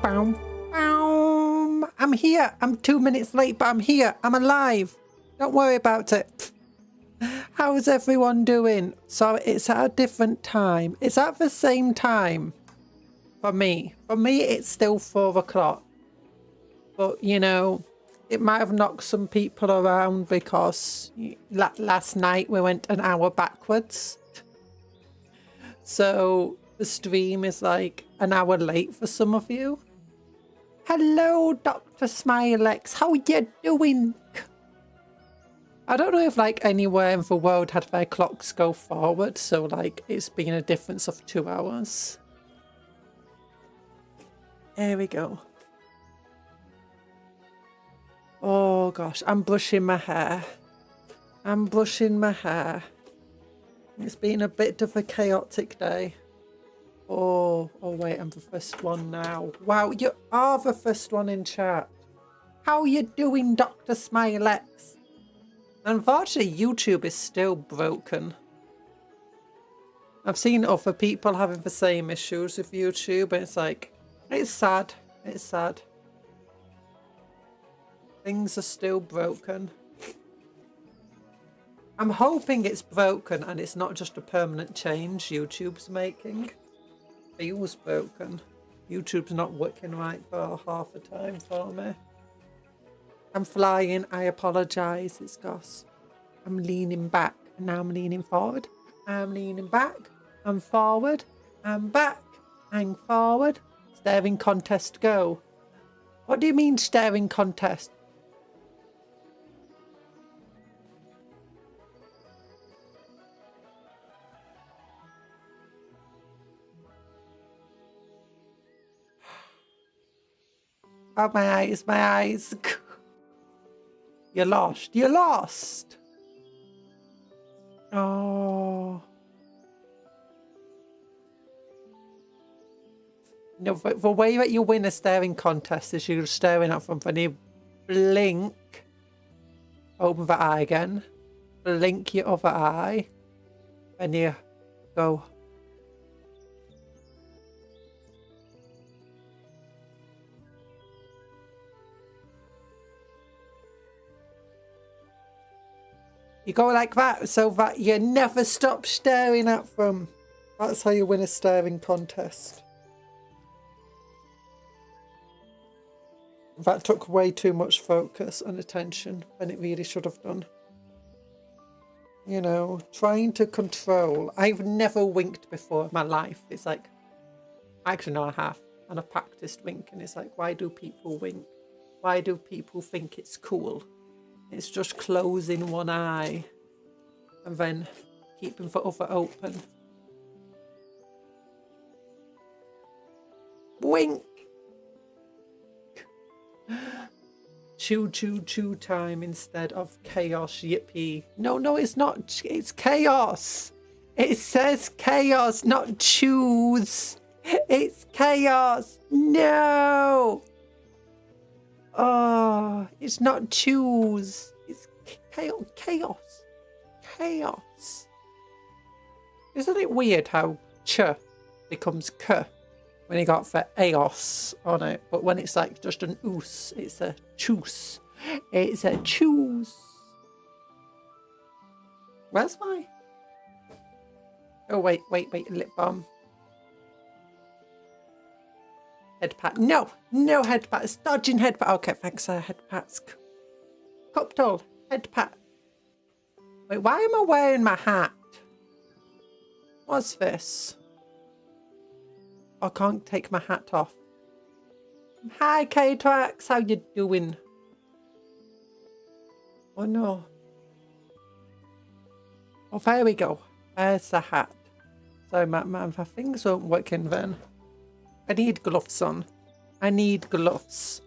boom, boom. I'm here. I'm 2 minutes late, but I'm here. I'm alive. Don't worry about it. How's everyone doing? So it's at a different time. It's at the same time for me. For me, it's still 4 o'clock. But, you know, it might have knocked some people around because last night we went an hour backwards. So the stream is like an hour late for some of you. Hello, Dr. Smilex. How you doing? I don't know if like anywhere in the world had their clocks go forward, so like it's been a difference of 2 hours. There we go. Oh gosh, I'm brushing my hair. I'm brushing my hair. It's been a bit of a chaotic day. Oh wait, I'm the first one now. Wow, you are the first one in chat. How you doing, Dr. Smilex? Unfortunately, YouTube is still broken. I've seen other people having the same issues with YouTube, and it's like, it's sad. It's sad. Things are still broken. I'm hoping it's broken and it's not just a permanent change YouTube's making. Feels broken. YouTube's not working right for half the time for me. I'm flying. I apologise. It's Goss. I'm leaning back. And now I'm leaning forward. I'm leaning back. I'm forward. I'm back. I'm forward. Staring contest go. What do you mean staring contest? Oh, my eyes, my eyes. You lost. You lost. Oh. No, the way that you win a staring contest is you're staring at something. You blink. Open the eye again. Blink your other eye. And you go. You go like that so that you never stop staring at them. That's how you win a staring contest. That took way too much focus and attention than it really should have done. You know, trying to control. I've never winked before in my life. It's like, actually no, I have. And I've practiced winking. It's like, why do people wink? Why do people think it's cool? It's just closing one eye and then keeping the other open. Wink! Choo choo choo time instead of chaos, yippee. No, it's not. It's chaos. It says chaos, not choose. It's chaos. No! Oh, it's not choose. It's chaos. Chaos. Isn't it weird how ch becomes k when you got the eos on it? But when it's like just an oos, it's a choose. It's a choose. Where's my... Oh, wait, lip balm. Head pat. No head pat. It's dodging head pat. Okay, thanks, head pats. Cuptle, head pat. Wait, why am I wearing my hat? What's this? I can't take my hat off. Hi, K-Trax. How you doing? Oh, no. Oh, there we go. There's the hat. Sorry, my things aren't working then. I need gloves on. I need gloves.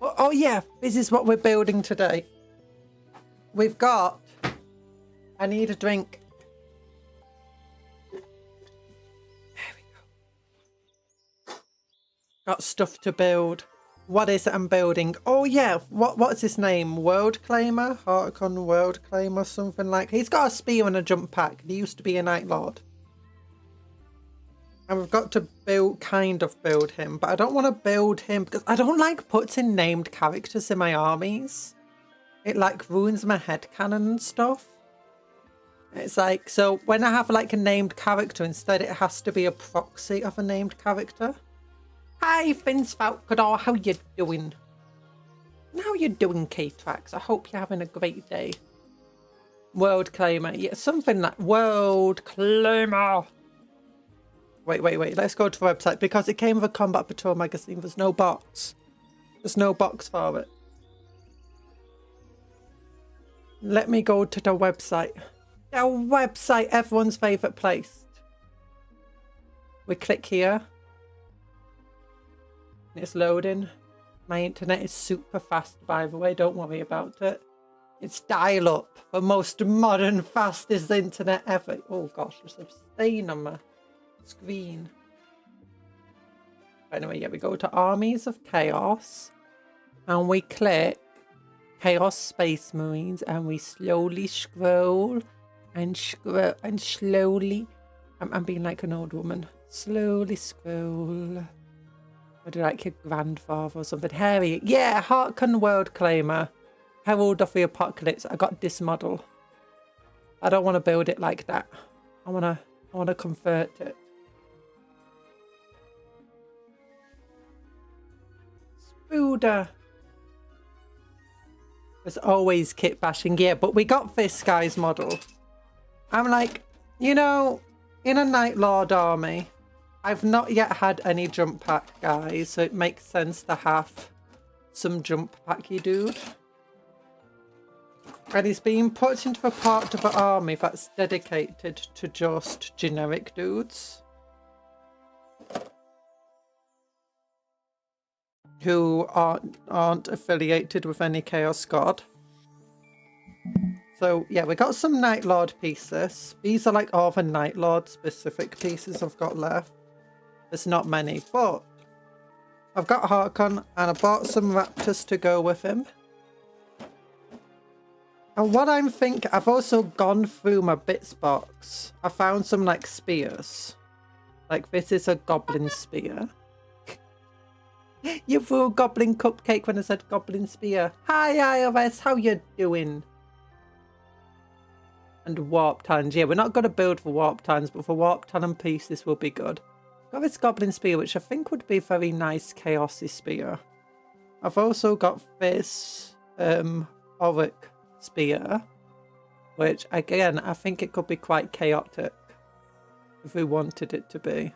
Oh yeah, this is what we're building today. We've got... I need a drink. There we go. Got stuff to build. What is it I'm building? Oh yeah, what's his name? World Claimer? Hearticon World Claimer, something like... He's got a spear and a jump pack. He used to be a Night Lord. And we've got to kind of build him, but I don't want to build him because I don't like putting named characters in my armies. It like ruins my headcanon and stuff. It's like, so when I have like a named character, instead it has to be a proxy of a named character. Hi, Finsfalcador, how you doing? How you doing, K-Trax? I hope you're having a great day. World Claimer. Yeah, something like World Claimer. Wait. Let's go to the website because it came with a Combat Patrol magazine. There's no box. There's no box for it. Let me go to the website. The website, everyone's favourite place. We click here. It's loading. My internet is super fast, by the way. Don't worry about it. It's dial-up. The most modern, fastest internet ever. Oh gosh, there's a stain on my screen. Anyway, yeah, we go to Armies of Chaos. And we click Chaos Space Marines. And we slowly scroll. And slowly. I'm being like an old woman. Slowly scroll. Or do like your grandfather or something? Harry. Yeah, Harkon World Claimer. Herald of the Apocalypse. I got this model. I don't want to build it like that. I wanna convert it. Spooder. There's always kit bashing, yeah, but we got this guy's model. I'm like, you know, in a Night Lord army, I've not yet had any jump pack guys, so it makes sense to have some jump packy dude. And he's been put into a part of the army that's dedicated to just generic dudes. Who aren't affiliated with any Chaos God. So yeah, we got some Night Lord pieces. These are like all the Night Lord specific pieces I've got left. There's not many, but I've got Harkon and I bought some Raptors to go with him. And what I'm thinking, I've also gone through my bits box. I found some like spears. Like this is a goblin spear. You threw a goblin cupcake when I said goblin spear. Hi IOS, how you doing? And warp talons. Yeah, we're not going to build for warp talons, but for warp talon pieces will be good. Got this goblin spear, which I think would be a very nice chaosy spear. I've also got this auric spear, which again I think it could be quite chaotic if we wanted it to be.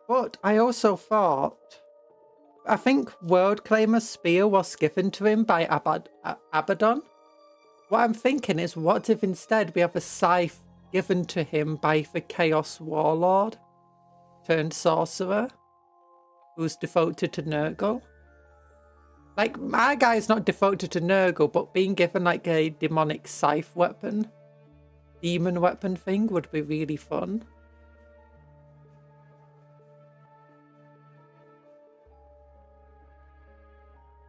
But I also thought, I think World Claimer's spear was given to him by Abaddon. What I'm thinking is, what if instead we have a scythe given to him by the Chaos Warlord turned sorcerer who's devoted to Nurgle? Like, my guy's not devoted to Nurgle, but being given like a demonic scythe weapon, demon weapon thing would be really fun.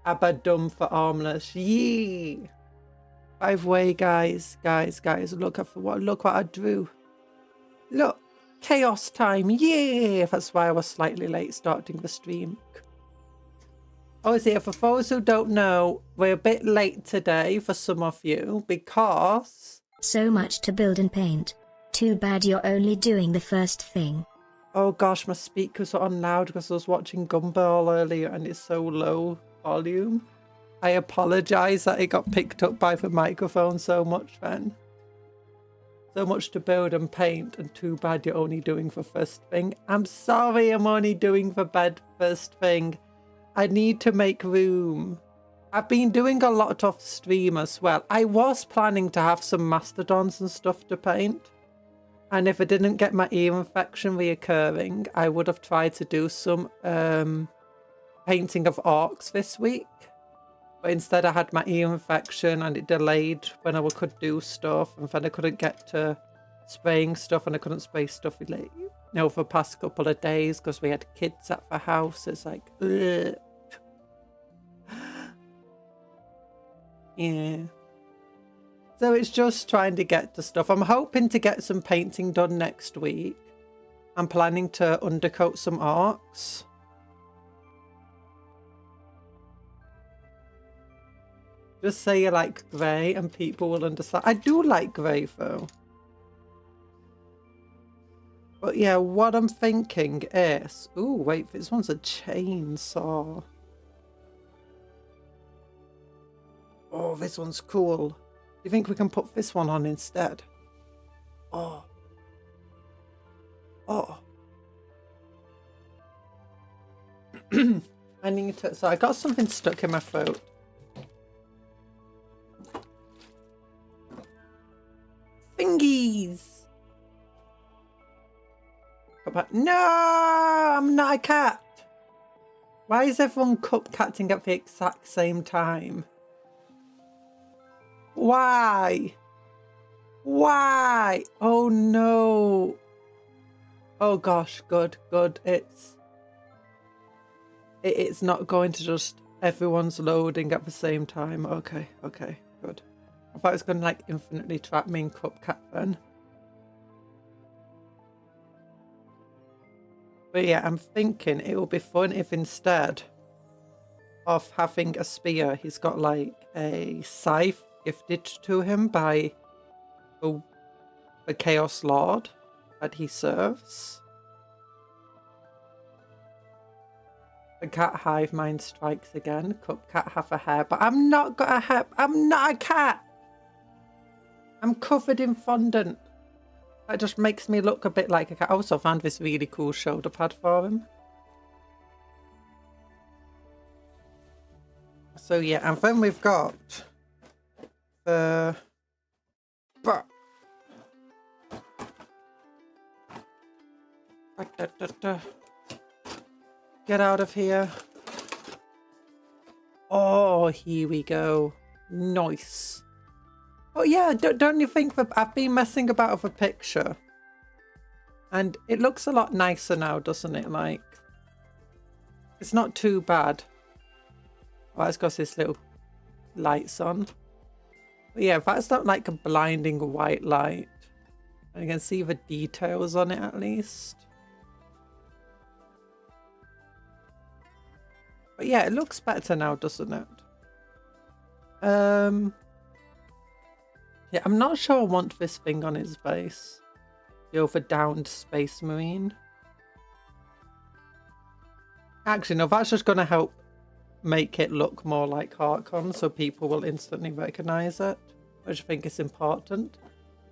Abaddon for armless. Yee! By the way, guys, look what I drew. Look, chaos time. Yeah! That's why I was slightly late starting the stream. Oh, see, for those who don't know, we're a bit late today for some of you because... So much to build and paint. Too bad you're only doing the first thing. Oh gosh, my speakers are on loud because I was watching Gumball earlier and it's so low volume. I apologise that it got picked up by the microphone so much then. So much to build and paint, and too bad you're only doing the first thing. I'm sorry I'm only doing the first thing. I need to make room. I've been doing a lot off stream as well. I was planning to have some mastodons and stuff to paint. And if I didn't get my ear infection reoccurring, I would have tried to do some painting of orcs this week. But instead I had my ear infection and it delayed when I could do stuff. And then I couldn't get to spraying stuff and I couldn't spray stuff for the past couple of days because we had kids at the house. It's like, ugh. Yeah. So it's just trying to get to stuff. I'm hoping to get some painting done next week. I'm planning to undercoat some arcs. Just say you like grey and people will understand. I do like grey though. But yeah, what I'm thinking is... Ooh, wait, this one's a chainsaw. Oh, this one's cool. Do you think we can put this one on instead? Oh. Oh. I need to... So I got something stuck in my throat. Fingies! No! I'm not a cat! Why is everyone cupcatting at the exact same time? Why? Why? Oh no. Oh gosh, good. It's not going to just everyone's loading at the same time. Okay, good. I thought it was going to like infinitely trap me in cupcat then. But yeah, I'm thinking it will be fun if instead of having a spear, he's got like a scythe gifted to him by the Chaos Lord that he serves. The cat hive mind strikes again. Cupcat have a hair, but I'm not got a hair. I'm not a cat. I'm covered in fondant. That just makes me look a bit like a cat. I also found this really cool shoulder pad for him. So yeah, and then we've got the... Get out of here. Oh, here we go. Nice. Oh yeah, don't you think that I've been messing about with a picture and it looks a lot nicer now, doesn't it? Like, it's not too bad. Oh, it's got this little lights on. But yeah, that's not like a blinding white light. I can see the details on it at least. But yeah, it looks better now, doesn't it? Yeah, I'm not sure I want this thing on his base. The overdowned space marine. Actually, no, that's just going to help make it look more like Heartcon, so people will instantly recognize it, which I think is important.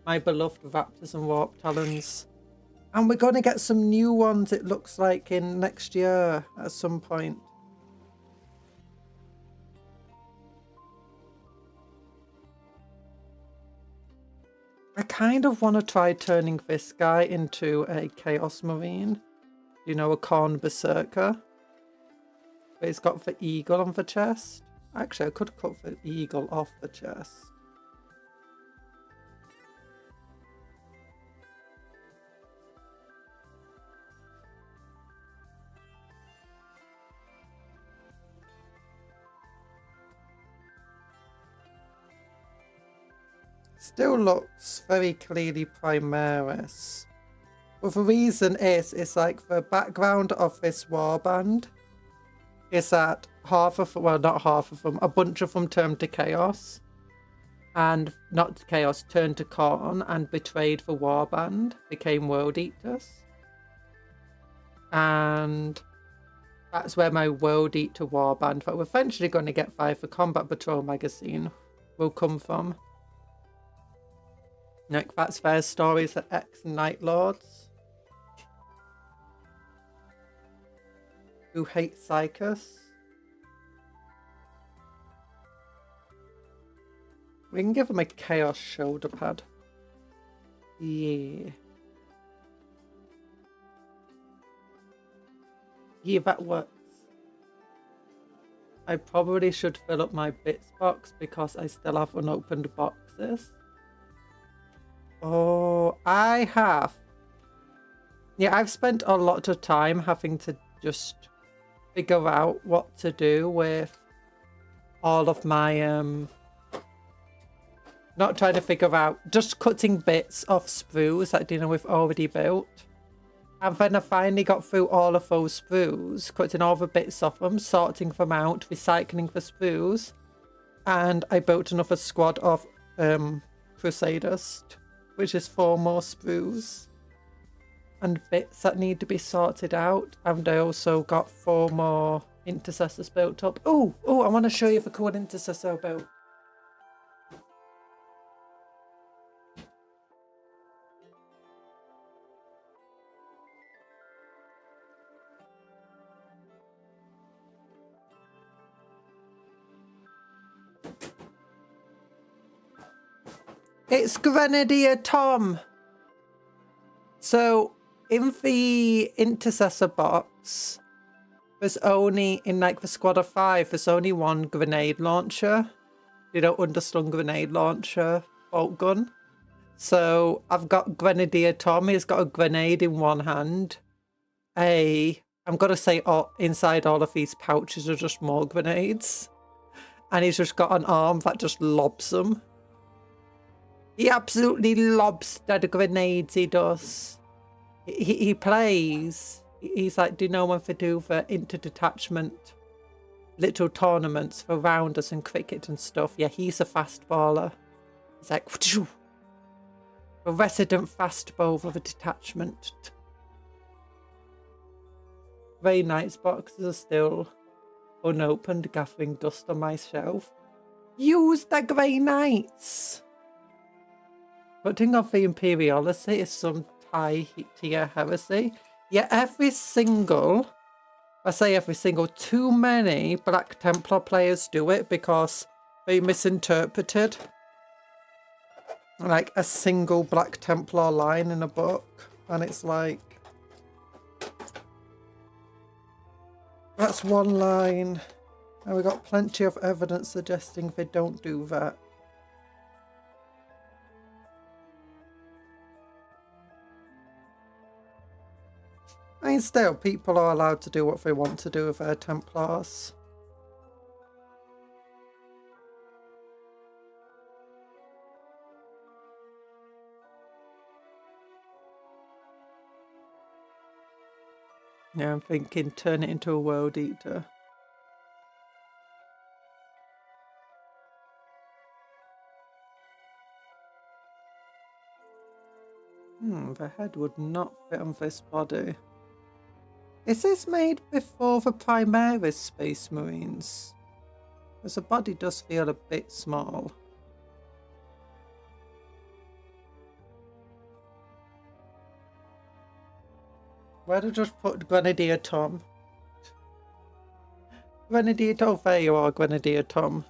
My beloved Raptors and Warp Talons. And we're going to get some new ones, it looks like, in next year at some point. I kind of want to try turning this guy into a Chaos Marine. You know, a Corn Berserker. But it's got the eagle on the chest. Actually, I could cut the eagle off the chest. Still looks very clearly Primaris. But the reason is, it's like the background of this warband is that half of, well, not half of them, a bunch of them turned to Chaos. And not to Chaos, turned to Khorne and betrayed the warband, became World Eaters. And that's where my World Eater warband that we're eventually going to get via the Combat Patrol magazine will come from. Like, that's their stories at ex-Night Lords who hate Psychus. We can give them a Chaos shoulder pad. Yeah. Yeah, that works. I probably should fill up my bits box because I still have unopened boxes. Oh, I have. Yeah, I've spent a lot of time having to just figure out what to do with all of my Not trying to figure out, just cutting bits off sprues that we've already built. And then I finally got through all of those sprues, cutting all the bits off them, sorting them out, recycling the sprues. And I built another squad of Crusaders, which is 4 more sprues. And bits that need to be sorted out. And I also got 4 more intercessors built up. Oh, I want to show you the cool intercessor I built. It's Grenadier Tom. So in the intercessor box, there's only, in like the squad of 5, there's only 1 grenade launcher. Underslung grenade launcher, bolt gun. So I've got Grenadier Tom. He's got a grenade in one hand. I'm going to say inside all of these pouches are just more grenades. And he's just got an arm that just lobs them. He absolutely lobs the grenades, he does. He plays. He's like, do you know when to do the inter-detachment little tournaments for rounders and cricket and stuff? Yeah, he's a fast bowler. He's like, whoosh, a resident fast bowler of a detachment. Grey Knight's boxes are still unopened, gathering dust on my shelf. Use the Grey Knights! Putting off the Imperiality is some tie tier heresy. Yeah, every single, too many Black Templar players do it because they misinterpreted like a single Black Templar line in a book. And it's like, that's one line. And we got plenty of evidence suggesting they don't do that. I mean, still, people are allowed to do what they want to do with their Templars. Yeah, I'm thinking turn it into a world eater. The head would not fit on this body. Is this made before the Primaris Space Marines? Because the body does feel a bit small. Why'd I just put Grenadier Tom? Grenadier Tom, there you are, Grenadier Tom.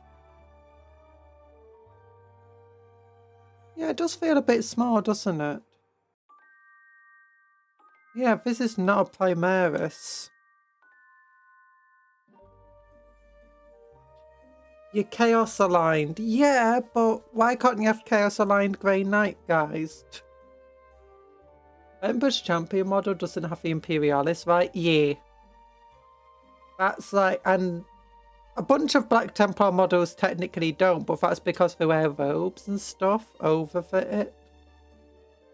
Yeah, it does feel a bit small, doesn't it? Yeah, this is not a Primaris. You're Chaos Aligned. Yeah, but why can't you have Chaos Aligned Grey Knight, guys? Emperor's Champion model doesn't have the Imperialis, right? Yeah. That's like, and a bunch of Black Templar models technically don't, but that's because they wear robes and stuff over it.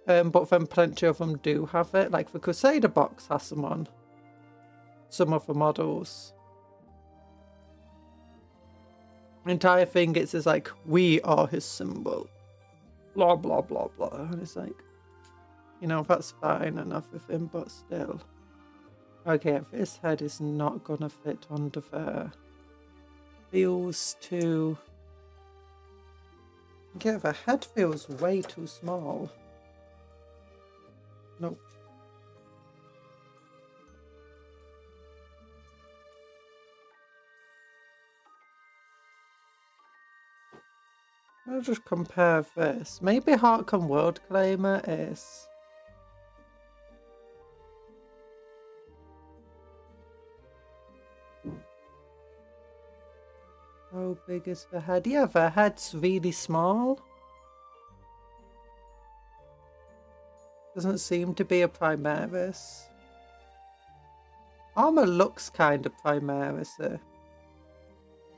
But then plenty of them do have it. Like the Crusader box has them on. Some of the models. The entire thing is like, we are his symbol. Blah, blah, blah, blah. And it's like, you know, that's fine enough with him, but still. Okay, this head is not gonna fit under there. Feels too... Yeah, the head feels way too small. Nope. I'll just compare this. Maybe Handcam World Claimer is... How big is the head? Yeah, the head's really small. Doesn't seem to be a Primaris. Armor looks kind of Primaris-y.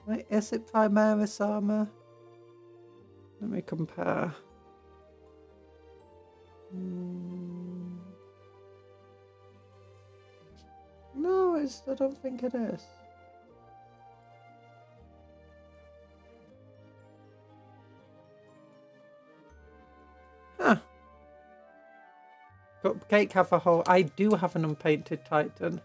Wait, is it Primaris armor? Let me compare. No, I don't think it is. Huh. Cupcake have a whole... I do have an unpainted Titan.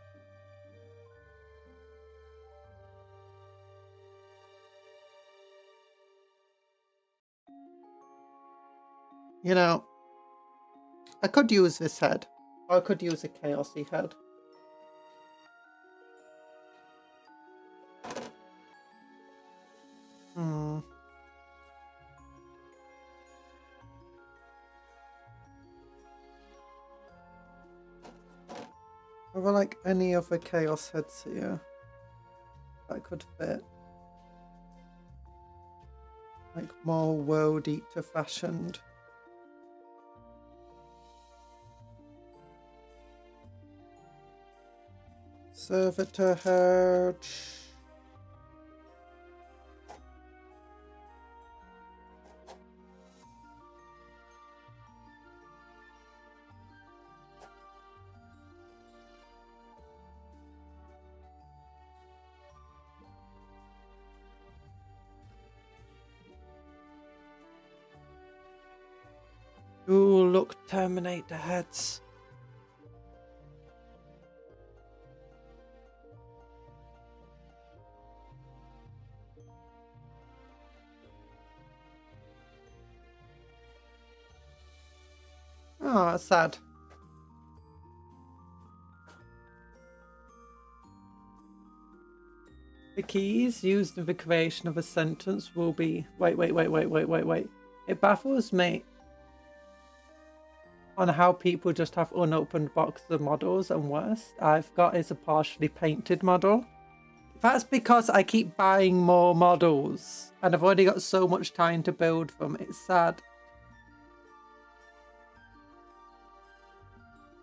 You know, I could use this head. Or I could use a chaosy head. Are there like any other chaos heads here that could fit? Like more world eater fashioned. Servitor head. Ooh, look, Terminator heads. Oh, that's sad. The keys used in the creation of a sentence will be... Wait. It baffles me on how people just have unopened boxes of models, and worse, I've got is a partially painted model. That's because I keep buying more models and I've already got so much time to build them. It's sad.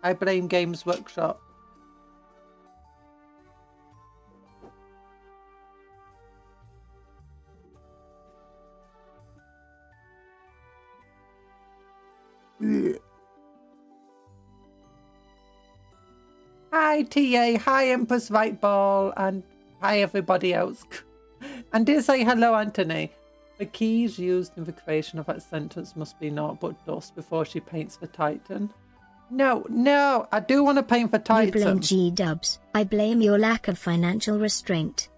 I blame Games Workshop. Hi TA, hi Empress Right Ball, and hi everybody else. And did say hello Anthony. The keys used in the creation of that sentence must be naught but dust before she paints the Titan. No, I do want to paint the Titan. You blame G-dubs. I blame your lack of financial restraint.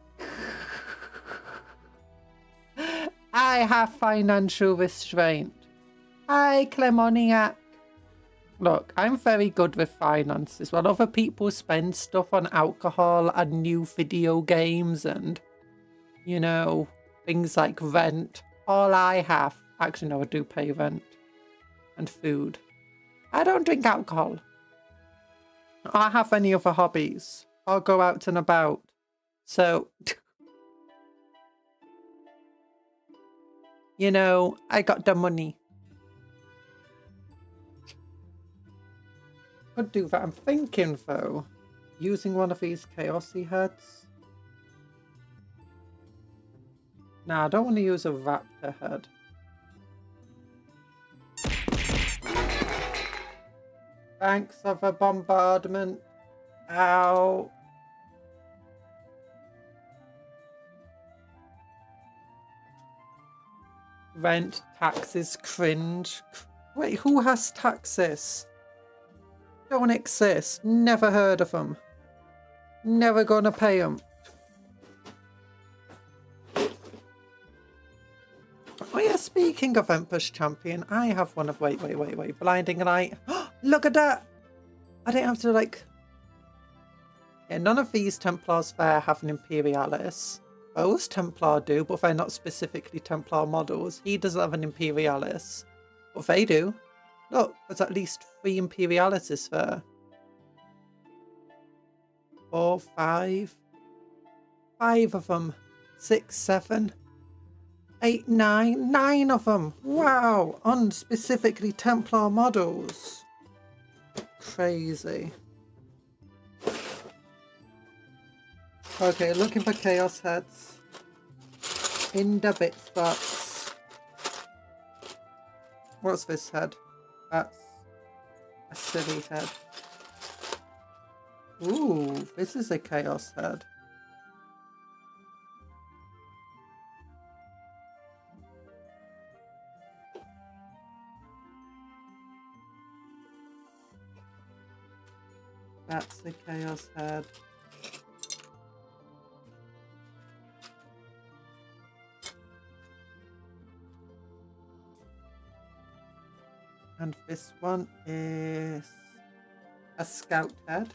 I have financial restraint. Hi Clemoniac. Look, I'm very good with finances. While other people spend stuff on alcohol and new video games and, you know, things like rent. All I have... Actually, no, I do pay rent. And food. I don't drink alcohol. I have any other hobbies. I'll go out and about. So... you know, I got the money. Could do that. I'm thinking though, using one of these chaosy heads. Nah, I don't want to use a raptor head. Thanks for the bombardment. Ow. Rent, taxes, cringe. Wait, who has taxes? Don't exist. Never heard of them. Never gonna pay them. Oh yeah, speaking of Empress Champion, I have one of... Wait. Blinding Light. Look at that! I didn't have to like... Yeah, none of these Templars there have an Imperialis. Most Templar do, but they're not specifically Templar models. He doesn't have an Imperialis. But they do. Look, there's at least 3 Imperialises there. 4, 5. 5 of them. 6, 7. 8, 9. 9 of them. Wow. Unspecifically Templar models. Crazy. Okay, looking for Chaos heads. In the bit spots. What's this head? That's a silly head. Ooh, this is a chaos head. That's the chaos head. And this one is a scout head.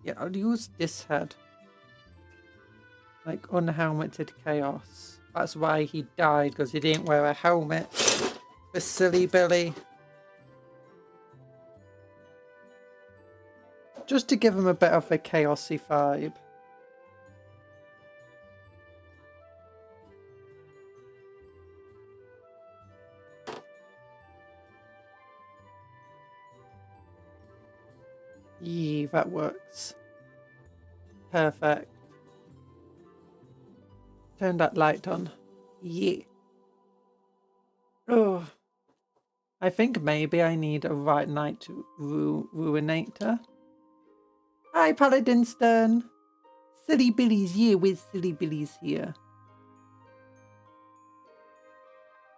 Yeah, I'll use this head. Like unhelmeted chaos. That's why he died, because he didn't wear a helmet. The silly Billy. Just to give him a bit of a chaosy vibe. Yeah, that works. Perfect. Turn that light on. Yeah. Oh. I think maybe I need a right knight ruinator. Hi, Paladinstern. Silly Billy's here. Where's Silly Billy's here?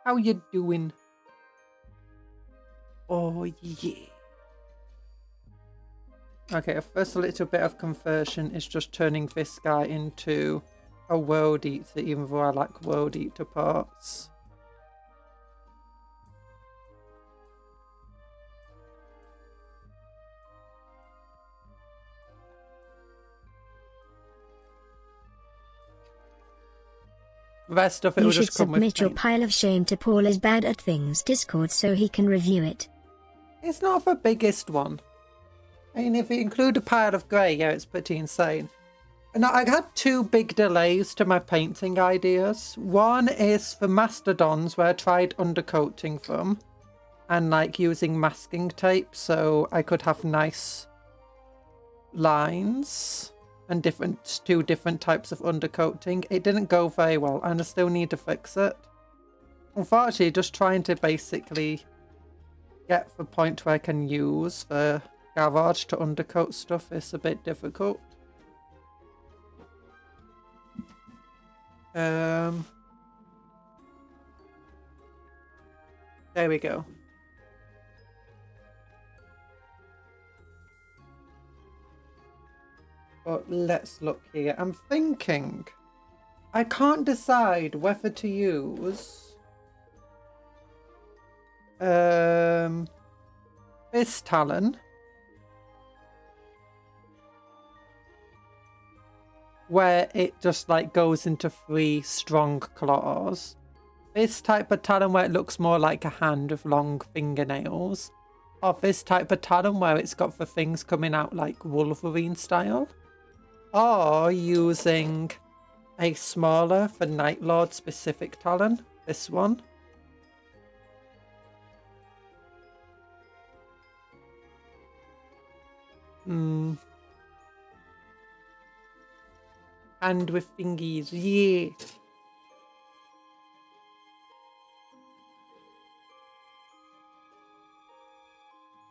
How you doing? Oh, yeah. Okay, first a little bit of conversion is just turning this guy into a world eater, even though I like world eater parts. The rest of it will just come with paint. You should submit your pile of shame to Paul is bad at things Discord so he can review it. It's not the biggest one. I mean, if you include a pile of grey, yeah, it's pretty insane. And I had two big delays to my painting ideas. One is for Mastodons, where I tried undercoating them and like using masking tape so I could have nice lines and two different types of undercoating. It didn't go very well and I still need to fix it. Unfortunately, just trying to basically get the point where I can use the garage to undercoat stuff is a bit difficult. There we go. But let's look here. I'm thinking I can't decide whether to use this talon, where it just like goes into 3 strong claws. This type of talon where it looks more like a hand with long fingernails. Or this type of talon where it's got the things coming out like Wolverine style. Or using a smaller for Night Lord specific talon. This one. Hand with thingies, yeah.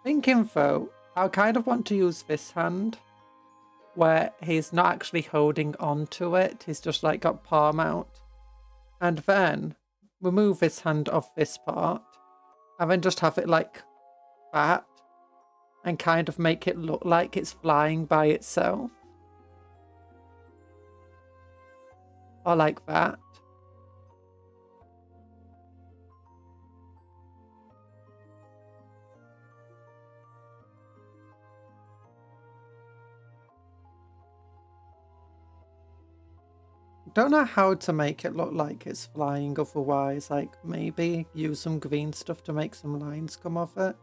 Thinking though, I kind of want to use this hand where he's not actually holding on to it, he's just like got palm out. And then remove his hand off this part and then just have it like that and kind of make it look like it's flying by itself. Or like that. Don't know how to make it look like it's flying otherwise. Like maybe use some green stuff to make some lines come off it.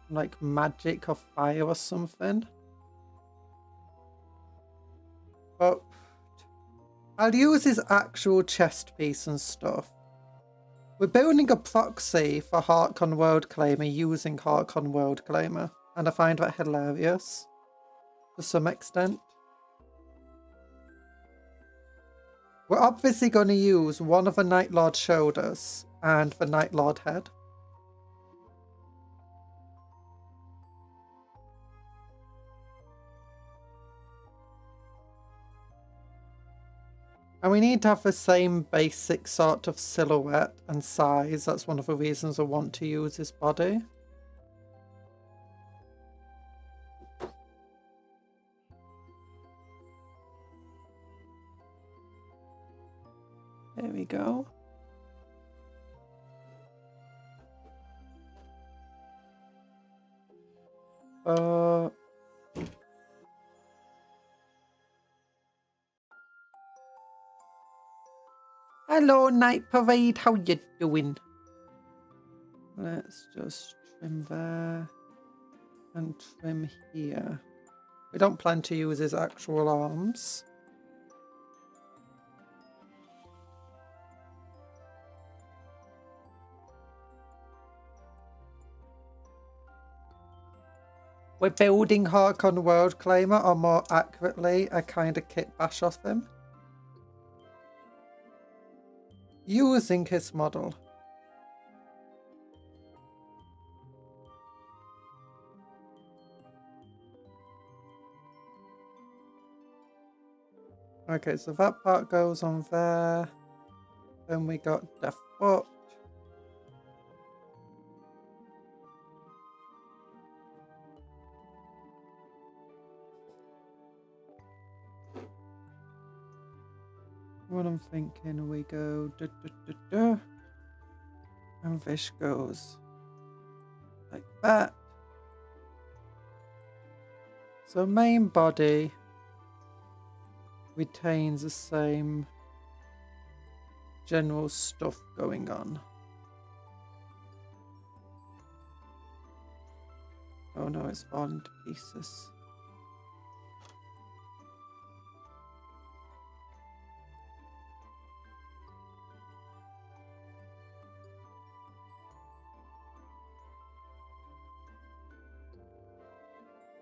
Like magic or fire or something. But I'll use his actual chest piece and stuff. We're building a proxy for Heartcon World Claimer using Heartcon World Claimer, and I find that hilarious to some extent. We're obviously going to use one of the Night Lord shoulders and the Night Lord head. And we need to have the same basic sort of silhouette and size. That's one of the reasons I want to use his body. There we go. Hello, Night Parade. How you doing? Let's just trim there and trim here. We don't plan to use his actual arms. We're building Heartcon World Claimer, or more accurately, a kind of kit bash off him. Using his model. Okay, so that part goes on there. Then we got the foot. What I'm thinking, we go da, da, da, da, and this goes like that. So main body retains the same general stuff going on. Oh no, it's falling to pieces.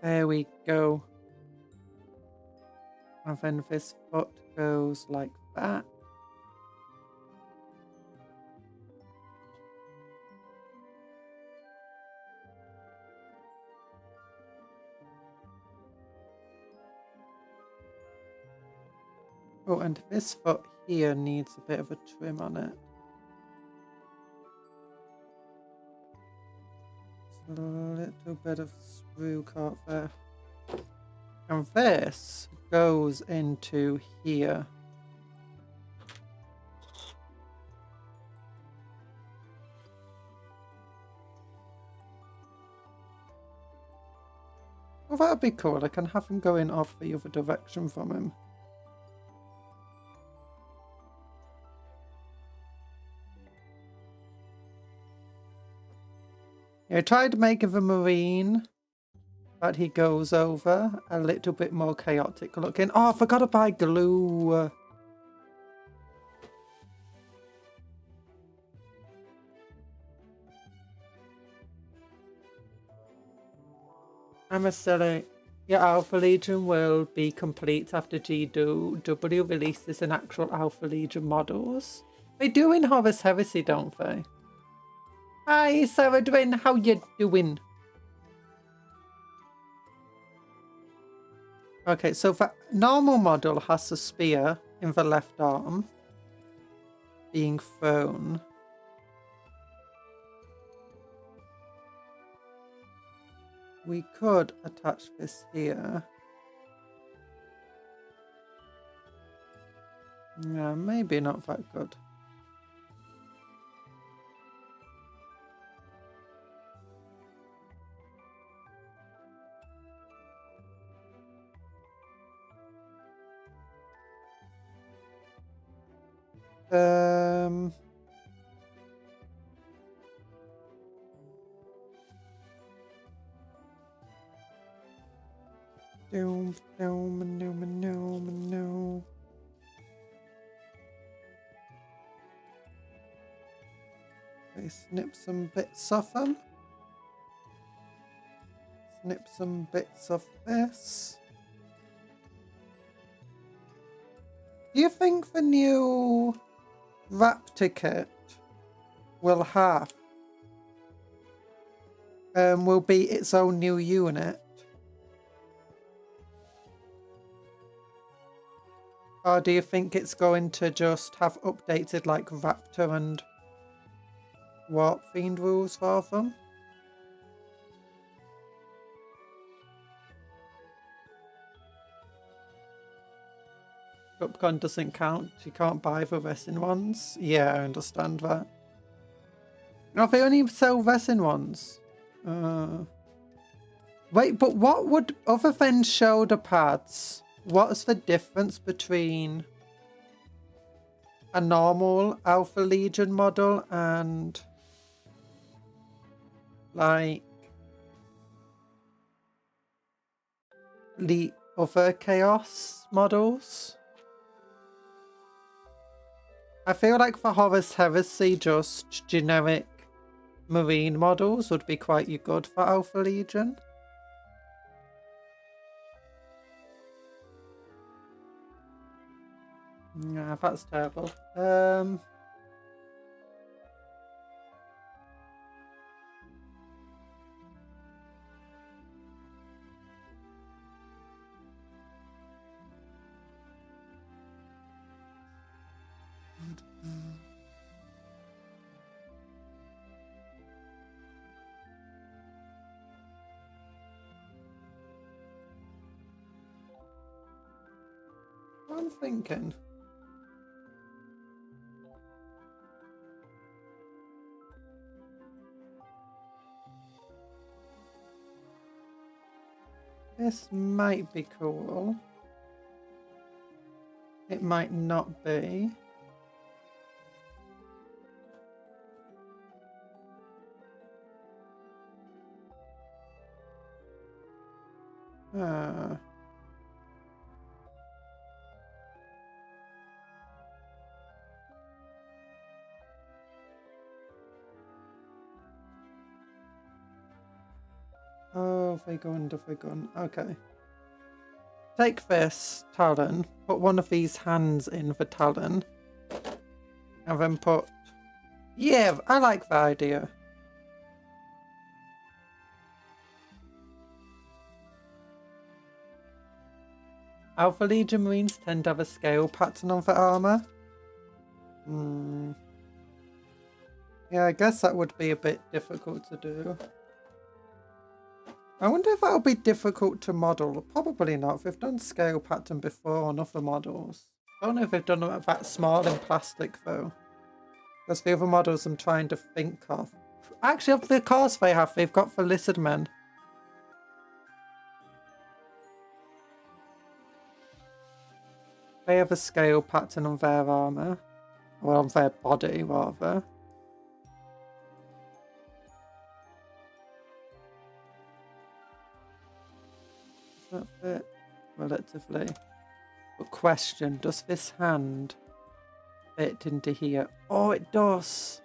There we go. And then this foot goes like that. Oh, and this foot here needs a bit of a trim on it. A little bit of sprue cut there. And this goes into here. Well, that'd be cool. I can have him going off the other direction from him. I tried making the marine that he goes over a little bit more chaotic looking. Oh, I forgot to buy glue. I'm a silly. Your Alpha Legion will be complete after GW releases an actual Alpha Legion models. They do in Horus Heresy, don't they? Hi, Sarah Dwayne, how you doing? Okay, so the normal model has a spear in the left arm being thrown. We could attach this here. Yeah, maybe not that good. No. Okay, snip some bits off them. Snip some bits of this. Do you think the new Raptor kit will be its own new unit? Or do you think it's going to just have updated like Raptor and Warp Fiend rules for them? Cupcon doesn't count. You can't buy the resin ones. Yeah, I understand that. No, they only sell resin ones. Wait, but what would, other than shoulder pads, what's the difference between a normal Alpha Legion model and like the other Chaos models? I feel like for Horus Heresy, just generic Marine models would be quite good for Alpha Legion. Nah, that's terrible. I'm thinking. This might be cool. It might not be. Oh, they gun. Okay. Take this Talon, put one of these hands in the Talon, and then put... Yeah, I like the idea. Alpha Legion Marines tend to have a scale pattern on the armor. Yeah, I guess that would be a bit difficult to do. I wonder if that'll be difficult to model. Probably not. They've done scale pattern before on other models. I don't know if they've done it that small in plastic though. Because the other models I'm trying to think of. Actually, of the course they've got the lizard men. They have a scale pattern on their armor. Well, on their body, rather. Does that fit? Relatively. But question, does this hand fit into here? Oh, it does!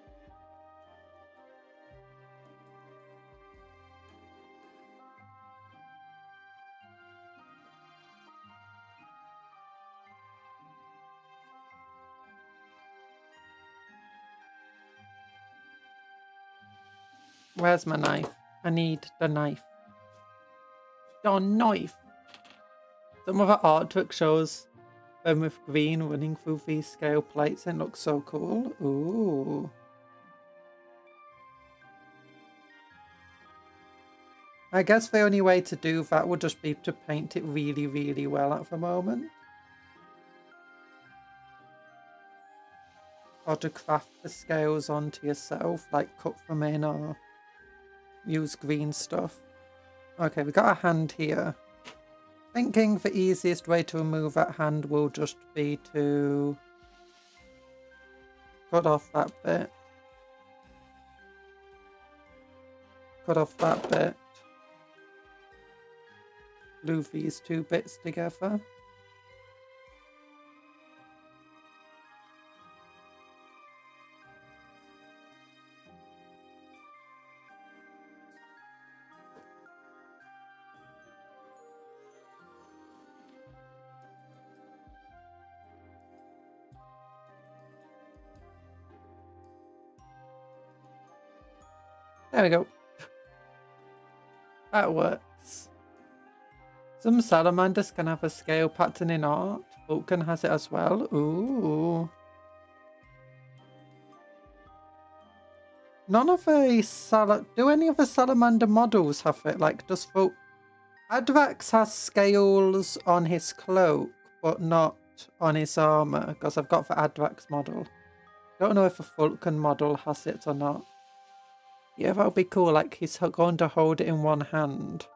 Where's my knife? I need the knife. The knife! Some of the artwork shows them with green running through these scale plates and it looks so cool. Ooh. I guess the only way to do that would just be to paint it really, really well at the moment. Or to craft the scales onto yourself, like cut them in or use green stuff. Okay, we got a hand here. Thinking the easiest way to remove that hand will just be to cut off that bit. Cut off that bit. Glue these two bits together. There we go. That works. Some salamanders can have a scale pattern in art. Vulcan has it as well. Ooh. None of the do any of the salamander models have it? Like, does Advax has scales on his cloak, but not on his armor, because I've got the Advax model. Don't know if a Vulcan model has it or not. Yeah, that would be cool. Like, he's going to hold it in one hand.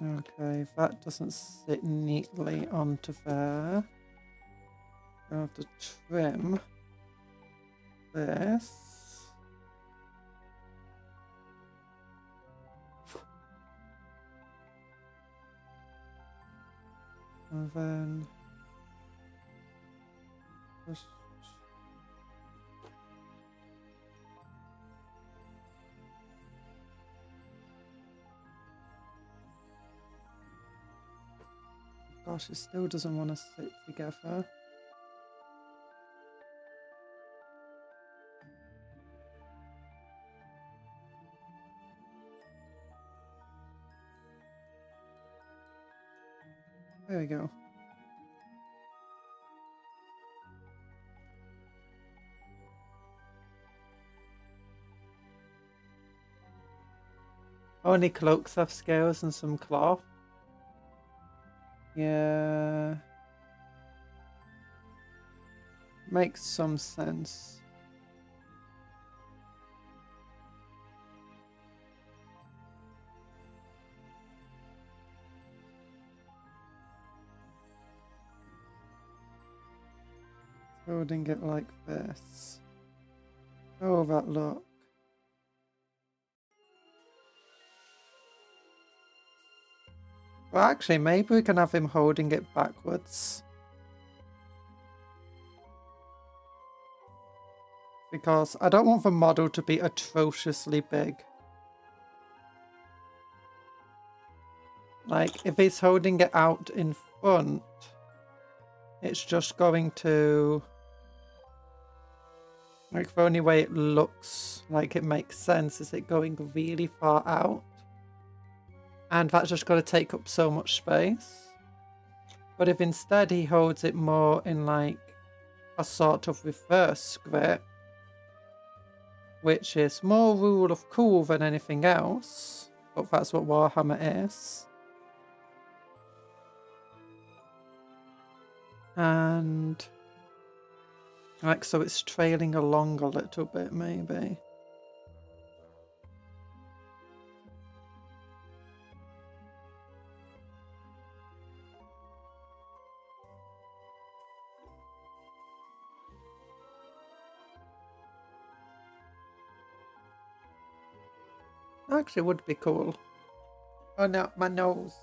Okay, that doesn't sit neatly onto there. I have to trim this. And then just gosh, it still doesn't want to sit together. There we go. Only cloaks have scales and some cloth. Yeah. Makes some sense. Holding it like this. Oh, that look. Well, actually, maybe we can have him holding it backwards. Because I don't want the model to be atrociously big. Like, if he's holding it out in front, it's just going to... Like, the only way it looks like it makes sense is it going really far out. And that's just going to take up so much space. But if instead he holds it more in like a sort of reverse grip, which is more rule of cool than anything else, but that's what Warhammer is. And like, so it's trailing along a little bit, maybe. Actually would be cool. Oh no, my nose.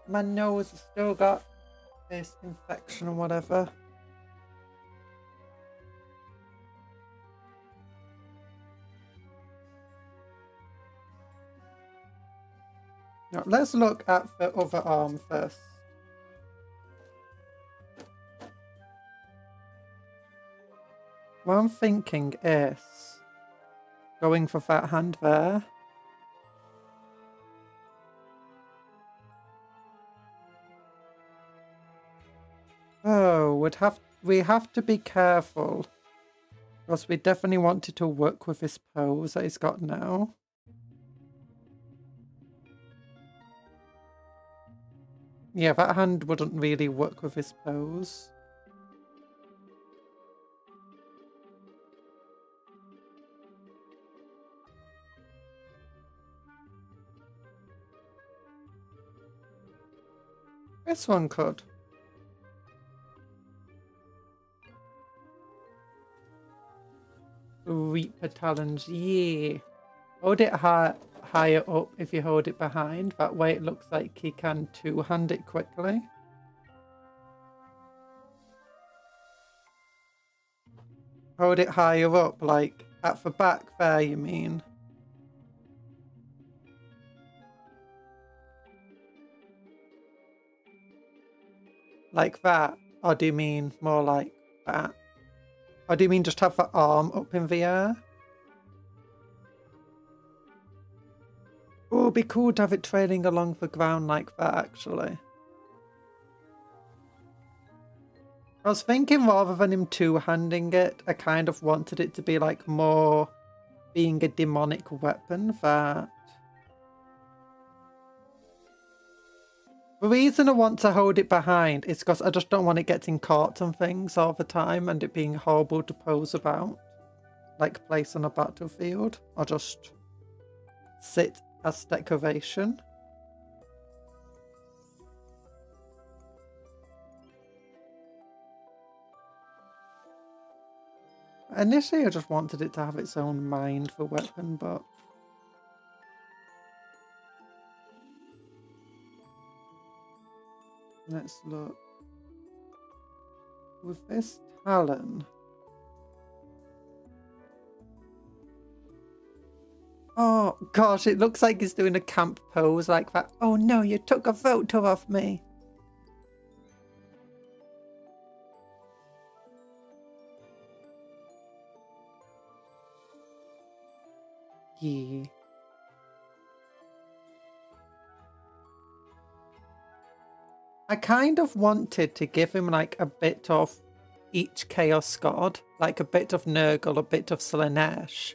My nose has still got this infection or whatever. Now, let's look at the other arm first. What I'm thinking is going for that hand there. Oh, we have to be careful. Because we definitely wanted to work with this pose that he's got now. Yeah, that hand wouldn't really work with his pose. This one could. Reaper talons, yeah. Hold it higher up if you hold it behind. That way it looks like he can two-hand it quickly. Hold it higher up, like at the back there, you mean? Like that? Or do you mean more like that? Or do you mean just have the arm up in the air? Oh, it'd be cool to have it trailing along the ground like that, actually. I was thinking rather than him two-handing it, I kind of wanted it to be like more being a demonic weapon that... The reason I want to hold it behind is because I just don't want it getting caught on things all the time and it being horrible to pose about. Like place on a battlefield or just sit as decoration. Initially I just wanted it to have its own mind for weapon, but... Let's look. With this talon... Oh gosh, it looks like he's doing a camp pose like that. Oh no, you took a photo of me. Yeah. I kind of wanted to give him like a bit of each Chaos God, like a bit of Nurgle, a bit of Slaanesh,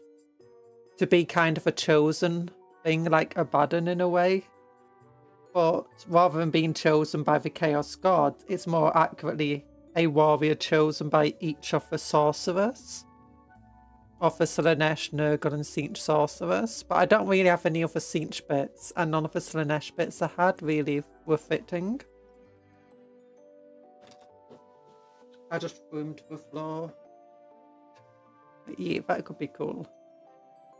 to be kind of a chosen thing, like Abaddon in a way. But rather than being chosen by the Chaos God, it's more accurately a warrior chosen by each of the sorcerers. Of the Slaanesh, Nurgle and Tzeentch sorcerers. But I don't really have any other Tzeentch bits, and none of the Slaanesh bits I had really were fitting. I just threw him to the floor. But yeah, that could be cool.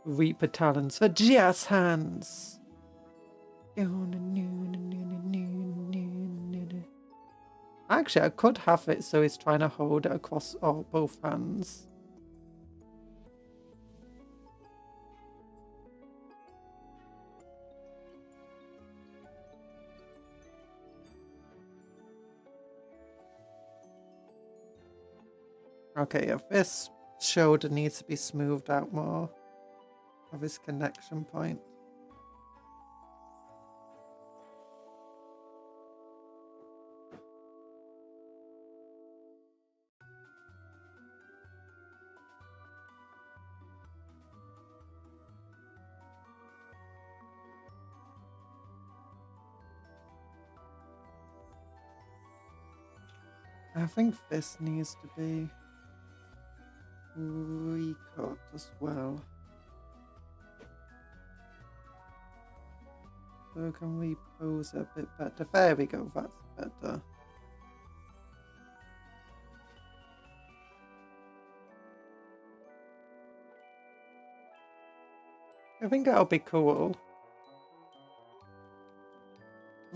Reaper talons for jazz hands. Actually, I could have it so he's trying to hold it across both hands. Okay, if this shoulder needs to be smoothed out more of his connection point. I think this needs to be recut as well. So can we pose a bit better? There we go, that's better. I think that'll be cool.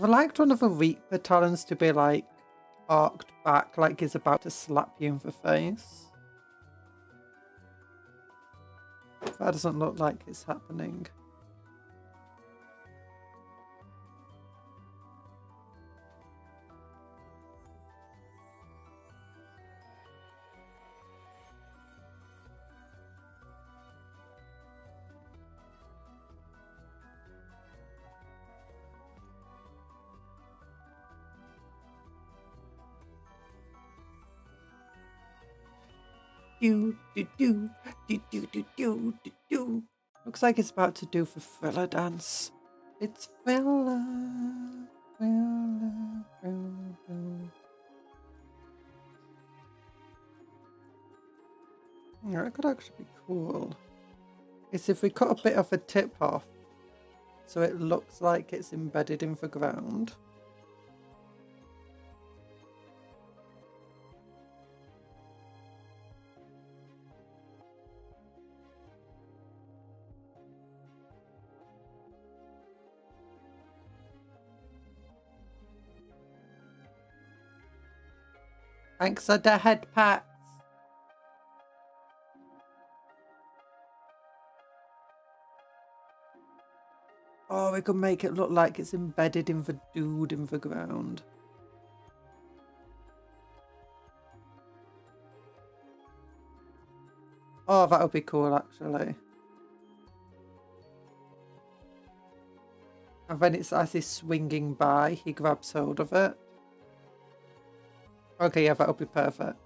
I'd like one of the Reaper talons to be like arced back, like he's about to slap you in the face. That doesn't look like it's happening. Do. Looks like it's about to do the thriller dance. It's thriller. Yeah, that could actually be cool. It's if we cut a bit of a tip off, so it looks like it's embedded in the ground. Thanks for the head pats. Oh, we could make it look like it's embedded in the dude in the ground. Oh, that would be cool, actually. And then it's as he's swinging by, he grabs hold of it. Okay, yeah, that would be perfect.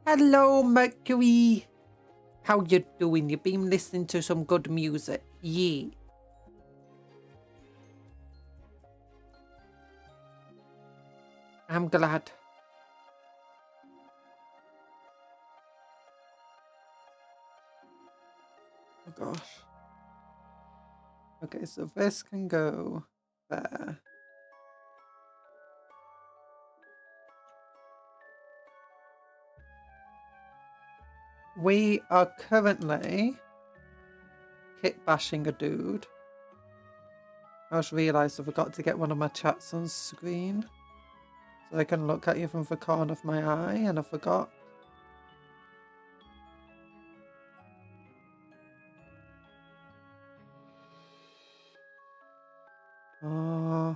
Hello, Mercury. How you doing? You've been listening to some good music. Yeet. I'm glad. Oh gosh. Okay, so this can go there. We are currently kit bashing a dude. I just realised I forgot to get one of my chats on screen. So I can look at you from the corner of my eye, and I forgot. Oh,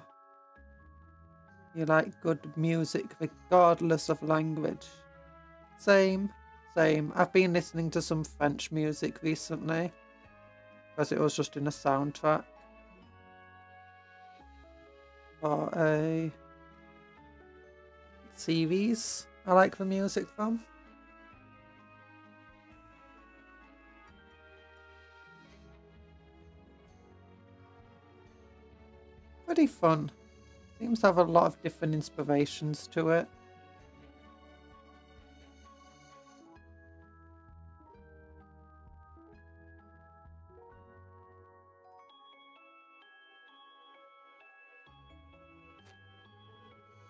you like good music regardless of language. Same. I've been listening to some French music recently because it was just in a soundtrack for a series I like the music from. Pretty fun. Seems to have a lot of different inspirations to it.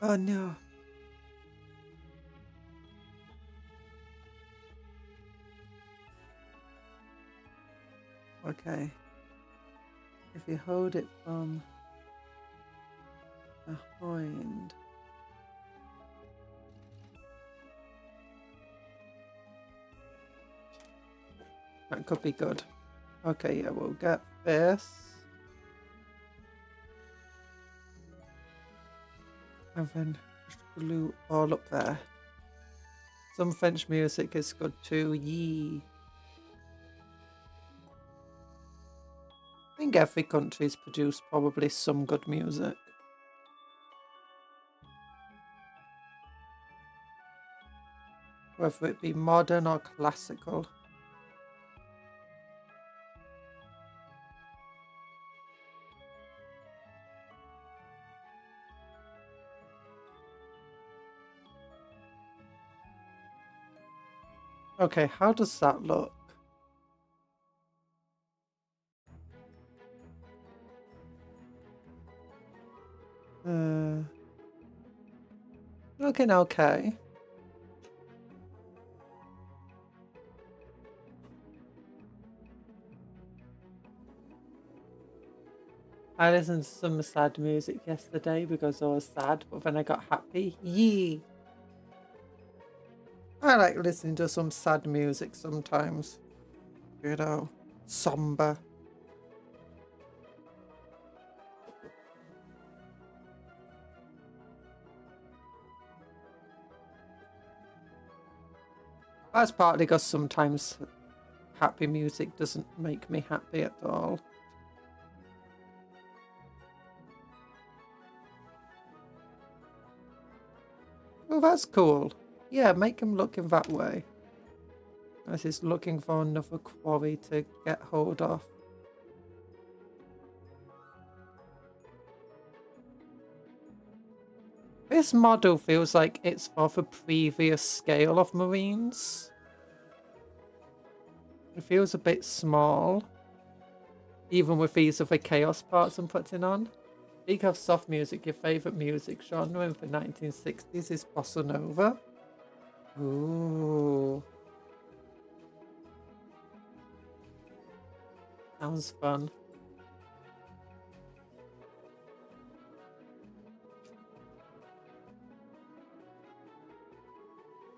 Oh no. Okay. If you hold it from behind. That could be good. Okay, yeah, we'll get this. And then just glue all up there. Some French music is good too. Yee. I think every country's produced probably some good music. Whether it be modern or classical. Okay, how does that look? Looking okay. I listened to some sad music yesterday because I was sad, but then I got happy. Yee! I like listening to some sad music sometimes. You know, somber. That's partly because sometimes happy music doesn't make me happy at all. Oh, that's cool. Yeah, make him look in that way. As he's looking for another quarry to get hold of. This model feels like it's of a previous scale of Marines. It feels a bit small. Even with these other chaos parts I'm putting on. Speak of soft music, your favourite music genre in the 1960s is Bossa Nova. Ooh. Sounds fun.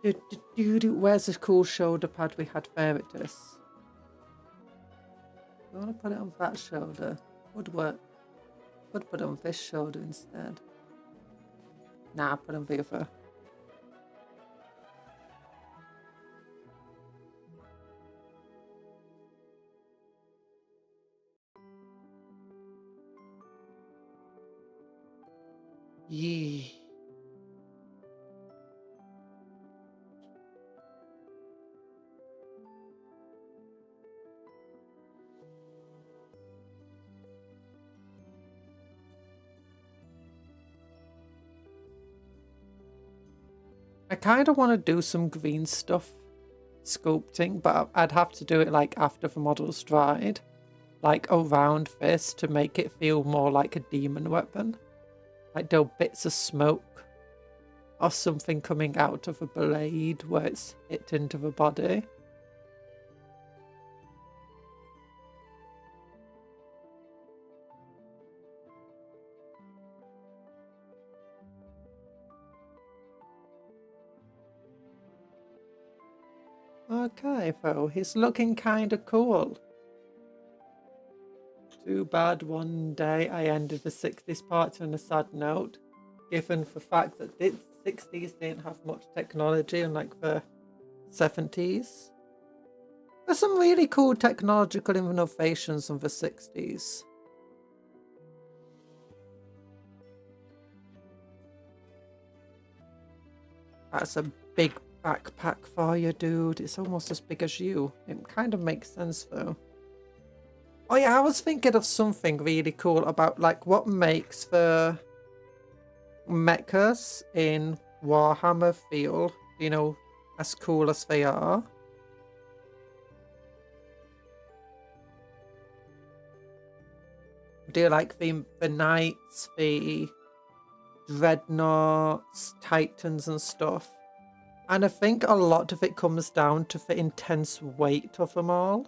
Where's the cool shoulder pad we had Veritas? I want to put it on that shoulder. Would work. Would put it on this shoulder instead. Nah, put them over. Yee. I kind of want to do some green stuff sculpting, but I'd have to do it like after the model's dried. Like around this to make it feel more like a demon weapon. Like there are bits of smoke or something coming out of a blade where it's hit into the body. Okay, though, he's looking kind of cool. Too bad one day I ended the 60s part on a sad note, given the fact that the 60s didn't have much technology unlike the 70s. There's some really cool technological innovations in the 60s. That's a big backpack for you, dude. It's almost as big as you. It kind of makes sense, though. Oh yeah, I was thinking of something really cool about like what makes the mechas in Warhammer feel, you know, as cool as they are. Do you like the knights, the dreadnoughts, titans and stuff? And I think a lot of it comes down to the intense weight of them all.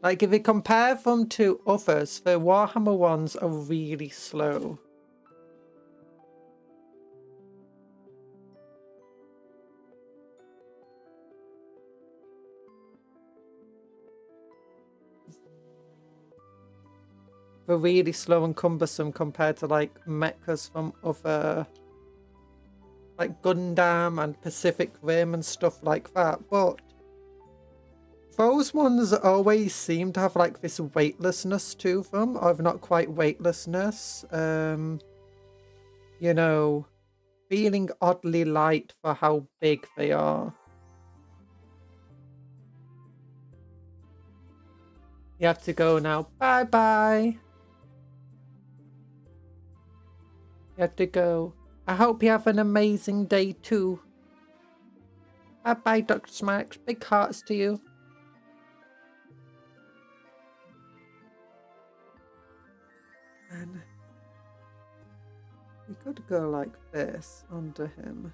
Like if you compare them to others, the Warhammer ones are really slow. They're really slow and cumbersome compared to like mechas from other, like Gundam and Pacific Rim and stuff like that. But those ones always seem to have like this weightlessness to them, or if not quite weightlessness. You know, feeling oddly light for how big they are. You have to go now. Bye bye. You have to go. I hope you have an amazing day too. Bye bye, Dr. Smax. Big hearts to you. And we could go like this under him.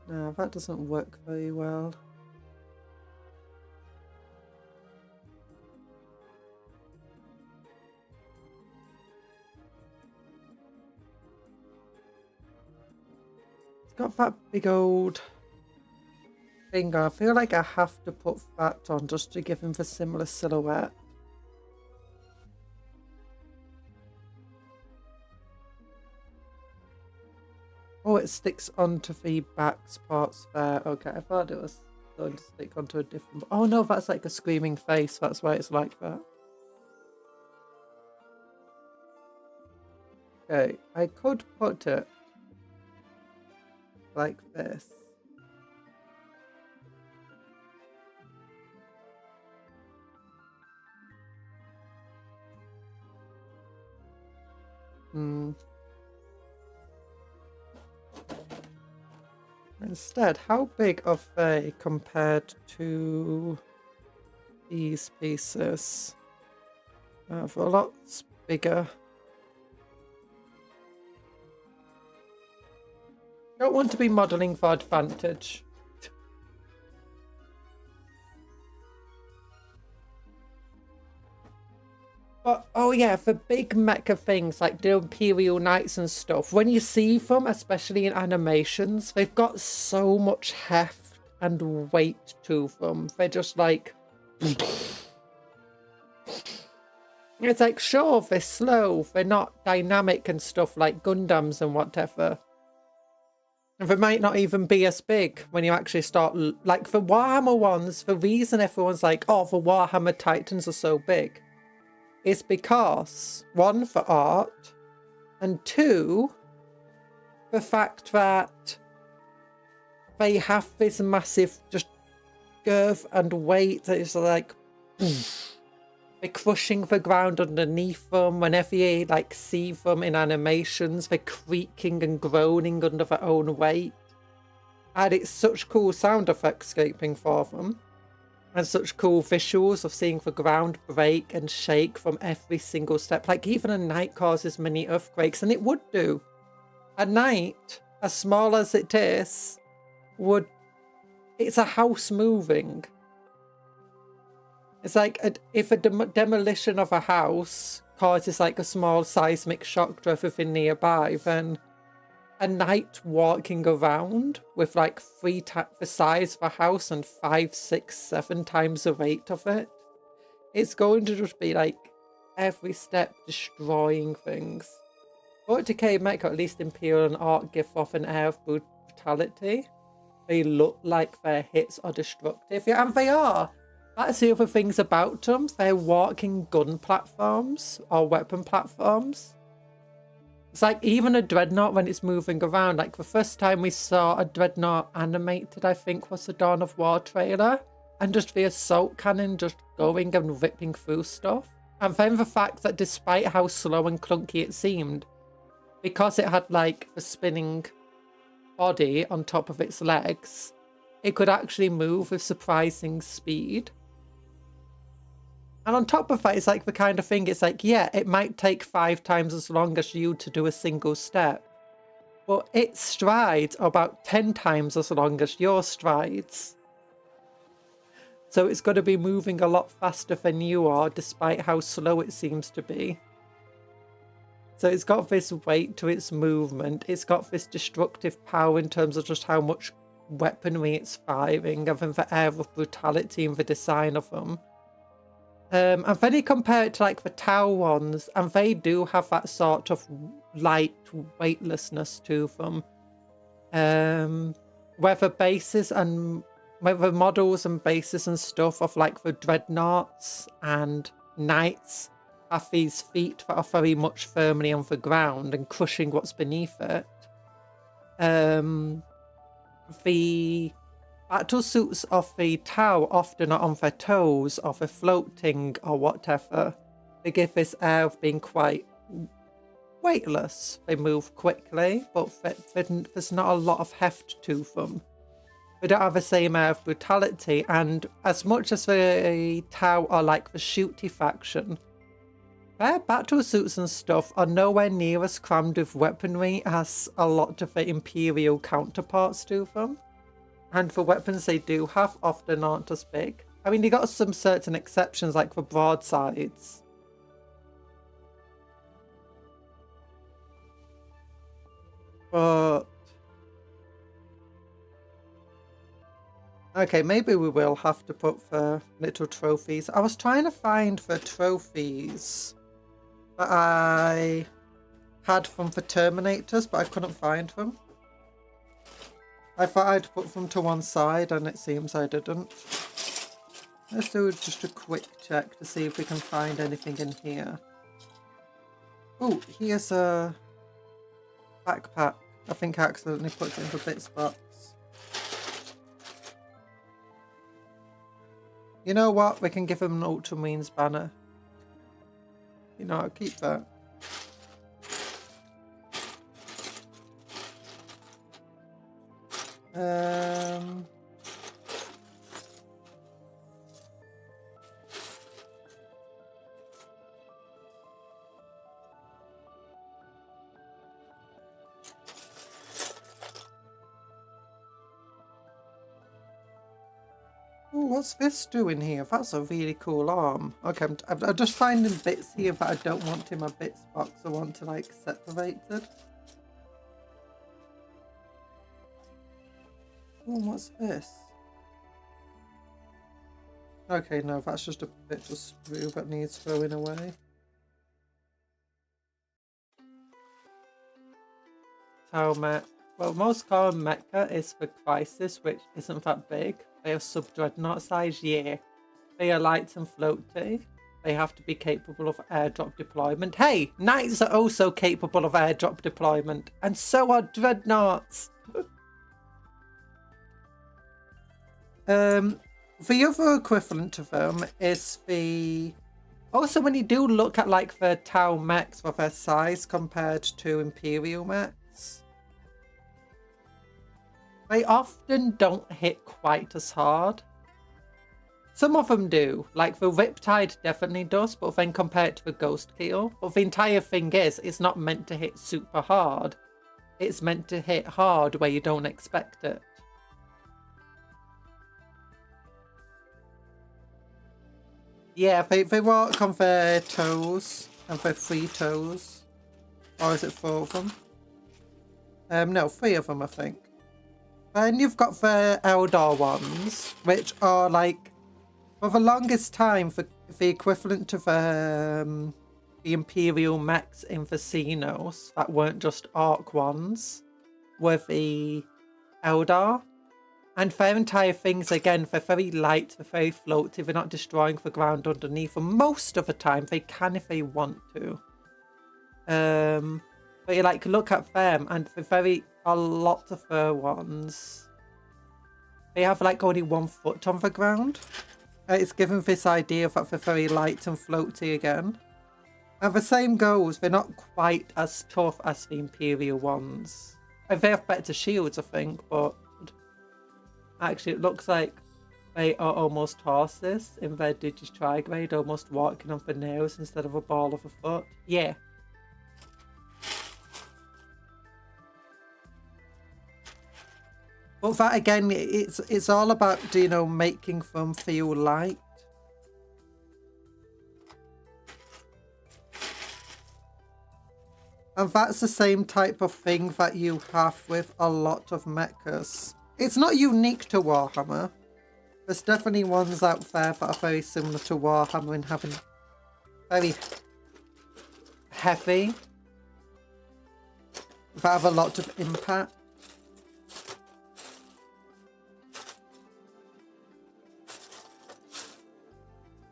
No, that doesn't work very well. Got that big old finger. I feel like I have to put that on just to give him the similar silhouette. Oh, it sticks onto the back parts there. Okay, I thought it was going to stick onto a different... Oh no, that's like a screaming face. That's why it's like that. Okay, I could put it like this. Instead, how big are they compared to these pieces? They're a lot bigger. Don't want to be modelling for advantage. But, oh yeah, for big mecha things like the Imperial Knights and stuff, when you see them, especially in animations, they've got so much heft and weight to them. They're just like... It's like, sure, they're slow, they're not dynamic and stuff like Gundams and whatever. And they might not even be as big when you actually start, like the Warhammer ones, the reason everyone's like, oh, the Warhammer Titans are so big is because, one, for art, and two, the fact that they have this massive just girth and weight that is like, they're crushing the ground underneath them. Whenever you like see them in animations, they're creaking and groaning under their own weight. And it's such cool sound effects scraping for them. And such cool visuals of seeing the ground break and shake from every single step. Like even a knight causes many earthquakes, and it would do. A knight, as small as it is, would... It's a house moving. It's like if a demolition of a house causes like a small seismic shock to everything nearby, then a knight walking around with like the size of a house and 5, 6, 7 times the weight of it, it's going to just be like every step destroying things. But Decay Mech, or at least Imperial and Art, give off an air of brutality. They look like their hits are destructive. Yeah, and they are. That's the other things about them. They're walking gun platforms or weapon platforms. It's like even a Dreadnought when it's moving around. Like the first time we saw a Dreadnought animated, I think, was the Dawn of War trailer. And just the assault cannon just going and ripping through stuff. And then the fact that despite how slow and clunky it seemed, because it had like the spinning body on top of its legs, it could actually move with surprising speed. And on top of that, it's like the kind of thing, it's like, yeah, it might take 5 times as long as you to do a single step, but its strides are about 10 times as long as your strides. So it's got to be moving a lot faster than you are, despite how slow it seems to be. So it's got this weight to its movement. It's got this destructive power in terms of just how much weaponry it's firing, and then the air of brutality in the design of them. And then you compare it to like the Tau ones, and they do have that sort of light weightlessness to them. Whether models and bases and stuff of like the Dreadnoughts and Knights have these feet that are very much firmly on the ground and crushing what's beneath it. The battle suits of the Tau often are on their toes or they're floating or whatever. They give this air of being quite weightless. They move quickly, but there's not a lot of heft to them. They don't have the same air of brutality, and as much as the Tau are like the shooty faction, their battle suits and stuff are nowhere near as crammed with weaponry as a lot of the Imperial counterparts do them. And the weapons they do have often aren't as big. I mean, you got some certain exceptions like the broadsides. But... okay, maybe we will have to put the little trophies. I was trying to find the trophies that I had from the Terminators, but I couldn't find them. I thought I'd put them to one side, and it seems I didn't. Let's do just a quick check to see if we can find anything in here. Oh, here's a backpack. I think I accidentally put it in the bits box. You know what? We can give him an Ultramarines banner. You know, I'll keep that. Ooh, what's this doing here? That's a really cool arm. Okay, I'm just finding bits here that I don't want in my bits box. I want to like separated. Oh, what's this? Okay, no, that's just a bit of sprue that needs throwing away. Tau mech. Well, most common mecha is for Crisis, which isn't that big. They have sub-dreadnought size, yeah. They are light and floaty. They have to be capable of airdrop deployment. Hey, knights are also capable of airdrop deployment, and so are dreadnoughts. The other equivalent to them is the... Also, when you do look at like the Tau mechs for their size compared to Imperial mechs, they often don't hit quite as hard. Some of them do, like the Riptide definitely does, but then compared to the Ghost Keel. But the entire thing is, it's not meant to hit super hard. It's meant to hit hard where you don't expect it. Yeah, they work on their toes and their 3 toes. Or is it 4 of them? No, 3 of them, I think. Then you've got the Eldar ones, which are like, for the longest time, the equivalent to the Imperial mechs in the Xenos that weren't just Arc ones, were the Eldar. And their entire things, again, they're very light, they're very floaty, they're not destroying the ground underneath. And most of the time, they can if they want to. But you like look at them, and they're a lot of their ones, they have like only 1 foot on the ground. It's given this idea that they're very light and floaty again. And the same goes, they're not quite as tough as the Imperial ones. And they have better shields, I think, but actually it looks like they are almost horses in their Digitrigrade, almost walking on their nails instead of a ball of a foot. Yeah. But that again, it's all about, you know, making them feel light. And that's the same type of thing that you have with a lot of mechas. It's not unique to Warhammer. There's definitely ones out there that are very similar to Warhammer in having very heavy, that have a lot of impact.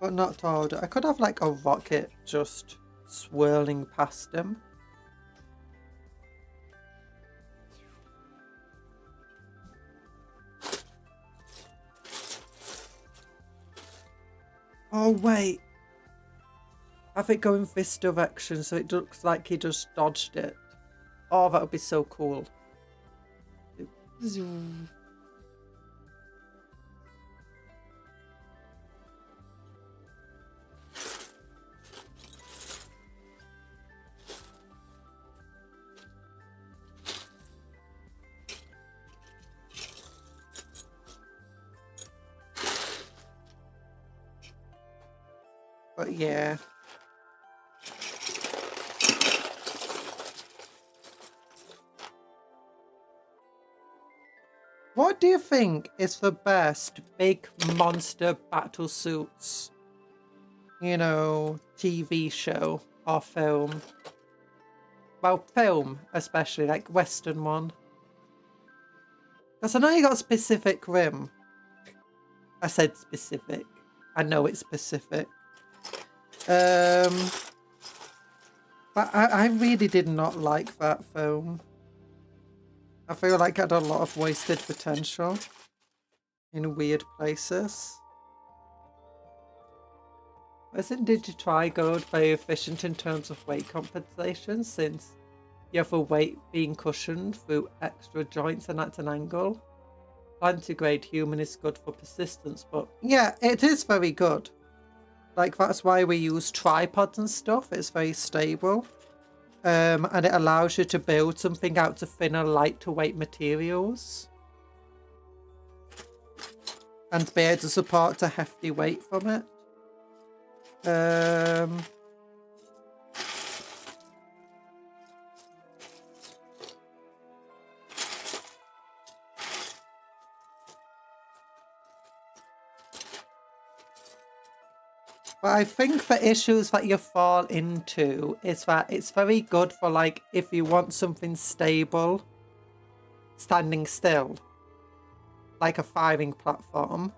But not all. I could have like a rocket just swirling past him. Oh wait. Have it go in this direction so it looks like he just dodged it. Oh, that would be so cool. But yeah. What do you think is the best big monster battle suits? You know, TV show or film? Well, film especially, like Western one. Because I know you got specific rim. I said specific. I know it's specific. But I really did not like that film. I feel like it had a lot of wasted potential in weird places. Isn't Digitrigold very efficient in terms of weight compensation, since you have the weight being cushioned through extra joints and at an angle? Plantigrade human is good for persistence, but yeah, it is very good. Like, that's why we use tripods and stuff. It's very stable. And it allows you to build something out of thinner, lighter-weight materials. And be able to support a hefty weight from it. But I think the issues that you fall into is that it's very good for, like, if you want something stable standing still, like a firing platform.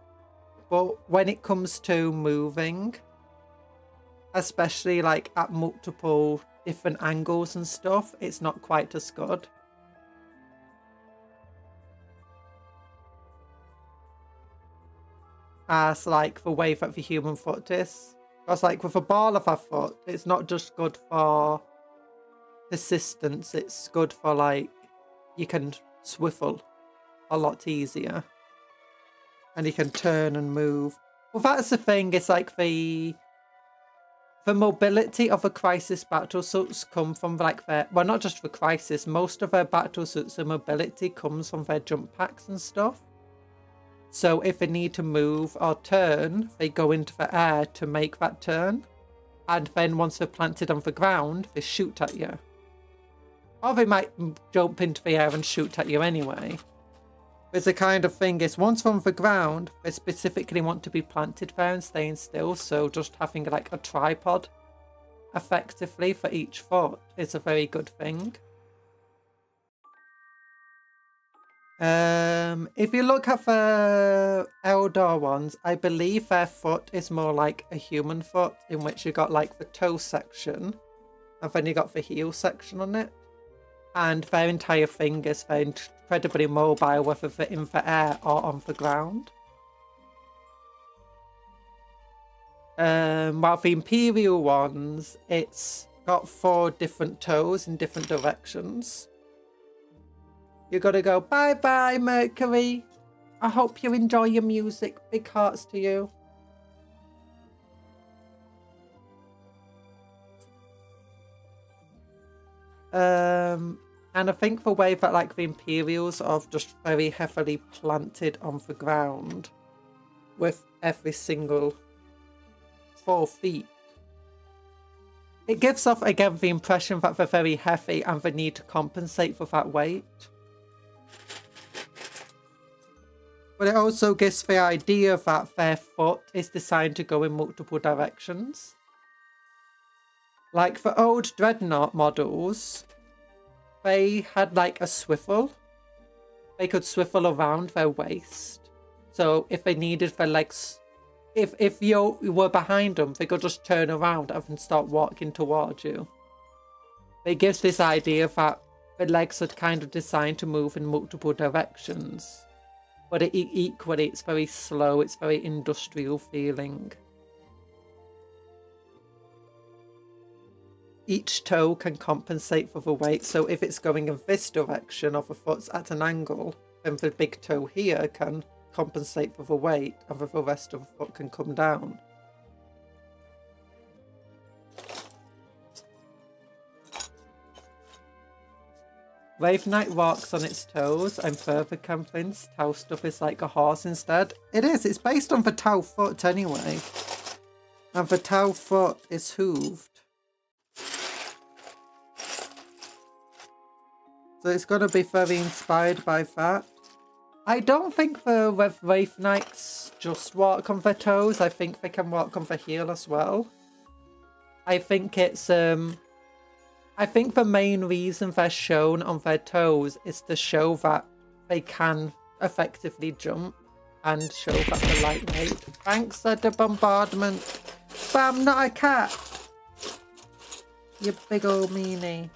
But when it comes to moving, especially like at multiple different angles and stuff, it's not quite as good. As like the way that the human foot is. Because like with a ball of a foot, it's not just good for persistence, it's good for like, you can swivel a lot easier. And you can turn and move. Well, that's the thing, it's like the mobility of the Crisis battlesuits come from like their, well, not just the Crisis, most of their battlesuits, the mobility comes from their jump packs and stuff. So if they need to move or turn, they go into the air to make that turn. And then once they're planted on the ground, they shoot at you. Or they might jump into the air and shoot at you anyway. It's the kind of thing is once on the ground, they specifically want to be planted there and staying still. So just having like a tripod effectively for each foot is a very good thing. If you look at the Eldar ones, I believe their foot is more like a human foot, in which you got like the toe section, and then you got the heel section on it. And their entire thing is very incredibly mobile, whether they're in the air or on the ground. While the Imperial ones, it's got 4 different toes in different directions. You gotta go, bye bye, Mercury. I hope you enjoy your music. Big hearts to you. And I think the way that like the Imperials are just very heavily planted on the ground with every single 4 feet. It gives off again the impression that they're very heavy and they need to compensate for that weight. But it also gives the idea that their foot is designed to go in multiple directions. Like the old Dreadnought models, they had like a swivel. They could swivel around their waist. So if they needed their legs, if you were behind them, they could just turn around and start walking towards you. It gives this idea that the legs are kind of designed to move in multiple directions. But equally, it's very slow, it's very industrial feeling. Each toe can compensate for the weight, so if it's going in this direction or the foot's at an angle, then the big toe here can compensate for the weight and the rest of the foot can come down. Wraith Knight walks on its toes. I'm further convinced Tau stuff is like a horse instead. It is, it's based on the Tau foot anyway. And the Tau foot is hooved. So it's going to be very inspired by that. I don't think the Wraith Knights just walk on their toes. I think they can walk on the heel as well. I think it's I think the main reason they're shown on their toes is to show that they can effectively jump and show that they're lightweight. Thanks for the bombardment. But I'm not a cat. You big old meanie.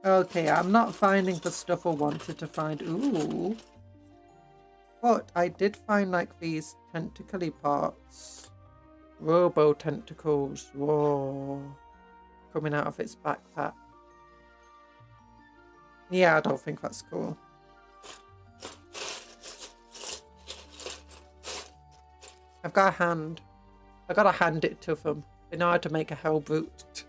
Okay, I'm not finding the stuff I wanted to find. Ooh. But I did find like these tentacly parts. Robo tentacles. Whoa. Coming out of its backpack. Yeah, I don't think that's cool. I've got a hand. I've got to hand it to them. They know how to make a hell brute.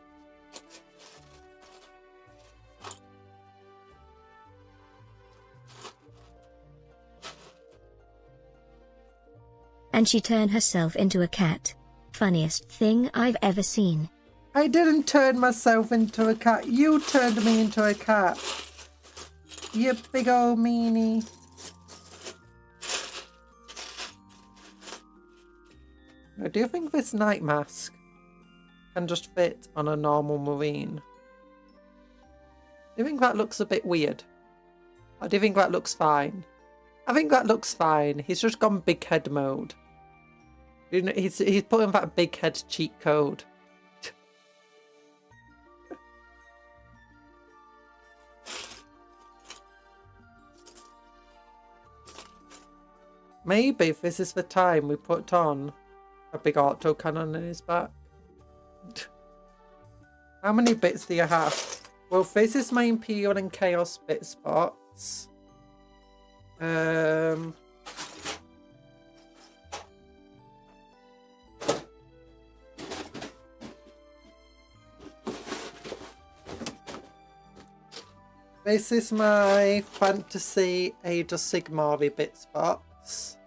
And she turned herself into a cat. Funniest thing I've ever seen. I didn't turn myself into a cat. You turned me into a cat. You big old meanie. Now, do you think this night mask can just fit on a normal marine? Do you think that looks a bit weird? I do think that looks fine. I think that looks fine. He's just gone big head mode. You know, he's putting that big head cheat code. Maybe if this is the time we put on a big autocannon in his back. How many bits do you have? Well, this is my Imperial and Chaos bit spots. This is my Fantasy Age of Sigmar bit spots.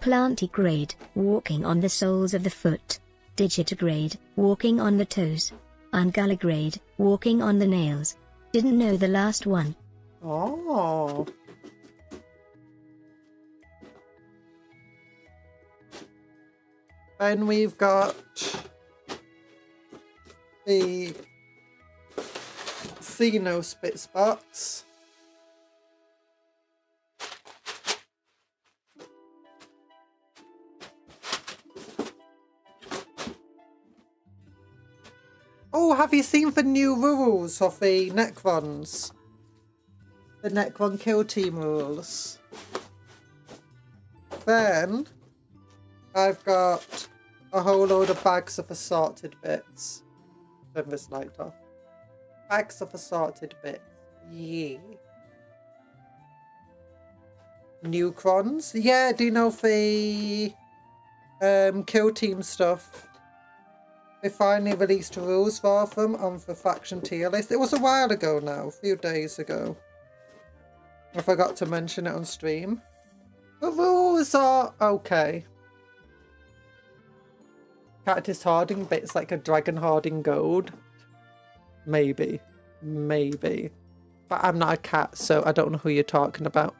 Plantigrade, walking on the soles of the foot. Digitigrade, walking on the toes. Ungulagrade, walking on the nails. Didn't know the last one. Oh. Then we've got the Xeno spit spots. Oh, have you seen the new rules of the Necrons? The Necron kill team rules. Then I've got a whole load of bags of assorted bits. Turn this light off. Bags of assorted bits. Yeah. Newcrons. Yeah, do you know the kill team stuff? They finally released rules for them on the faction tier list. It was a while ago now, a few days ago. I forgot to mention it on stream. The rules are okay. Cactus hoarding bits like a dragon hoarding gold. Maybe. Maybe. But I'm not a cat, so I don't know who you're talking about.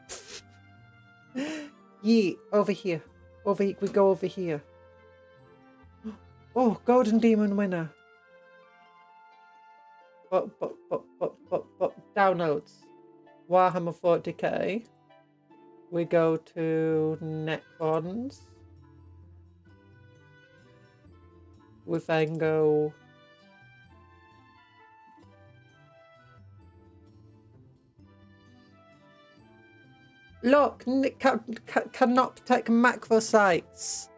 Yeet, over here. We go over here. Oh, Golden Demon winner. But downloads. Warhammer 40k. We go to Necrons. We then go... Look, Canoptech macrosites.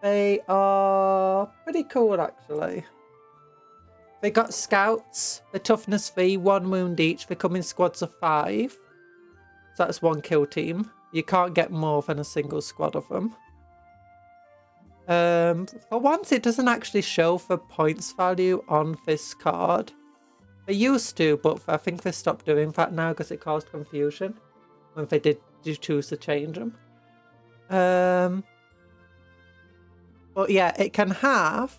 They are pretty cool, actually. They got scouts, the toughness 3, 1 wound each. They come in squads of 5. So that's 1 kill team. You can't get more than a single squad of them. For once, it doesn't actually show the points value on this card. They used to, but I think they stopped doing that now because it caused confusion when they did choose to change them. But yeah, it can have,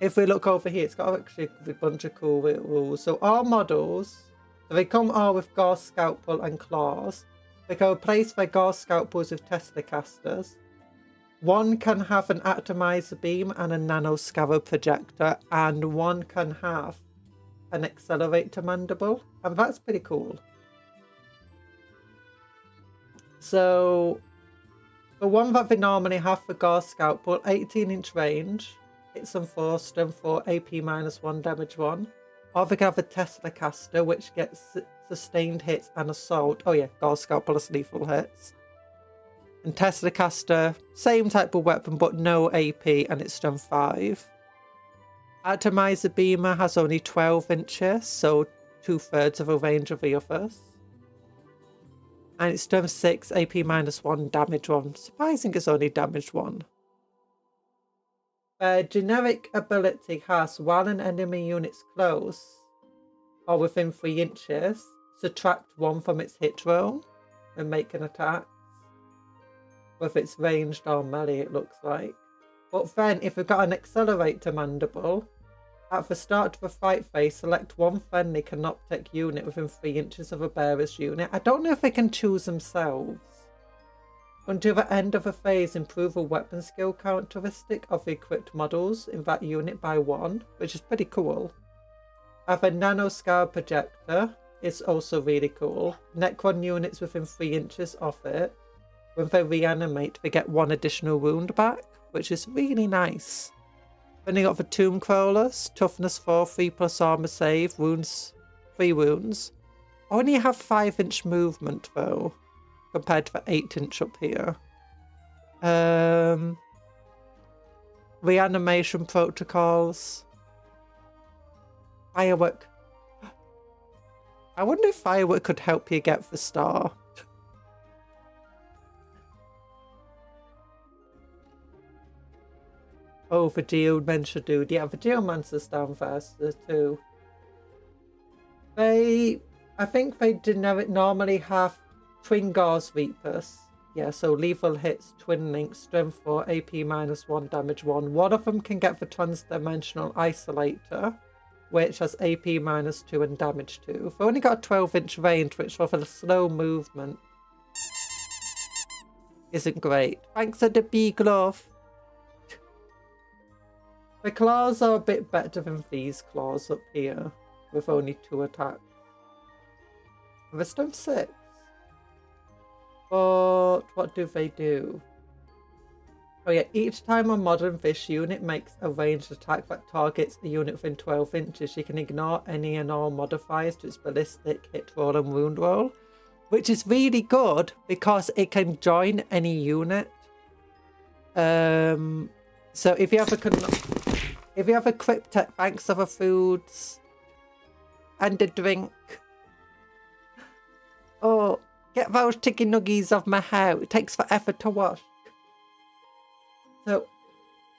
if we look over here, it's got actually a bunch of cool rules. So all models, they come all with Gauss Scalpel and Claws. They can replace their Gauss Scalpels with Telecasters. One can have an Atomizer Beam and a Nano Scarab Projector, and one can have an Accelerator Mandible, and that's pretty cool. So the one that they normally have for Gauss Scalpel, 18-inch range, hits on 4, stun 4, AP -1, damage 1. Or they can have a Telecaster, which gets sustained hits and assault. Oh yeah, Gauss Scalpel plus lethal hits. And Telecaster, same type of weapon, but no AP, and it's stun 5. Atomizer Beamer has only 12 inches, so 2/3 of the range of the others. And it's stun 6, AP -1, damage 1. Surprising it's only damage 1. Generic ability has, while an enemy unit's close or within 3 inches, subtract 1 from its hit roll and make an attack. Whether it's ranged or melee, it looks like. But then, if we've got an Accelerator Mandible, at the start of a fight phase, select 1 friendly Canoptech unit within 3 inches of a bearer's unit. I don't know if they can choose themselves. Until the end of a phase, improve a weapon skill characteristic of the equipped models in that unit by 1, which is pretty cool. I have a nanoscale projector. It's also really cool. Necron units within 3 inches of it, when they reanimate, they get 1 additional wound back, which is really nice. Then you got the Tomb Crawlers, toughness 4, 3+ armor save, wounds 3 wounds. Only have 5-inch movement though, compared to the 8-inch up here. Reanimation protocols. Firework. I wonder if firework could help you get the star. Oh, the Geomancer dude. Yeah, the Geomancer's down faster too. I think they normally have Twin Gauze Reapers. Yeah, so lethal hits, twin links, strength 4, AP -1, damage 1. One of them can get the transdimensional isolator, which has AP -2 and damage 2. They've only got a 12-inch range, which for the slow movement isn't great. Thanks for the big glove. The claws are a bit better than these claws up here, with only 2 attacks. And they're strength 6. But what do they do? Oh yeah, each time a modern fish unit makes a ranged attack that targets a unit within 12 inches, you can ignore any and all modifiers to its ballistic, hit roll and wound roll, which is really good because it can join any unit. So if you have a cryptek, thanks for the foods and a drink. Oh, get those chicken nuggies off my hair. It takes forever to wash. So,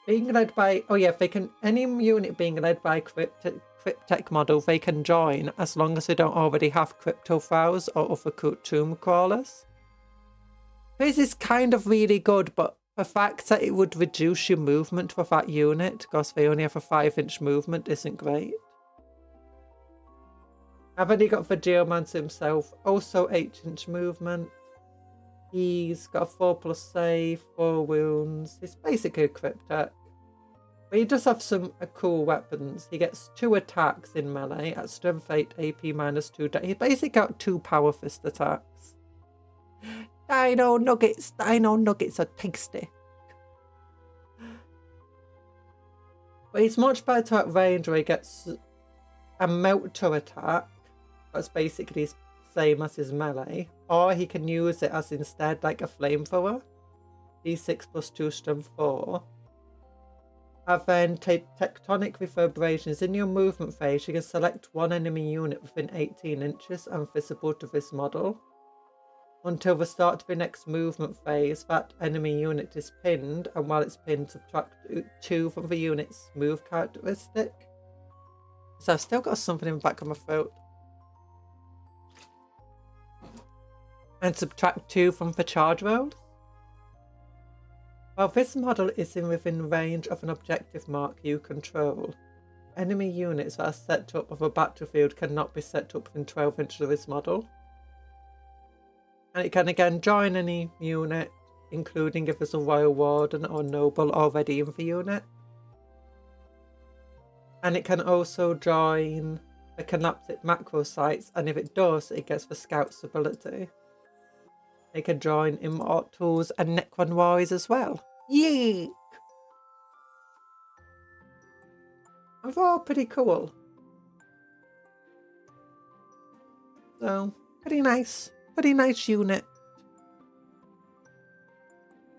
being led by... Oh yeah, they can... Any unit being led by cryptek model, they can join as long as they don't already have cryptophiles or other tomb crawlers. This is kind of really good, but the fact that it would reduce your movement for that unit, because they only have a 5-inch movement, isn't great. I've only got the Geomancer himself, also 8-inch movement. He's got a 4+ save, 4 wounds. He's basically a cryptek. But he does have some cool weapons. He gets 2 attacks in melee at strength 8, AP -2. He's basically got 2 power fist attacks. Dino nuggets are tasty. But he's much better at range where he gets a melter attack. That's basically the same as his melee. Or he can use it as instead like a flamethrower. D6 +2 strength 4. And then tectonic reverberations. In your movement phase, you can select one enemy unit within 18 inches and visible to this model. Until the start of the next movement phase, that enemy unit is pinned, and while it's pinned, subtract 2 from the unit's move characteristic. So I've still got something in the back of my throat. And subtract 2 from the charge rolls. While this model is within range of an objective mark you control, enemy units that are set up of a battlefield cannot be set up within 12 inches of this model. And it can again join any unit, including if there's a Royal Warden or Noble already in the unit. And it can also join the Canoptic macro sites, and if it does, it gets the Scout's ability. It can join Immortals and Necron Warriors as well. Yeet! And they're all pretty cool. So, pretty nice unit.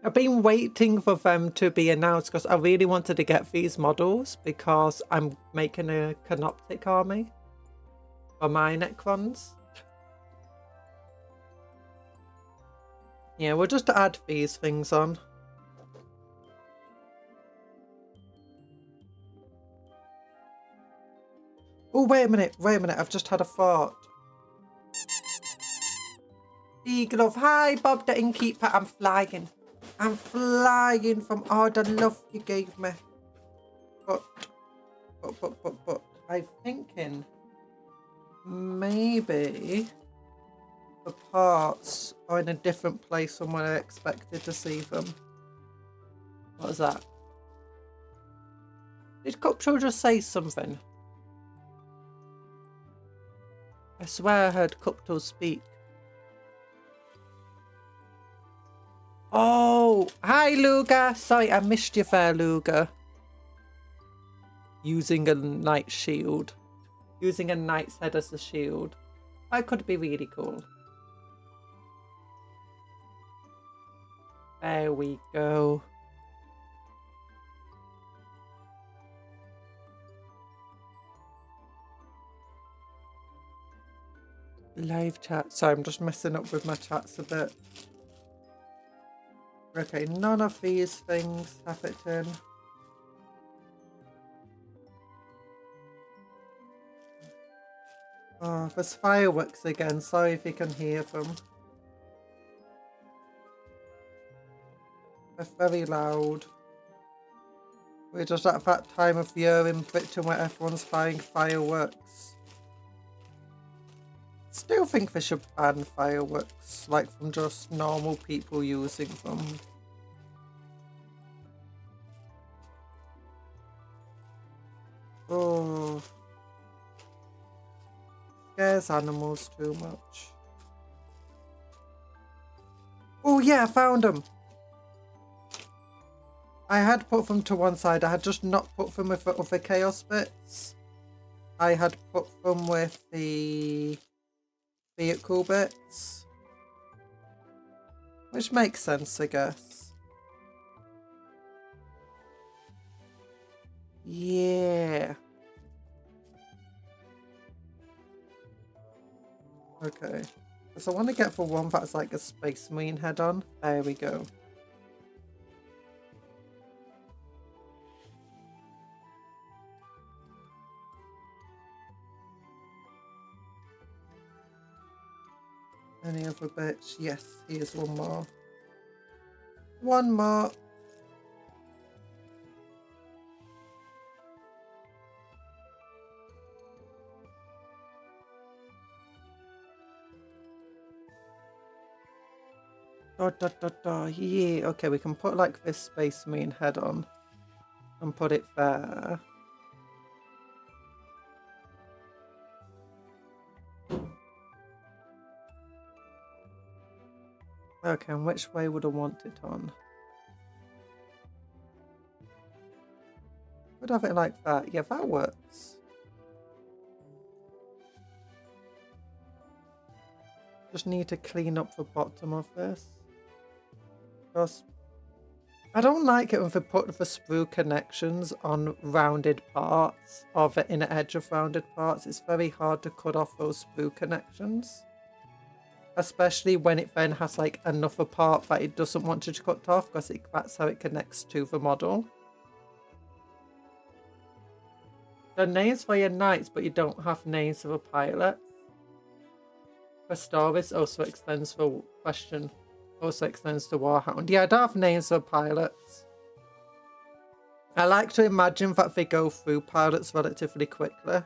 I've been waiting for them to be announced because I really wanted to get these models because I'm making a Canoptic army for my Necrons. Yeah, we'll just add these things on. Oh, wait a minute, I've just had a thought. Eagle of Hi, Bob the Innkeeper, I'm flying from all the love you gave me. But, I'm thinking maybe the parts are in a different place from where I expected to see them. What was that? Did Cuptle just say something? I swear I heard Cuptle speak. Oh, hi Luga. Sorry, I missed you there, Luga. Using a knight shield. Using a knight's head as a shield. That could be really cool. There we go. Live chat. Sorry, I'm just messing up with my chats a bit. Okay, none of these things have it in. Oh, there's fireworks again. Sorry if you can hear them. They're very loud. We're just at that time of year in Britain where everyone's firing fireworks. Still think they should ban fireworks, like from just normal people using them. Oh. Scares animals too much. Oh yeah, I found them! I had put them to one side, I had just not put them with the other chaos bits. I had put them with the vehicle bits. Which makes sense, I guess. Yeah. Okay. So I want to get for one that's like a Space Marine head on. There we go. Any other bits? Yes, here's one more. One more. Yeah, okay, we can put like this Space Marine head on and put it there. Okay, and which way would I want it on? Would have it like that. Yeah, that works. Just need to clean up the bottom of this. Because I don't like it when they put the sprue connections on rounded parts or the inner edge of rounded parts. It's very hard to cut off those sprue connections. Especially when it then has like another part that it doesn't want to cut off because that's how it connects to the model. The names for your knights, but you don't have names for the pilots. The stories also extends for question. Also extends to Warhound. Yeah, I don't have names for pilots. I like to imagine that they go through pilots relatively quickly.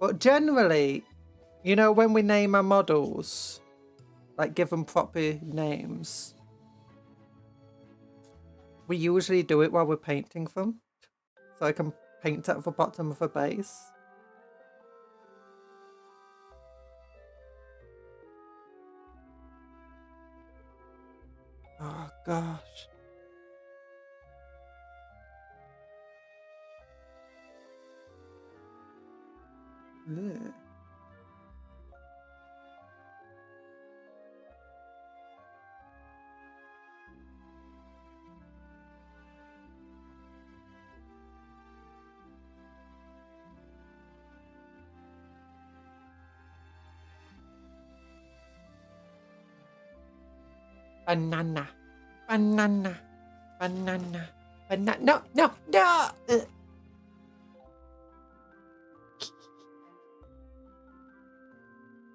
But generally, you know, when we name our models, like give them proper names, we usually do it while we're painting them. So I can paint at the bottom of a base. Oh gosh. Ugh. Banana. Banana. Banana. Banana. No, no, no! Ugh.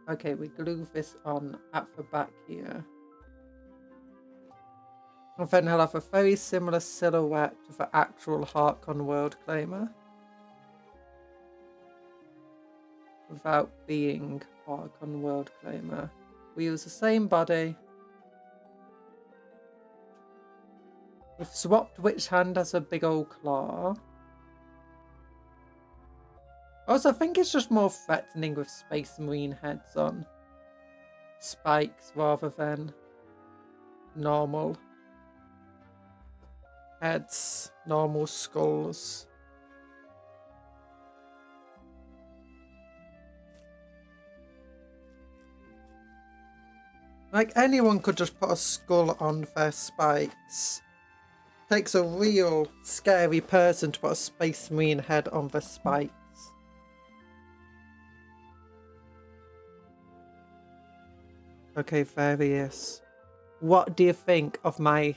Okay, we glue this on at the back here. And then he'll have a very similar silhouette to the actual Heartcon World Claimer. Without being Heartcon World Claimer. We use the same body. We've swapped which hand has a big old claw. Also, I think it's just more threatening with Space Marine heads on spikes rather than normal heads, normal skulls. Like, anyone could just put a skull on their spikes. Takes a real scary person to put a Space Marine head on their spikes. Okay, there he is. What do you think of my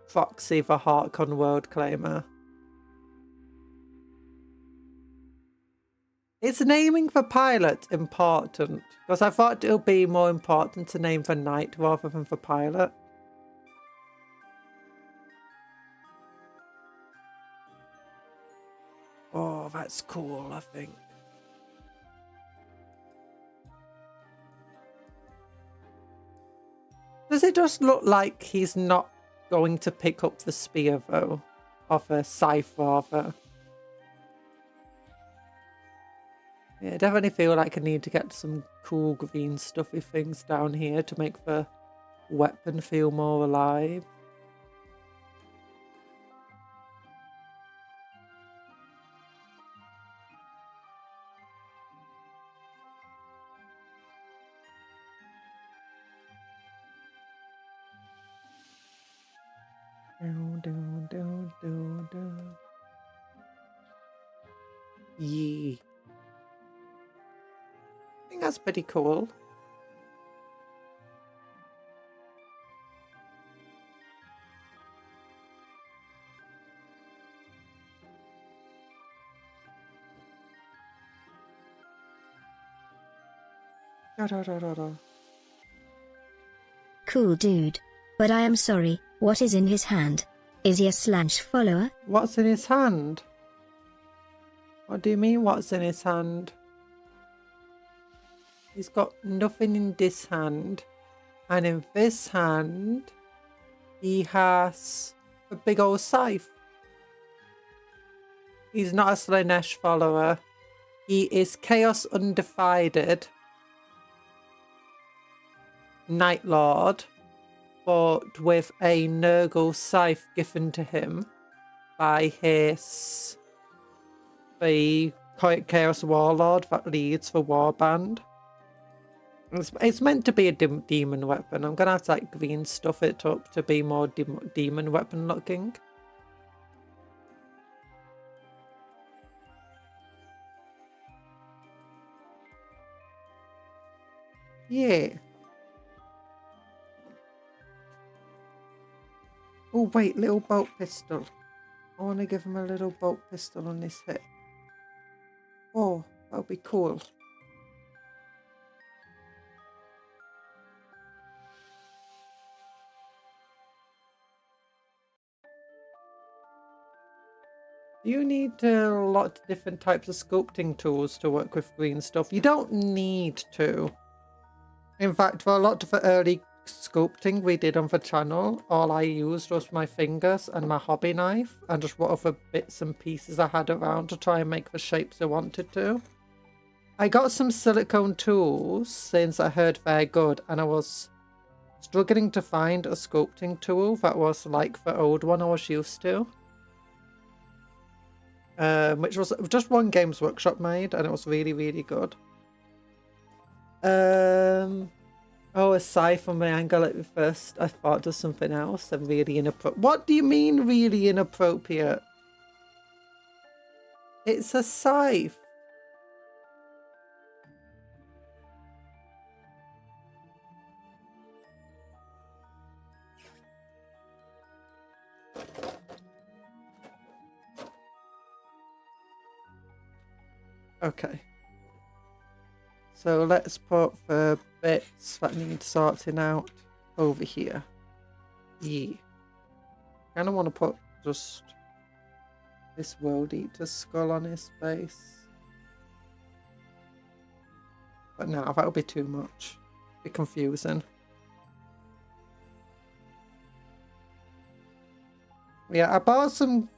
proxy for Heartcon World Claimer? Is naming the pilot important? Because I thought it would be more important to name the knight rather than the pilot. Oh, that's cool, I think. Does it just look like he's not going to pick up the spear, though? Of a scythe, rather. Yeah, I definitely feel like I need to get some cool green stuffy things down here to make the weapon feel more alive. Yeah. I think that's pretty cool. Cool dude. But I am sorry, what is in his hand? Is he a Slash follower? What's in his hand? What do you mean, what's in his hand? He's got nothing in this hand. And in this hand, he has a big old scythe. He's not a Slanesh follower. He is Chaos Undivided Night Lord, but with a Nurgle scythe given to him by the Chaos Warlord that leads the Warband. It's meant to be a demon weapon. I'm gonna have to like green stuff it up to be more demon weapon looking. Yeah. Oh wait, little bolt pistol. I want to give him a little bolt pistol on this hip. Oh, that'll be cool. You need a lot of different types of sculpting tools to work with green stuff. You don't need to. In fact, for a lot of the early sculpting we did on the channel, all I used was my fingers and my hobby knife and just whatever bits and pieces I had around to try and make the shapes I wanted to. I got some silicone tools since I heard they're good, and I was struggling to find a sculpting tool that was like the old one I was used to. Which was just one Games Workshop made, and it was really, really good. Oh, aside from my angle at first, I thought of something else and really inappropriate. What do you mean really inappropriate? It's a scythe. Okay. So let's put the bits that need sorting out over here. Yeah. kind of want to put just this World Eater skull on his face. But no, that would be too much. Be confusing. Yeah, I bought some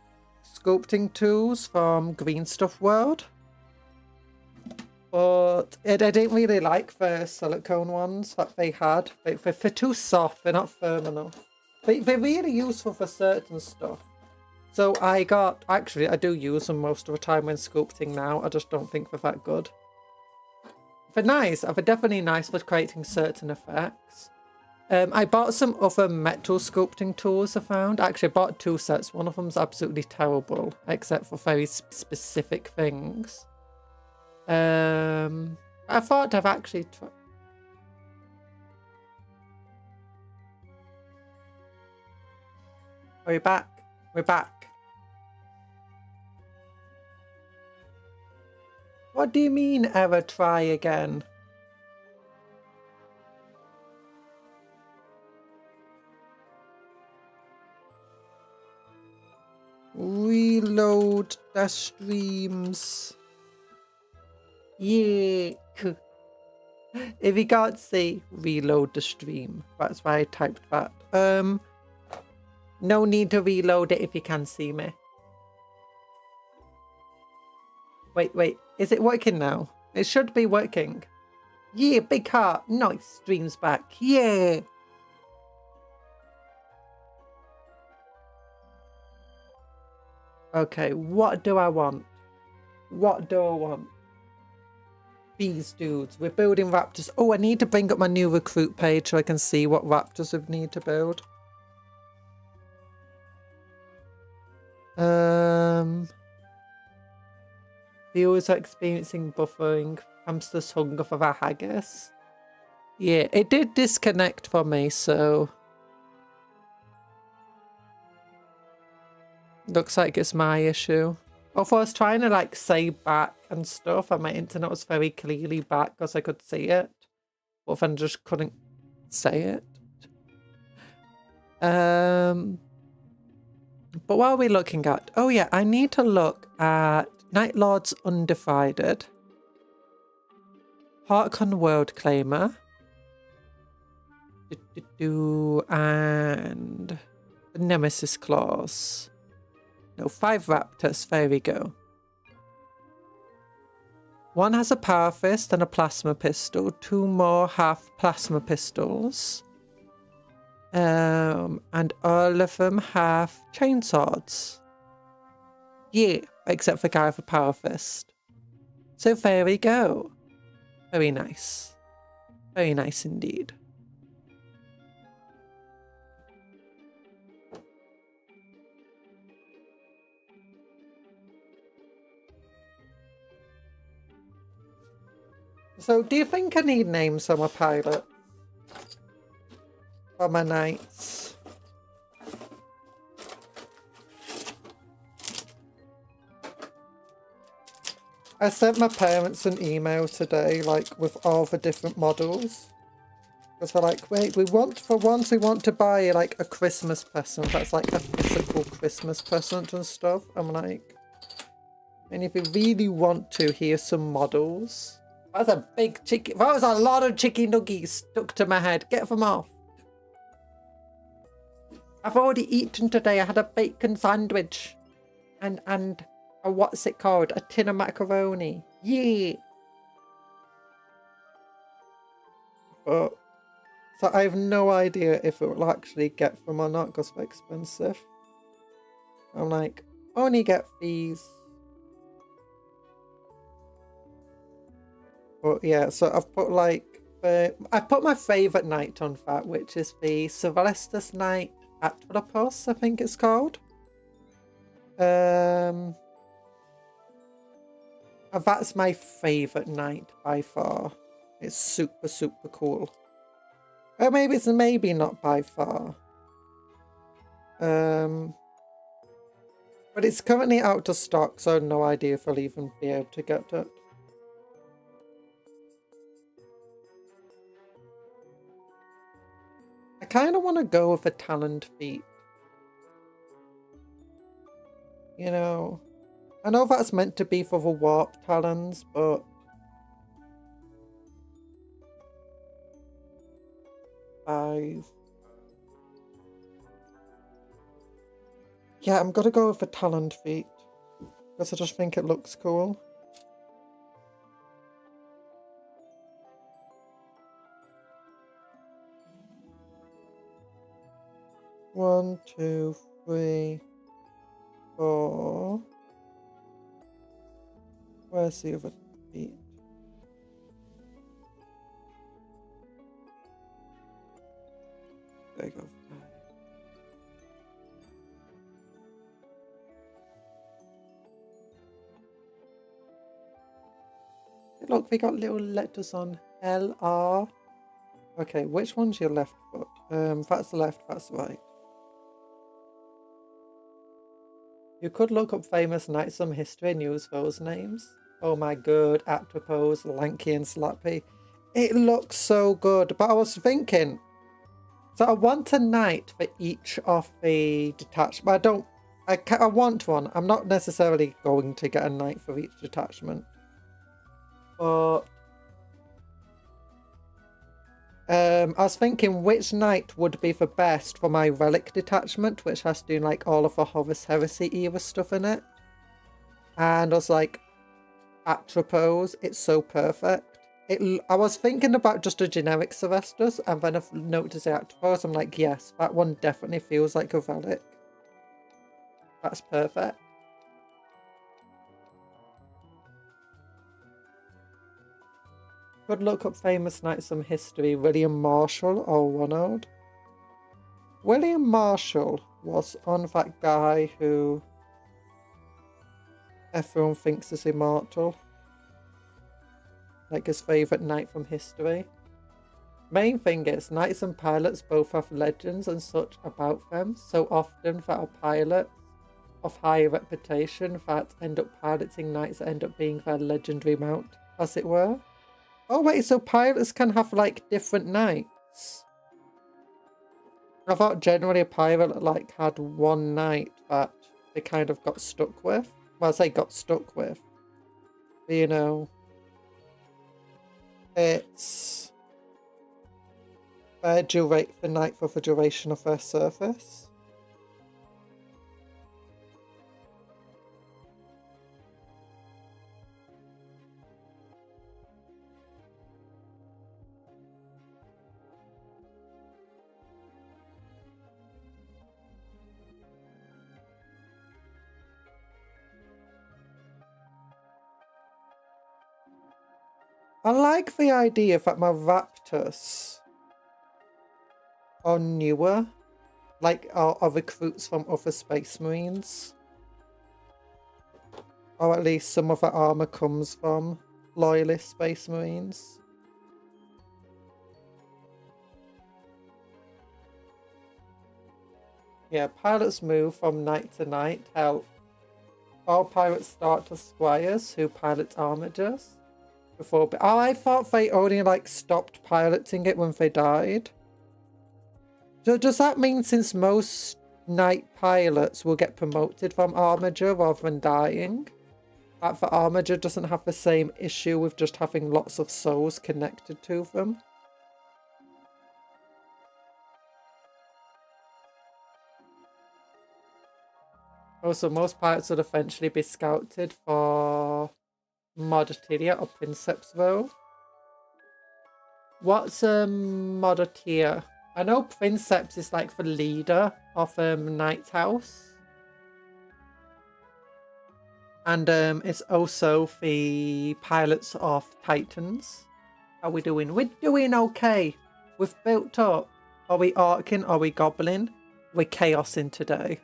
sculpting tools from Green Stuff World. But I didn't really like the silicone ones that they had. They're too soft, they're not firm enough. They're really useful for certain stuff. So I do use them most of the time when sculpting now. I just don't think they're that good. They're nice. They're definitely nice for creating certain effects. I bought some other metal sculpting tools I found. Actually, I bought 2 sets. One of them's absolutely terrible, except for very specific things. I thought I've actually tried. We're back. We're back. What do you mean, ever try again? Reload the streams. Yeah. If you can't see, reload the stream. That's why I typed that. No need to reload it if you can see me. Wait. Is it working now? It should be working. Yeah, big heart. Nice. Stream's back. Yeah. Okay, what do I want? What do I want? These dudes. We're building raptors. Oh, I need to bring up my new recruit page so I can see what raptors we need to build. Viewers are experiencing buffering. Hamster's hunger for the haggis. Yeah, it did disconnect for me, so... Looks like it's my issue. Although I was trying to like say back and stuff, and my internet was very clearly back because I could see it. But then I just couldn't say it. But what are we looking at? Oh yeah, I need to look at Night Lord's Undivided, Heartcon World Claimer, and the Nemesis Claws. No, 5 raptors, there we go. One has a power fist and a plasma pistol, 2 more have plasma pistols. And all of them have chainswords. Yeah, except for the guy with a power fist. So there we go. Very nice. Very nice indeed. So, do you think I need names for my pilot? For my knights? I sent my parents an email today, like, with all the different models. Because they're like, wait, for once we want to buy, like, a Christmas present. That's, like, a physical Christmas present and stuff. I'm like, and if you really want to, here's some models. That's a big chicken. That was a lot of chicken nuggies stuck to my head. Get them off. I've already eaten today. I had a bacon sandwich. And a, what's it called? A tin of macaroni. Yeah. But, so I have no idea if it will actually get them or not because they're expensive. I'm like, only get these. But yeah, so I've put like, I put my favourite knight on that, which is the Sylvester's Knight Atropos, I think it's called. That's my favourite knight by far. It's super, super cool. Or maybe it's not by far. But it's currently out of stock, so I have no idea if I'll even be able to get it. I kind of want to go with a talent feat. you know, I know that's meant to be for the warp talons, but 5. Yeah, I'm gonna go with the taloned feet because I just think it looks cool. One, 2, 3, 4. Where's the other feet? There you go. Look, they got little letters on. LR. Okay, which one's your left foot? That's the left, that's the right. You could look up famous knights from history and use those names. Oh my god, Aptopose, Lanky and Slappy. It looks so good, but I was thinking, so I want a knight for each of the detachment. I want one. I'm not necessarily going to get a knight for each detachment. But I was thinking which knight would be the best for my relic detachment, which has to do like all of the Horus Heresy era stuff in it. And I was like, Atropos, it's so perfect. I was thinking about just a generic Celestus, and then I've noticed the Atropos. I'm like, yes, that one definitely feels like a relic. That's perfect. Could look up famous knights from history. William Marshall or Ronald. William Marshall was on that guy who everyone thinks is immortal. Like his favourite knight from history. Main thing is, knights and pilots both have legends and such about them, so often that are pilots of high reputation that end up piloting knights that end up being their legendary mount, as it were. Oh wait, so pilots can have like different knights? I thought generally a pilot like had one knight that they kind of got stuck with. Well, I say got stuck with. But, you know, it's the knight for the duration of their service. I like the idea that my Raptors are newer, like are recruits from other Space Marines. Or at least some of the armour comes from Loyalist Space Marines. Yeah, pilots move from knight to knight. Help. All pilots start as squires who pilot armigers. Oh, I thought they only like stopped piloting it when they died. So does that mean since most knight pilots will get promoted from armiger rather than dying, that the armiger doesn't have the same issue with just having lots of souls connected to them? Also, most pilots would eventually be scouted for Modatia or Princeps though. What's Modatia? I know Princeps is like the leader of Knight's House. And it's also the pilots of Titans. How are we doing? We're doing okay. We've built up. Are we Arcing? Are we Goblin? We're Chaosing today.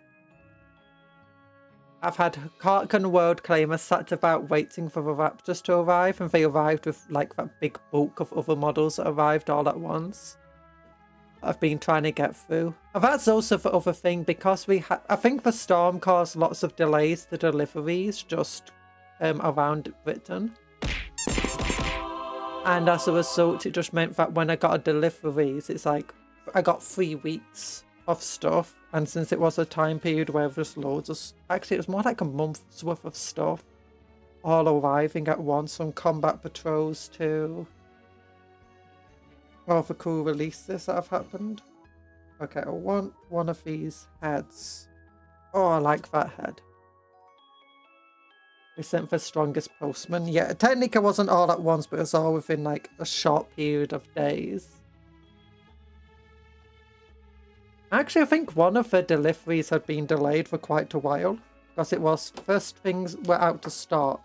I've had Karkan World Claimers sat about waiting for the Raptors to arrive, and they arrived with like that big bulk of other models that arrived all at once. I've been trying to get through. And that's also the other thing, because I think the storm caused lots of delays to deliveries just around Britain. And as a result, it just meant that when I got a deliveries, it's like I got 3 weeks of stuff And since it was a time period where just loads of... Actually, it was more like a month's worth of stuff all arriving at once, from combat patrols to all the cool releases that have happened. Okay, I want one of these heads. Oh, I like that head. They sent the strongest postman. Yeah, technically it wasn't all at once, but it was all within like a short period of days. Actually, I think one of the deliveries had been delayed for quite a while, because it was first things were out to stock,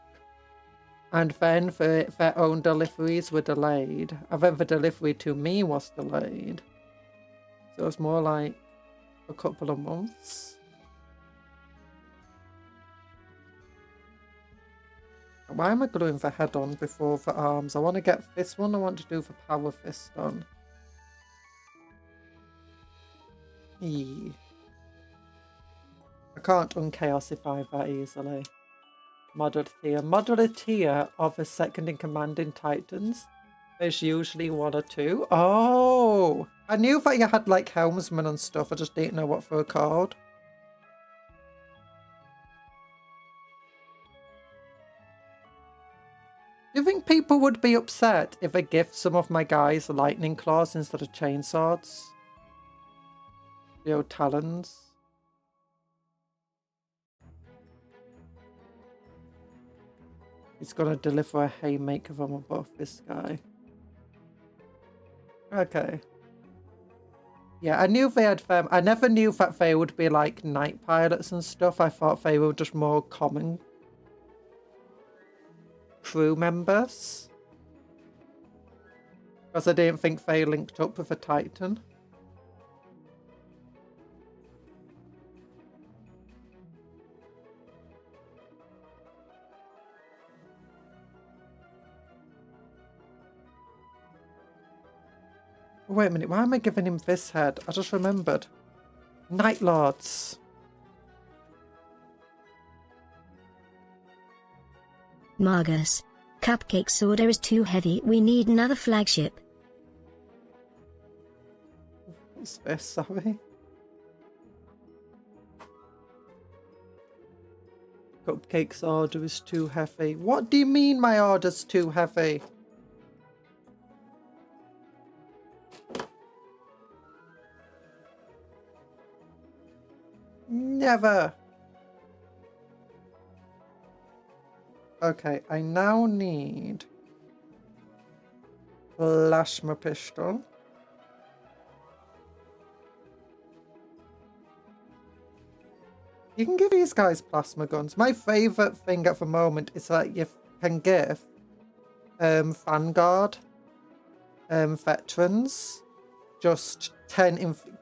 and then their own deliveries were delayed, and then the delivery to me was delayed. So it was more like a couple of months. Why am I gluing the head on before the arms? I want to get this one. I want to do the power fist on. I can't unchaosify that easily. Moderate tier. Moderate tier of a second in command in Titans. There's usually 1 or 2. Oh! I knew that you had like helmsmen and stuff. I just didn't know what they were called. Do you think people would be upset if I gift some of my guys lightning claws instead of chainswords? The old talons. He's gonna deliver a haymaker from above this guy. Okay. Yeah, I knew they had them. I never knew that they would be like night pilots and stuff. I thought they were just more common crew members. Because I didn't think they linked up with a Titan. Wait a minute, why am I giving him this head? I just remembered. Night Lords. Margus. Cupcake's order is too heavy. We need another flagship. What's this, sorry? Cupcake's order is too heavy. What do you mean my order's too heavy? Never. Okay, I now need plasma pistol. You can give these guys plasma guns. My favourite thing at the moment is that you can give Vanguard veterans just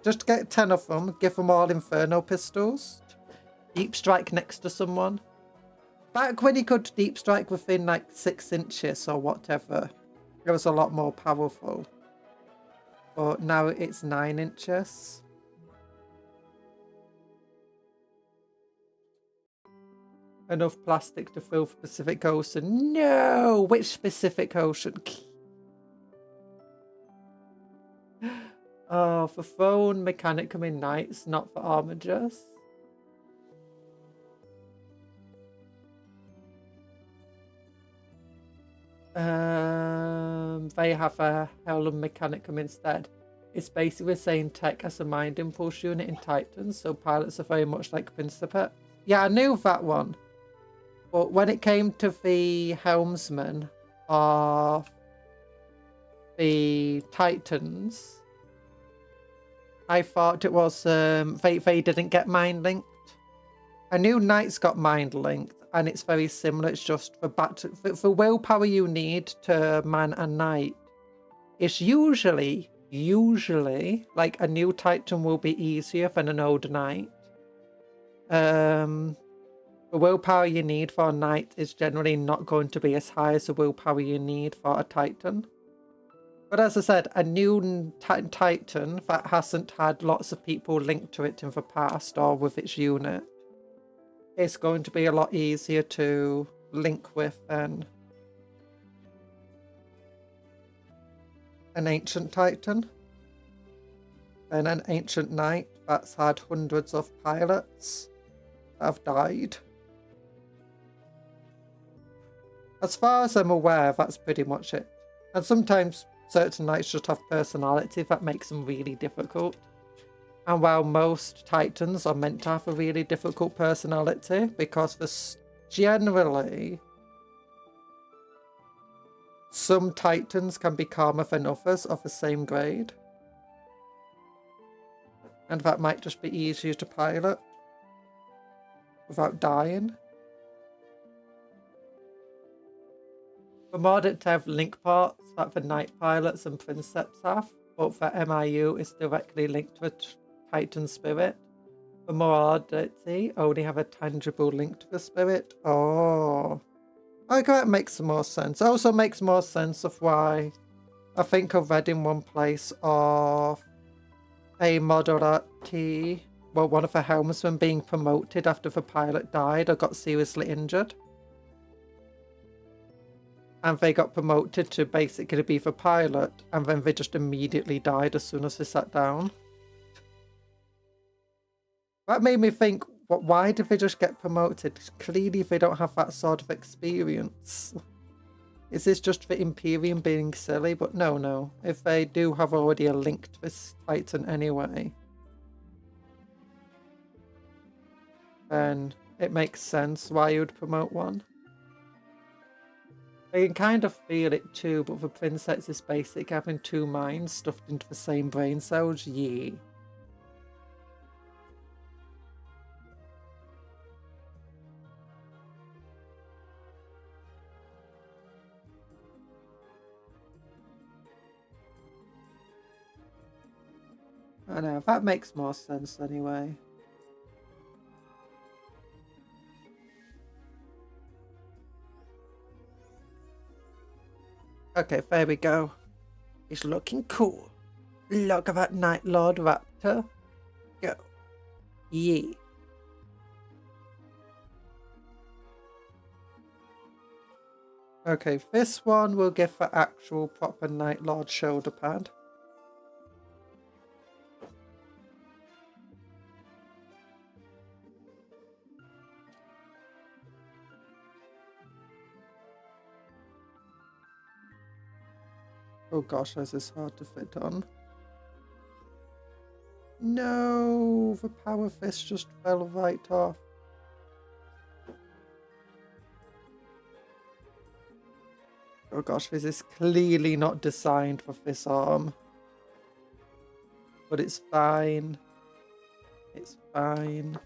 just get 10 of them, give them all Inferno pistols. Deep strike next to someone. Back when you could deep strike within like 6 inches or whatever, it was a lot more powerful. But now it's 9 inches. Enough plastic to fill the Pacific Ocean. No! Which Pacific Ocean? Oh, for phone Mechanicum in Knights, not for Armigers. They have a Helm Mechanicum instead. It's basically the same tech as a Mind Impulse unit in Titans, so pilots are very much like Principate. Yeah, I knew that one. But when it came to the Helmsman of the Titans, I thought it was they didn't get mind linked. I knew Knights got mind linked, and it's very similar. It's just for willpower you need to man a knight. It's usually like a new Titan will be easier than an old knight. The willpower you need for a knight is generally not going to be as high as the willpower you need for a Titan. But as I said, a new Titan that hasn't had lots of people linked to it in the past or with its unit, it's going to be a lot easier to link with than an ancient Titan and an ancient knight. that's had hundreds of pilots that have died. As far as I'm aware, that's pretty much it. And sometimes certain knights just have personality that makes them really difficult. And while most titans are meant to have a really difficult personality, because there's generally some titans can be calmer than others of the same grade. And that might just be easier to pilot without dying. For modded to have link parts that the knight pilots and princeps have, but the MIU is directly linked to a titan spirit. For moddity, only have a tangible link to the spirit. Oh. Okay, that makes more sense. It also makes more sense of why I think I've read in one place of a moderati, well, one of the helmsmen being promoted after the pilot died or got seriously injured. And they got promoted to basically be the pilot, and then they just immediately died as soon as they sat down. That made me think, why did they just get promoted? Clearly they don't have that sort of experience. Is this just the Imperium being silly? But no. If they do have already a link to this Titan anyway, then it makes sense why you would promote one. I can kind of feel it too, but the princess is basically having two minds stuffed into the same brain cells. Yeah. I know, that makes more sense anyway. Okay, there we go. He's looking cool. Look at that Night Lord Raptor. Go. Yeah. Okay, this one will give the actual proper Night Lord shoulder pad. Oh gosh, this is hard to fit on. No, the power fist just fell right off. Oh gosh, this is clearly not designed for this arm. But it's fine. It's fine.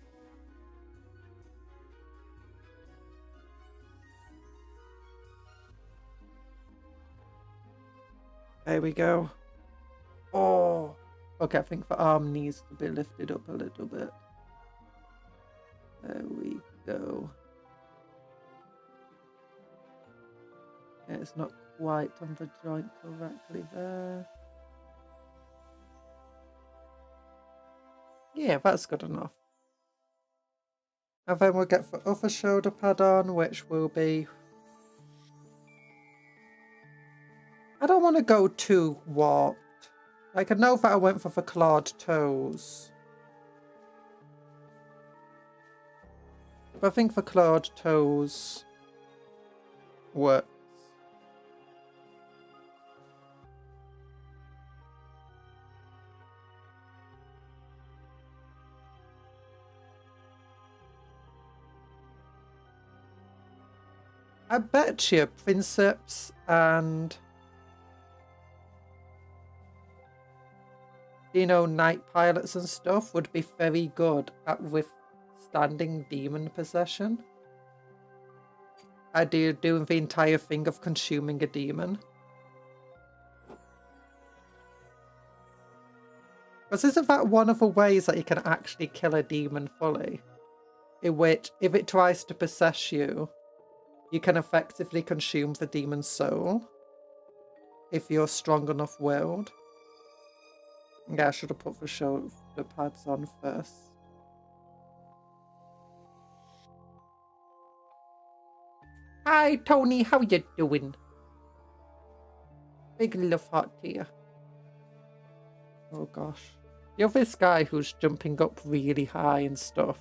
There we go. Oh. Okay, I think the arm needs to be lifted up a little bit. There we go. Yeah, it's not quite on the joint correctly there. Yeah, that's good enough. And then we'll get the other shoulder pad on, which will be... I don't want to go too warped. Like, I know that I went for the clawed toes. But I think the clawed toes works. I bet you Princeps and, you know, night pilots and stuff would be very good at withstanding demon possession. Doing the entire thing of consuming a demon. Because isn't that one of the ways that you can actually kill a demon fully? In which, if it tries to possess you, you can effectively consume the demon's soul if you're strong enough willed. Yeah, I should have put the shoulder pads on first. Hi, Tony. How you doing? Big love heart to you. Oh, gosh. You have this guy who's jumping up really high and stuff.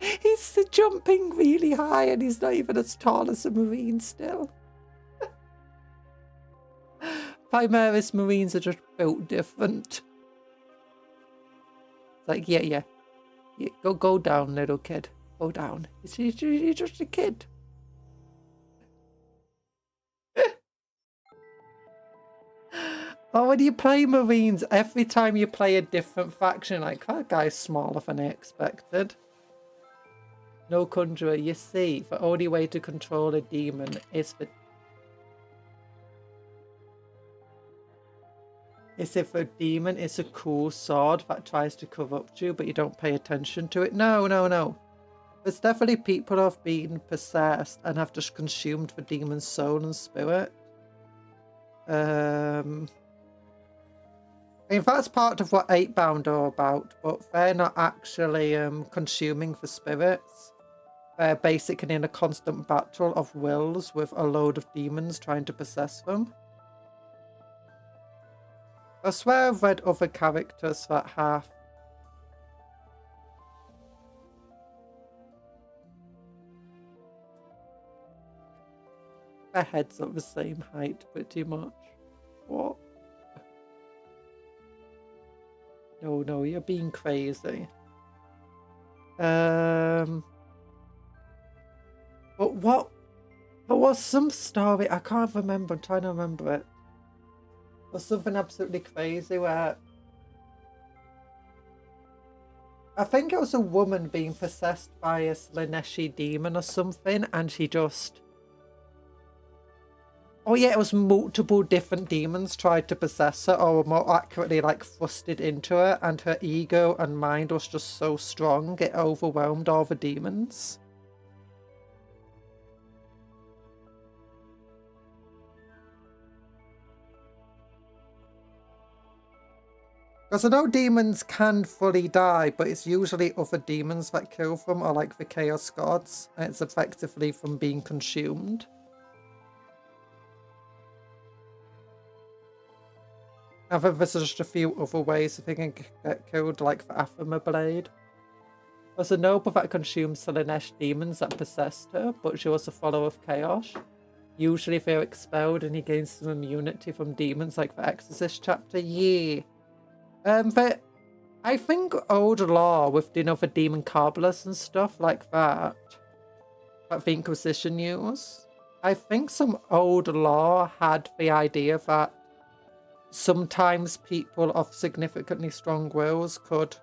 He's jumping really high and he's not even as tall as a marine still. Primaris marines are just built different. It's like, yeah. Go down, little kid. Go down. You're just a kid. Oh, when you play Marines, every time you play a different faction, like, that guy's smaller than I expected. No Conjurer, you see, the only way to control a demon is if a demon is a cool sword that tries to corrupt you, but you don't pay attention to it. No. There's definitely people who have been possessed and have just consumed the demon's soul and spirit. I mean, that's part of what 8-bound are about, but they're not actually consuming the spirits. They're basically in a constant battle of wills with a load of demons trying to possess them. I swear I've read other characters that have. Their heads are the same height pretty much. What? No, you're being crazy. But what? There was some story, I can't remember, I'm trying to remember it. There's something absolutely crazy where I think it was a woman being possessed by a Slaneshi demon or something, and she just... Oh yeah, it was multiple different demons tried to possess her, or more accurately, like, thrusted into her, and her ego and mind was just so strong, it overwhelmed all the demons. Because I know demons can fully die, but it's usually other demons that kill them, or like the Chaos Gods, and it's effectively from being consumed. I think there's just a few other ways if they can get killed, like the Aphama Blade. There's a noble that consumed Slanesh demons that possessed her, but she was a follower of Chaos. Usually they're expelled and he gains some immunity from demons, like the Exorcist chapter. Yeah. But I think old law with, you know, the demon cobblers and stuff like that the Inquisition use, I think some old law had the idea that sometimes people of significantly strong wills could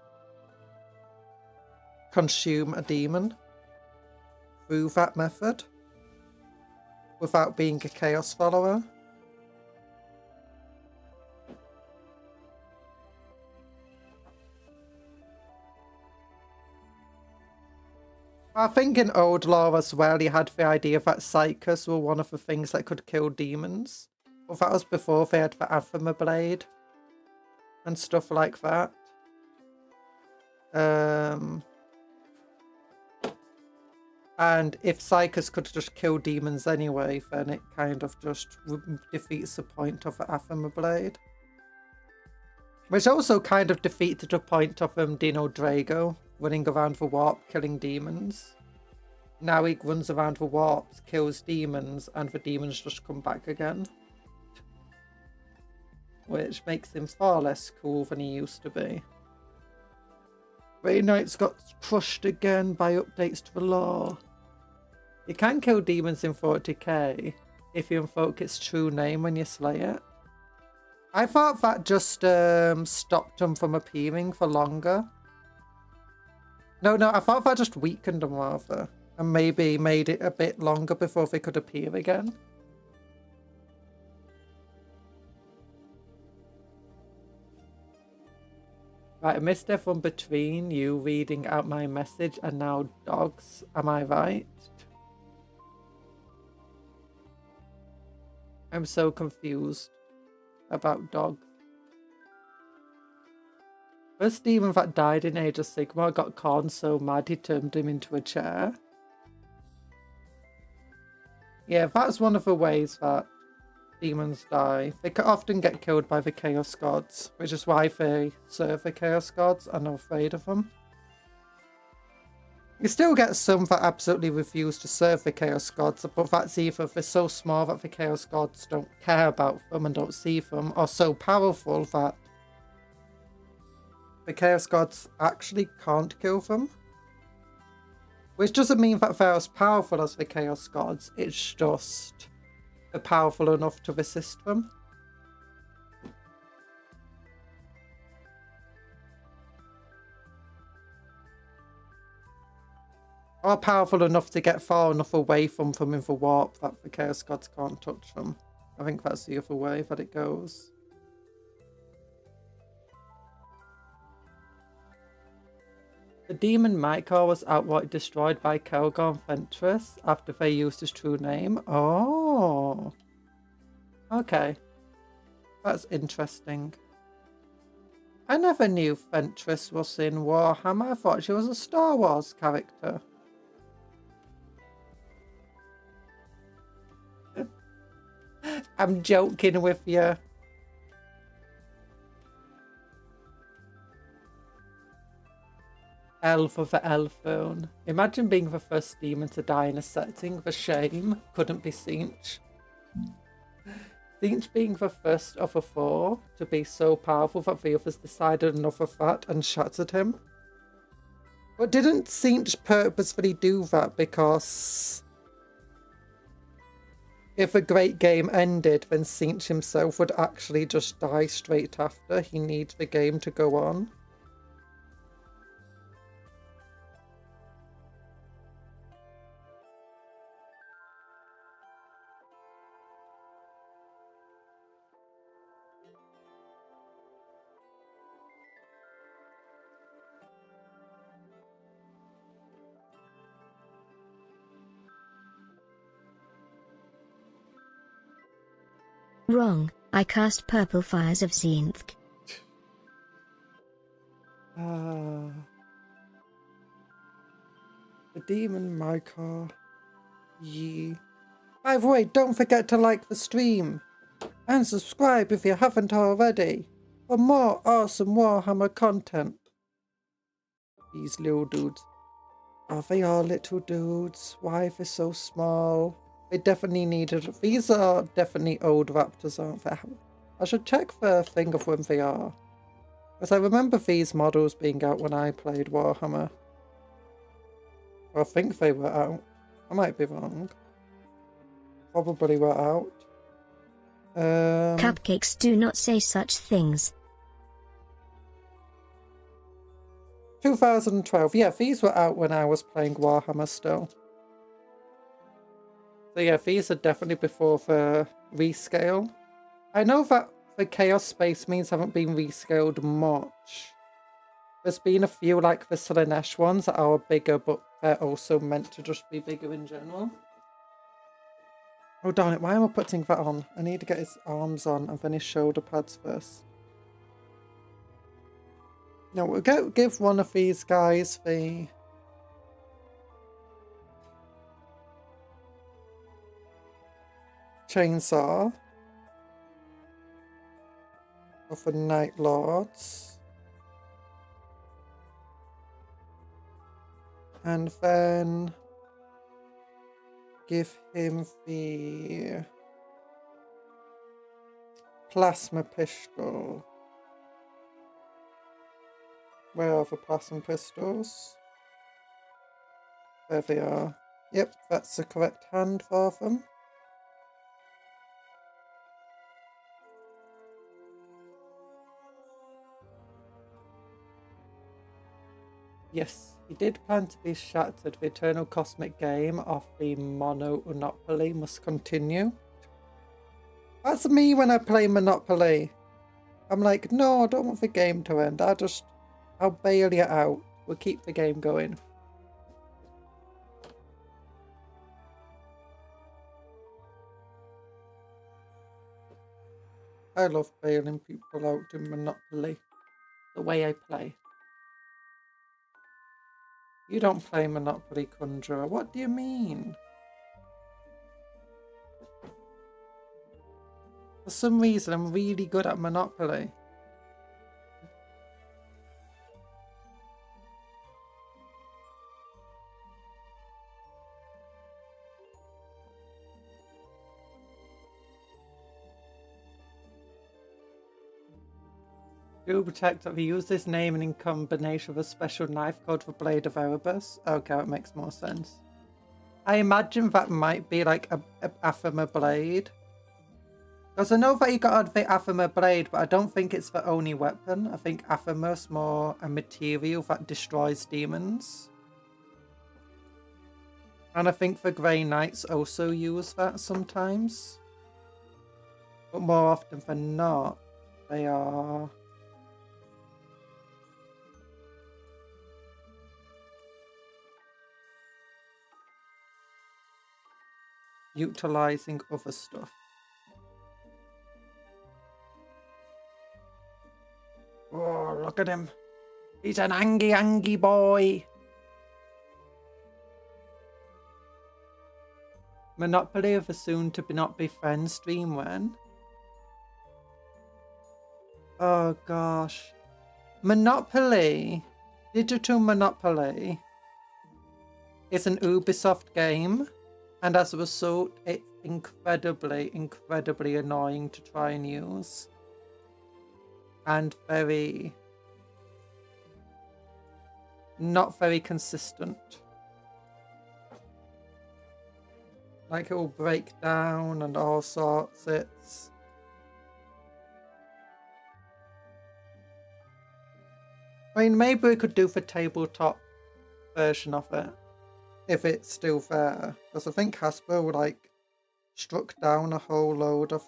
consume a demon through that method without being a chaos follower. I think in old law as well, he had the idea that psychers were one of the things that could kill demons. But that was before they had the Aphama Blade and stuff like that. And if psychers could just kill demons anyway, then it kind of just defeats the point of the Aphama Blade. Which also kind of defeated the point of Dino Drago running around the warp killing demons. Now he runs around the warps, kills demons, and the demons just come back again. Which makes him far less cool than he used to be. Grey Knight's got crushed again by updates to the law. You can kill demons in 40k if you invoke its true name when you slay it. I thought that just stopped them from appearing for longer. No, I thought that just weakened them rather, and maybe made it a bit longer before they could appear again. Right, I missed everyone between you reading out my message and now dogs, am I right? I'm so confused about dogs. First demon that died in Age of Sigmar got Khorne so mad he turned him into a chair. Yeah, that's one of the ways that demons die. They can often get killed by the Chaos Gods, which is why they serve the Chaos Gods and are afraid of them. You still get some that absolutely refuse to serve the Chaos Gods, but that's either they're so small that the Chaos Gods don't care about them and don't see them, or so powerful that the Chaos Gods actually can't kill them. Which doesn't mean that they're as powerful as the Chaos Gods, it's just they're powerful enough to resist them. Or powerful enough to get far enough away from them in the warp that the Chaos Gods can't touch them. I think that's the other way that it goes. The demon Mykar was outright destroyed by Kelgar and Fentress after they used his true name. Oh. Okay. That's interesting. I never knew Fentress was in Warhammer. I thought she was a Star Wars character. I'm joking with you. Elf of the Elfone. Imagine being the first demon to die in a setting. The shame couldn't be Tzeentch. Tzeentch being the first of the four to be so powerful that the others decided enough of that and shattered him. But didn't Tzeentch purposefully do that because if a great game ended, then Tzeentch himself would actually just die straight after? He needs the game to go on. Wrong, I cast Purple Fires of Tzeentch. The demon Mykar. Yeet. By the way, don't forget to like the stream and subscribe if you haven't already for more awesome Warhammer content. These little dudes. Are they all little dudes? Why are they so small? They definitely needed... These are definitely old raptors, aren't they? I should check the thing of when they are. Because I remember these models being out when I played Warhammer. Or I think they were out. I might be wrong. Probably were out. Cupcakes do not say such things. 2012. Yeah, these were out when I was playing Warhammer still. So yeah, these are definitely before the rescale. I know that the Chaos Space Marines haven't been rescaled much. There's been a few like the Slaanesh ones that are bigger, but they're also meant to just be bigger in general. Oh darn it, why am I putting that on? I need to get his arms on and then his shoulder pads first. No, we'll give one of these guys the... chainsaw of the Night Lords. And then give him the plasma pistol. Where are the plasma pistols? There they are. Yep, that's the correct hand for them. Yes, he did plan to be shattered. The eternal cosmic game of the monopoly must continue. That's me when I play Monopoly. I'm like, no, I don't want the game to end. I'll bail you out. We'll keep the game going. I love bailing people out in Monopoly. The way I play. You don't play Monopoly, Conjurer. What do you mean? For some reason, I'm really good at Monopoly. Google checked that we use this name in combination with a special knife called the Blade of Erebus. Okay, that makes more sense. I imagine that might be like a Athema blade. Because I know that you got the Athema blade, but I don't think it's the only weapon. I think Athema's more a material that destroys demons. And I think the Grey Knights also use that sometimes. But more often than not, they are... utilizing other stuff. Oh, look at him. He's an angry boy. Monopoly of a soon to not be friends stream when? Oh gosh. Monopoly. Digital Monopoly is an Ubisoft game. And as a result, it's incredibly annoying to try and use. And very... not very consistent. Like, it will break down and all sorts. It's... I mean, maybe we could do the tabletop version of it. If it's still there. Because I think Hasbro, like, struck down a whole load of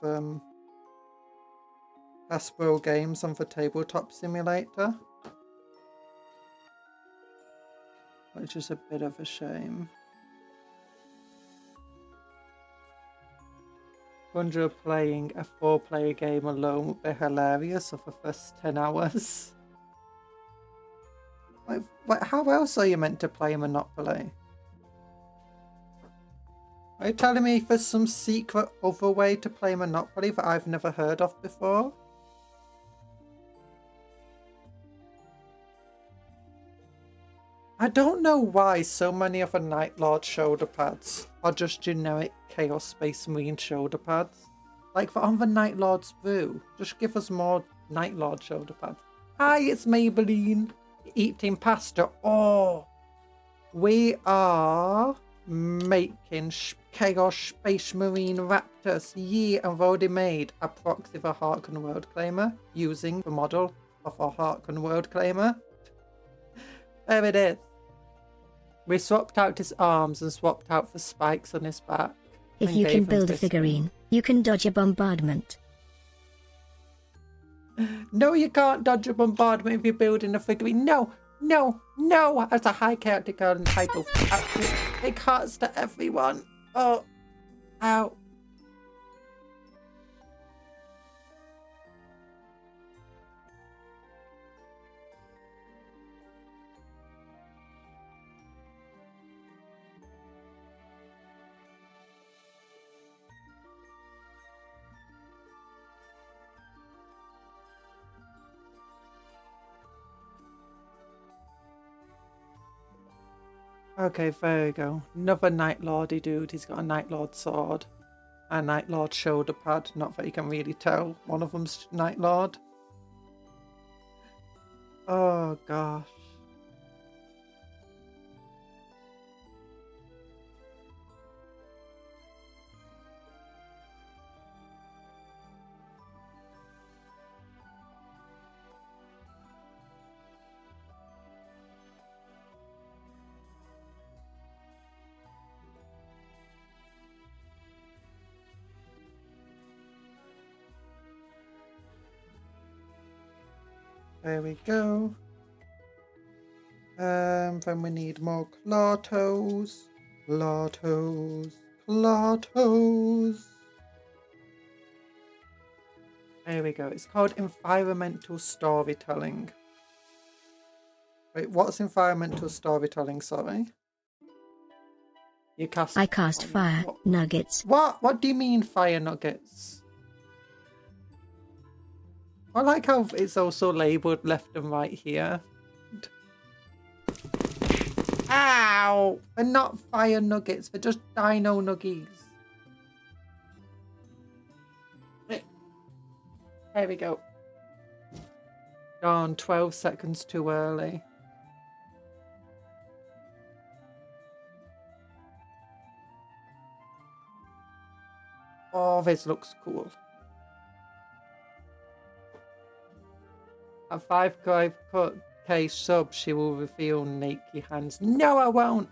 Hasbro games on the tabletop simulator. Which is a bit of a shame. Conjuror playing a 4-player game alone would be hilarious for the first 10 hours. Like, how else are you meant to play Monopoly? Are you telling me there's some secret other way to play Monopoly that I've never heard of before? I don't know why so many of the Night Lord shoulder pads are just generic Chaos Space Marine shoulder pads. Like, for on the Night Lord's brew, just give us more Night Lord shoulder pads. Hi, it's Maybelline. Eating pasta. Oh, we are making Chaos Space Marine Raptors. Yeah, I've already made a proxy for Harkon World Claimer using the model of our Harkon World Claimer. There it is. We swapped out his arms and swapped out the spikes on his back. If you can build a figurine, you can dodge a bombardment. No, you can't dodge a bombardment if you're building a figurine. No, no, no! That's a high character card and title. Big hearts to everyone. Oh, ow. Okay, there we go. Another Night Lordy dude. He's got a Night Lord sword. A Night Lord shoulder pad. Not that you can really tell. One of them's Night Lord. Oh, gosh. There we go. Then we need more claw toes. Claw toes. Claw toes. There we go. It's called environmental storytelling. Wait, what's environmental storytelling? Sorry. You cast. I cast fire nuggets. What? What do you mean fire nuggets? I like how it's also labelled left and right here. Ow! They're not fire nuggets, they're just dino nuggies. There we go. Gone 12 seconds too early. Oh, this looks cool. At 5K subs, she will reveal naked hands. No, I won't.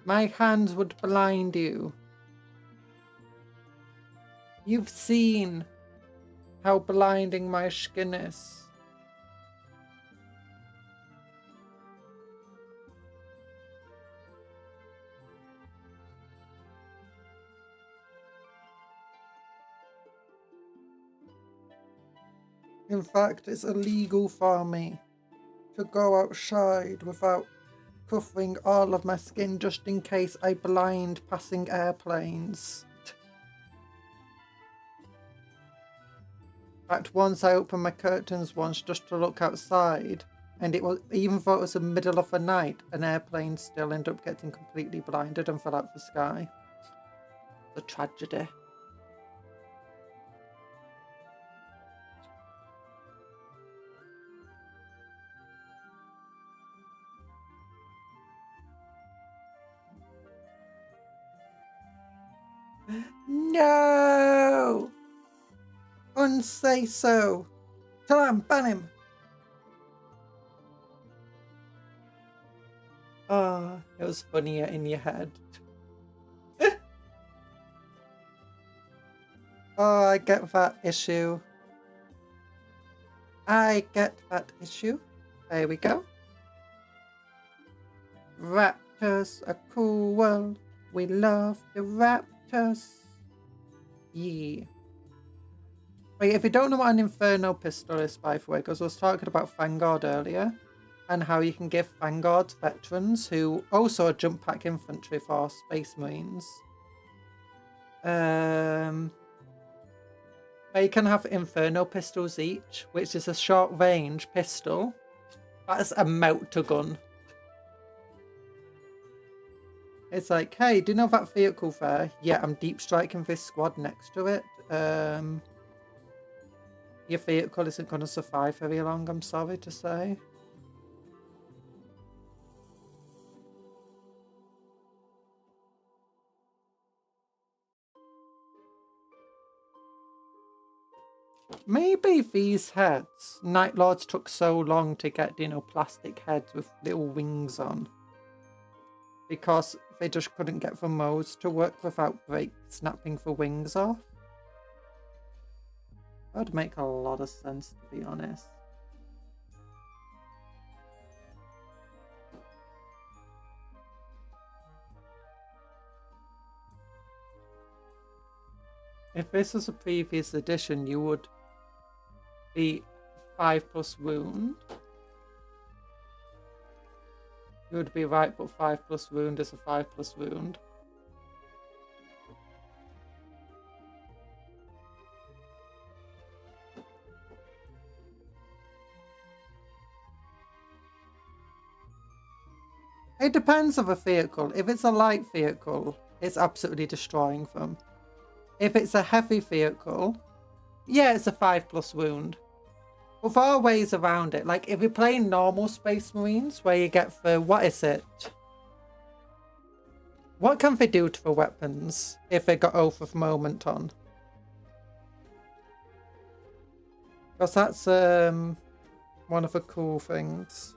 My hands would blind you. You've seen how blinding my skin is. In fact, it's illegal for me to go outside without covering all of my skin just in case I blind passing airplanes. In fact, once I opened my curtains once just to look outside, and it was, even though it was the middle of the night, an airplane still ended up getting completely blinded and fell out of the sky. It's a tragedy. No! Unsay so. Tell him, ban him. Oh, it was funnier in your head. Oh, I get that issue. I get that issue. There we go. Raptors are cool. We love the raptors. Yeah. Wait, if you don't know what an Inferno pistol is, by the way, because I was talking about Vanguard earlier, and how you can give Vanguard veterans who also are jump pack infantry for Space Marines. They can have Inferno pistols each, which is a short range pistol. That's a melter gun. It's like, hey, do you know that vehicle there? Yeah, I'm deep striking this squad next to it. Your vehicle isn't going to survive very long, I'm sorry to say. Maybe these heads, Night Lords took so long to get, you know, plastic heads with little wings on. Because they just couldn't get the modes to work without snapping the wings off. That would make a lot of sense, to be honest. If this was a previous edition, you would be 5+ wound. You would be right, but 5+ wound is a 5+ wound. It depends on the vehicle. If it's a light vehicle, it's absolutely destroying them. If it's a heavy vehicle, yeah, it's a 5+ wound. But there are ways around it. Like if you're playing normal Space Marines, where you get the, what is it? What can they do to the weapons if they got Oath of Moment on? Because that's one of the cool things.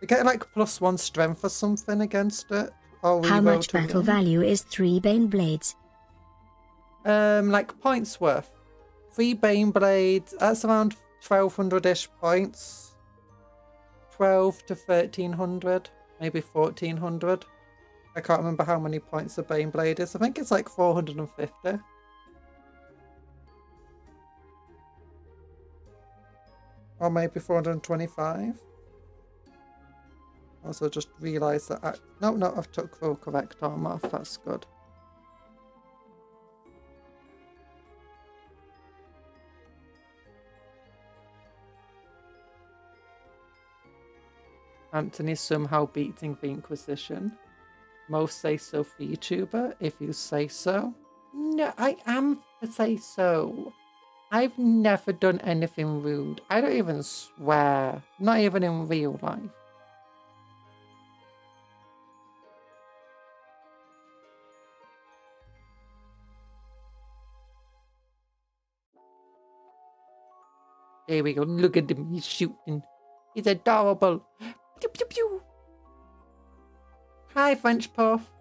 You get like +1 strength or something against it. Or How much battle value is 3 Bane Blades? Like points worth. 3 Bane Blades, that's around 1200-ish points. 12 to 1300, maybe 1400. I can't remember how many points a Bane Blade is. I think it's like 450. Or maybe 425. Also just realised that no, I've took full correct arm off. That's good. Anthony somehow beating the Inquisition. Most say so for YouTuber, if you say so. No, I am to say so. I've never done anything rude. I don't even swear. Not even in real life. There we go. Look at him. He's shooting. He's adorable. Pew, pew, pew. Hi, French Puff.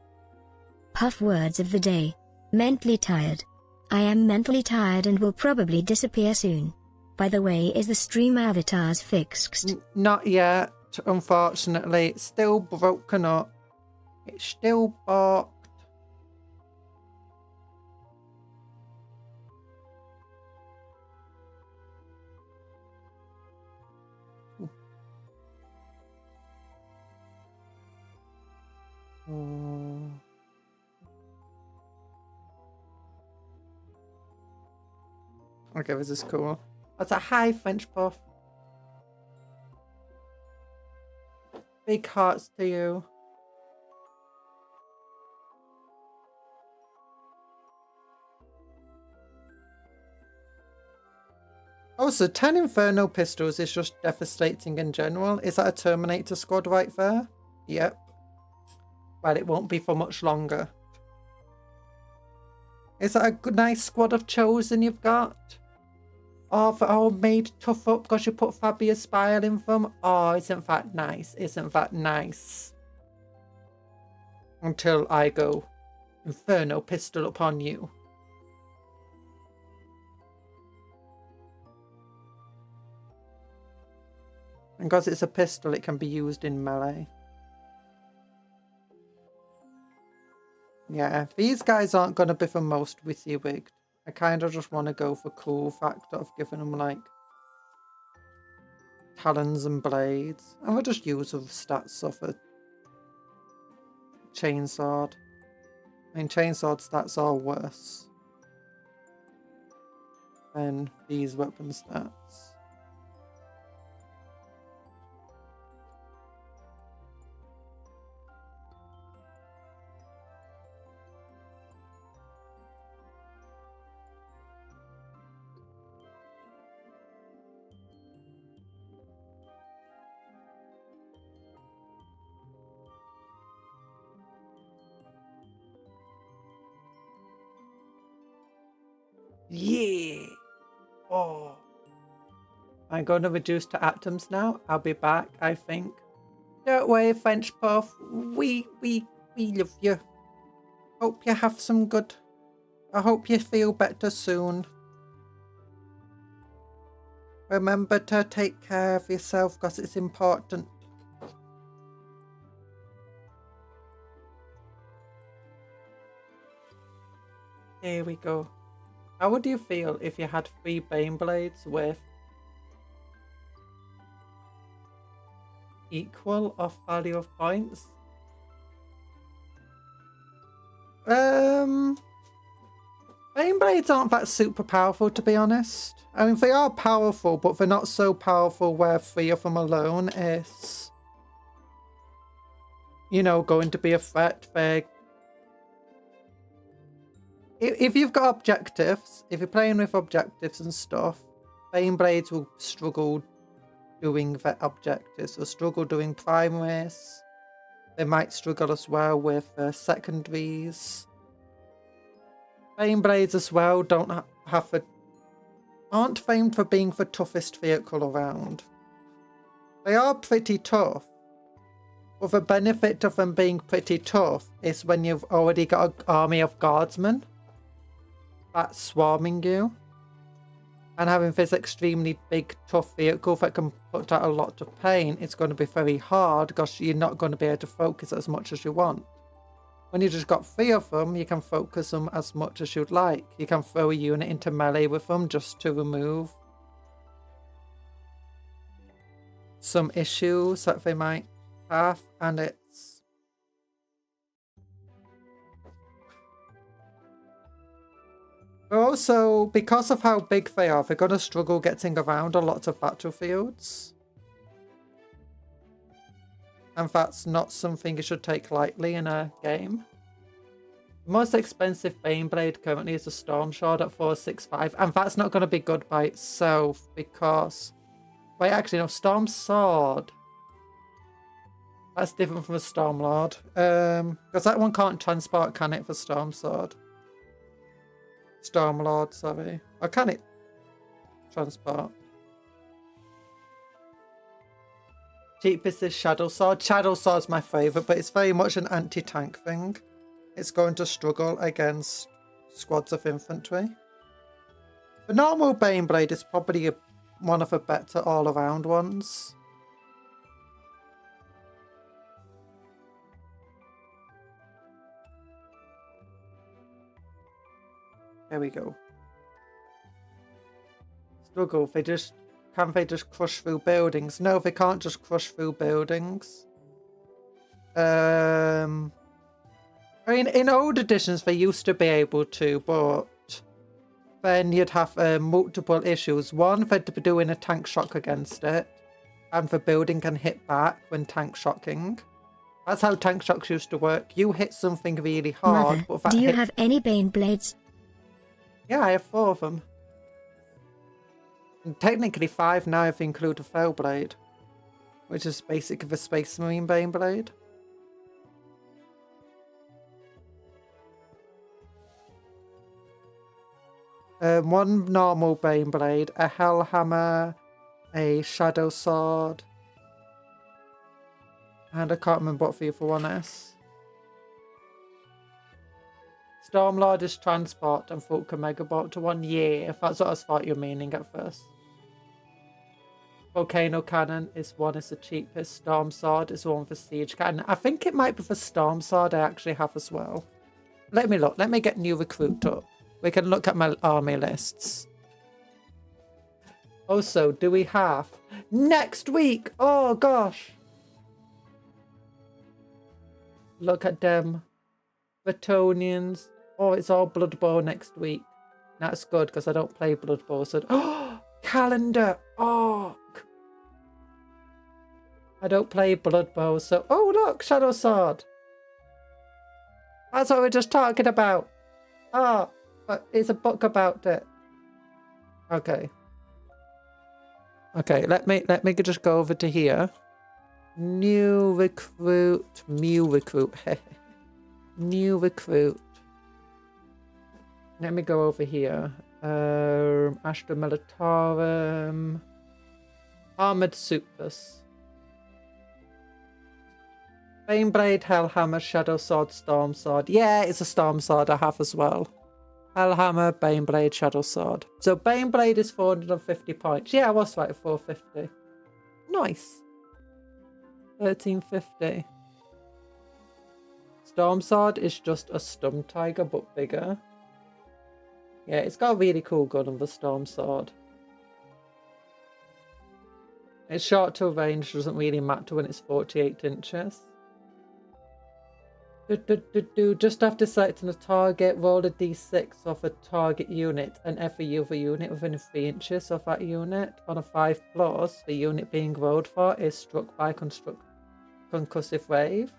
Puff words of the day. Mentally tired. I am mentally tired and will probably disappear soon. By the way, is the stream avatars fixed? Not yet, unfortunately. It's still broken up. It's still barked. Okay, this is cool. That's a hi, French Puff. Big hearts to you. Also, 10 Inferno pistols is just devastating in general. Is that a Terminator squad right there? Yep. Well, it won't be for much longer. Is that a good, nice squad of Chosen you've got? Oh, for all made tough up because you put Fabia's Spile in them. Oh, isn't that nice? Isn't that nice? Until I go Inferno pistol upon you. And because it's a pistol, it can be used in melee. Yeah, these guys aren't going to be the most WYSIWYG'd. I kind of just want to go for cool factor of giving them like talons and blades. And we'll just use the stats of a chainsword. I mean, chainsword stats are worse than these weapon stats. Yeah. Oh. I'm going to reduce to atoms now. I'll be back, I think. Don't worry, French Puff. We love you. Hope you have some good... I hope you feel better soon. Remember to take care of yourself because it's important. There we go. How would you feel if you had 3 Bane Blades with equal of value of points? Bane Blades aren't that super powerful, to be honest. I mean, they are powerful, but they're not so powerful where 3 of them alone is, you know, going to be a threat. If you've got objectives, if you're playing with objectives and stuff, Bane Blades will struggle doing the objectives. They'll struggle doing primaries. They might struggle as well with secondaries. Bane Blades as well aren't famed for being the toughest vehicle around. They are pretty tough. But the benefit of them being pretty tough is when you've already got an army of guardsmen that's swarming you, and having this extremely big tough vehicle that can put out a lot of pain, it's going to be very hard because you're not going to be able to focus as much as you want. When you just got 3 of them, you can focus them as much as you'd like. You can throw a unit into melee with them just to remove some issues that they might half, and it's... But also, because of how big they are, they're going to struggle getting around a lot of battlefields. And that's not something you should take lightly in a game. The most expensive Baneblade currently is a Storm Sword at 465, and that's not going to be good by itself because... Wait, actually, no, Storm Sword. That's different from a Storm Lord. Because that one can't transport, can it, for Storm Sword? Storm Lord, sorry. Or can it transport? Cheapest is Shadow Sword. Shadow Sword's my favourite, but it's very much an anti-tank thing. It's going to struggle against squads of infantry. The normal Baneblade is probably one of the better all-around ones. There we go. Struggle. Can they just crush through buildings? No, they can't just crush through buildings. I mean, in old editions they used to be able to, but then you'd have multiple issues. One, they'd be doing a tank shock against it, and the building can hit back when tank shocking. That's how tank shocks used to work. You hit something really hard, Mother, but that do you have any Baneblades? Yeah, I have 4 of them. And technically 5 now if you include a Fellblade, which is basically the Space Marine Baneblade. One normal Baneblade, a Hellhammer, a Shadow Sword, and I can't remember what the other one is. Stormlord is transport and Fulka Megabot to 1 year, if that's what I thought you were meaning at first. Volcano Cannon is the cheapest. Storm Sword is one for Siege Cannon. I think it might be the Storm Sword I actually have as well. Let me look. Let me get new recruit up. We can look at my army lists. Also, do we have... Next week! Oh, gosh! Look at them. Bretonnians. Oh, it's all Blood Bowl next week. That's good, because I don't play Blood Bowl. So... Oh! Calendar! Oh! I don't play Blood Bowl, so... Oh, look! Shadow Sword! That's what we're just talking about. Oh! But it's a book about it. Okay. Okay, let me just go over to here. New recruit. New recruit. New recruit. Let me go over here. Astra Militarum. Armored Supers. Baneblade, Hellhammer, Shadow Sword, Storm Sword. Yeah, it's a Storm Sword I have as well. Hellhammer, Baneblade, Shadow Sword. So Baneblade is 450 points. Yeah, I was right, 450. Nice. 1350. Storm Sword is just a Stum Tiger, but bigger. Yeah, it's got a really cool gun on the Storm Sword. It's short to range, doesn't really matter when it's 48 inches. Just after selecting a target, roll a d6 off a target unit and every other unit within 3 inches of that unit. On a 5+, the unit being rolled for is struck by concussive wave.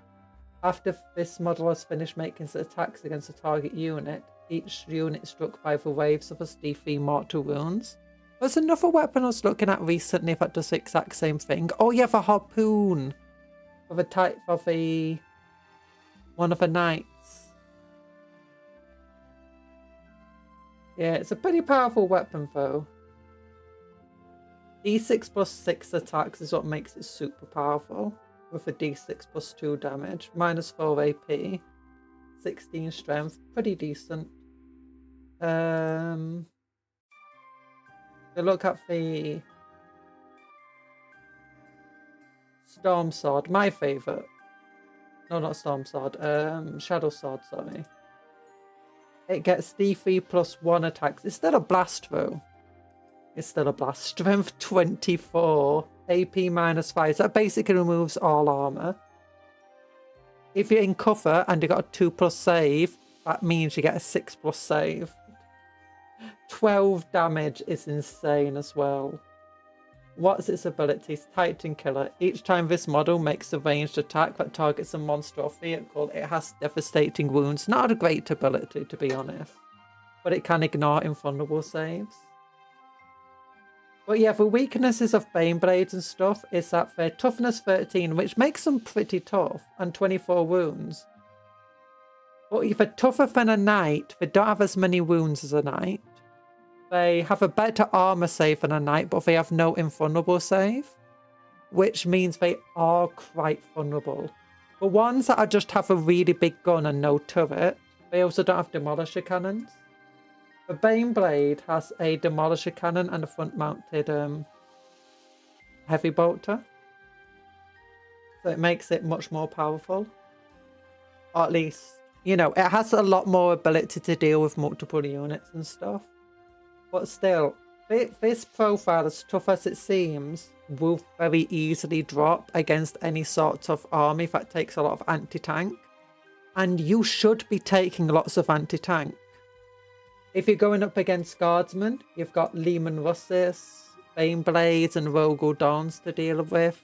After this model has finished making its attacks against a target unit, each unit struck by the wave suffers d3 mortal wounds. There's another weapon I was looking at recently that does the exact same thing. Oh yeah, the harpoon. For the type of a... one of the knights. Yeah, it's a pretty powerful weapon though. D6 plus 6 attacks is what makes it super powerful. With a D6 plus 2 damage. Minus 4 AP. 16 strength. Pretty decent. Look at the Storm Sword. My favourite. No, not Storm Sword. Shadow Sword, sorry. It gets D3 plus 1 attacks. It's still a blast though. It's still a blast. Strength 24. AP minus 5. So that basically removes all armor. if you're in cover and you got a 2+ save, that means you get a 6+ save. 12 damage is insane as well. What's its abilities? Titan Killer. Each time this model makes a ranged attack that targets a monster or vehicle, it has devastating wounds. Not a great ability, to be honest. But it can ignore invulnerable saves. But yeah, the weaknesses of Baneblades and stuff is that they're toughness 13, which makes them pretty tough, and 24 wounds. But if they're tougher than a knight, they don't have as many wounds as a knight. They have a better armor save than a knight, but they have no invulnerable save, which means they are quite vulnerable. The ones that just have a really big gun and no turret, they also don't have demolisher cannons. The Baneblade has a demolisher cannon and a front-mounted heavy bolter, so it makes it much more powerful. Or at least, you know, it has a lot more ability to deal with multiple units and stuff. But still, this profile, as tough as it seems, will very easily drop against any sort of army that takes a lot of anti-tank. And you should be taking lots of anti-tank. If you're going up against Guardsmen, you've got Lehman Russes, Baneblades and Rogel Dawns to deal with.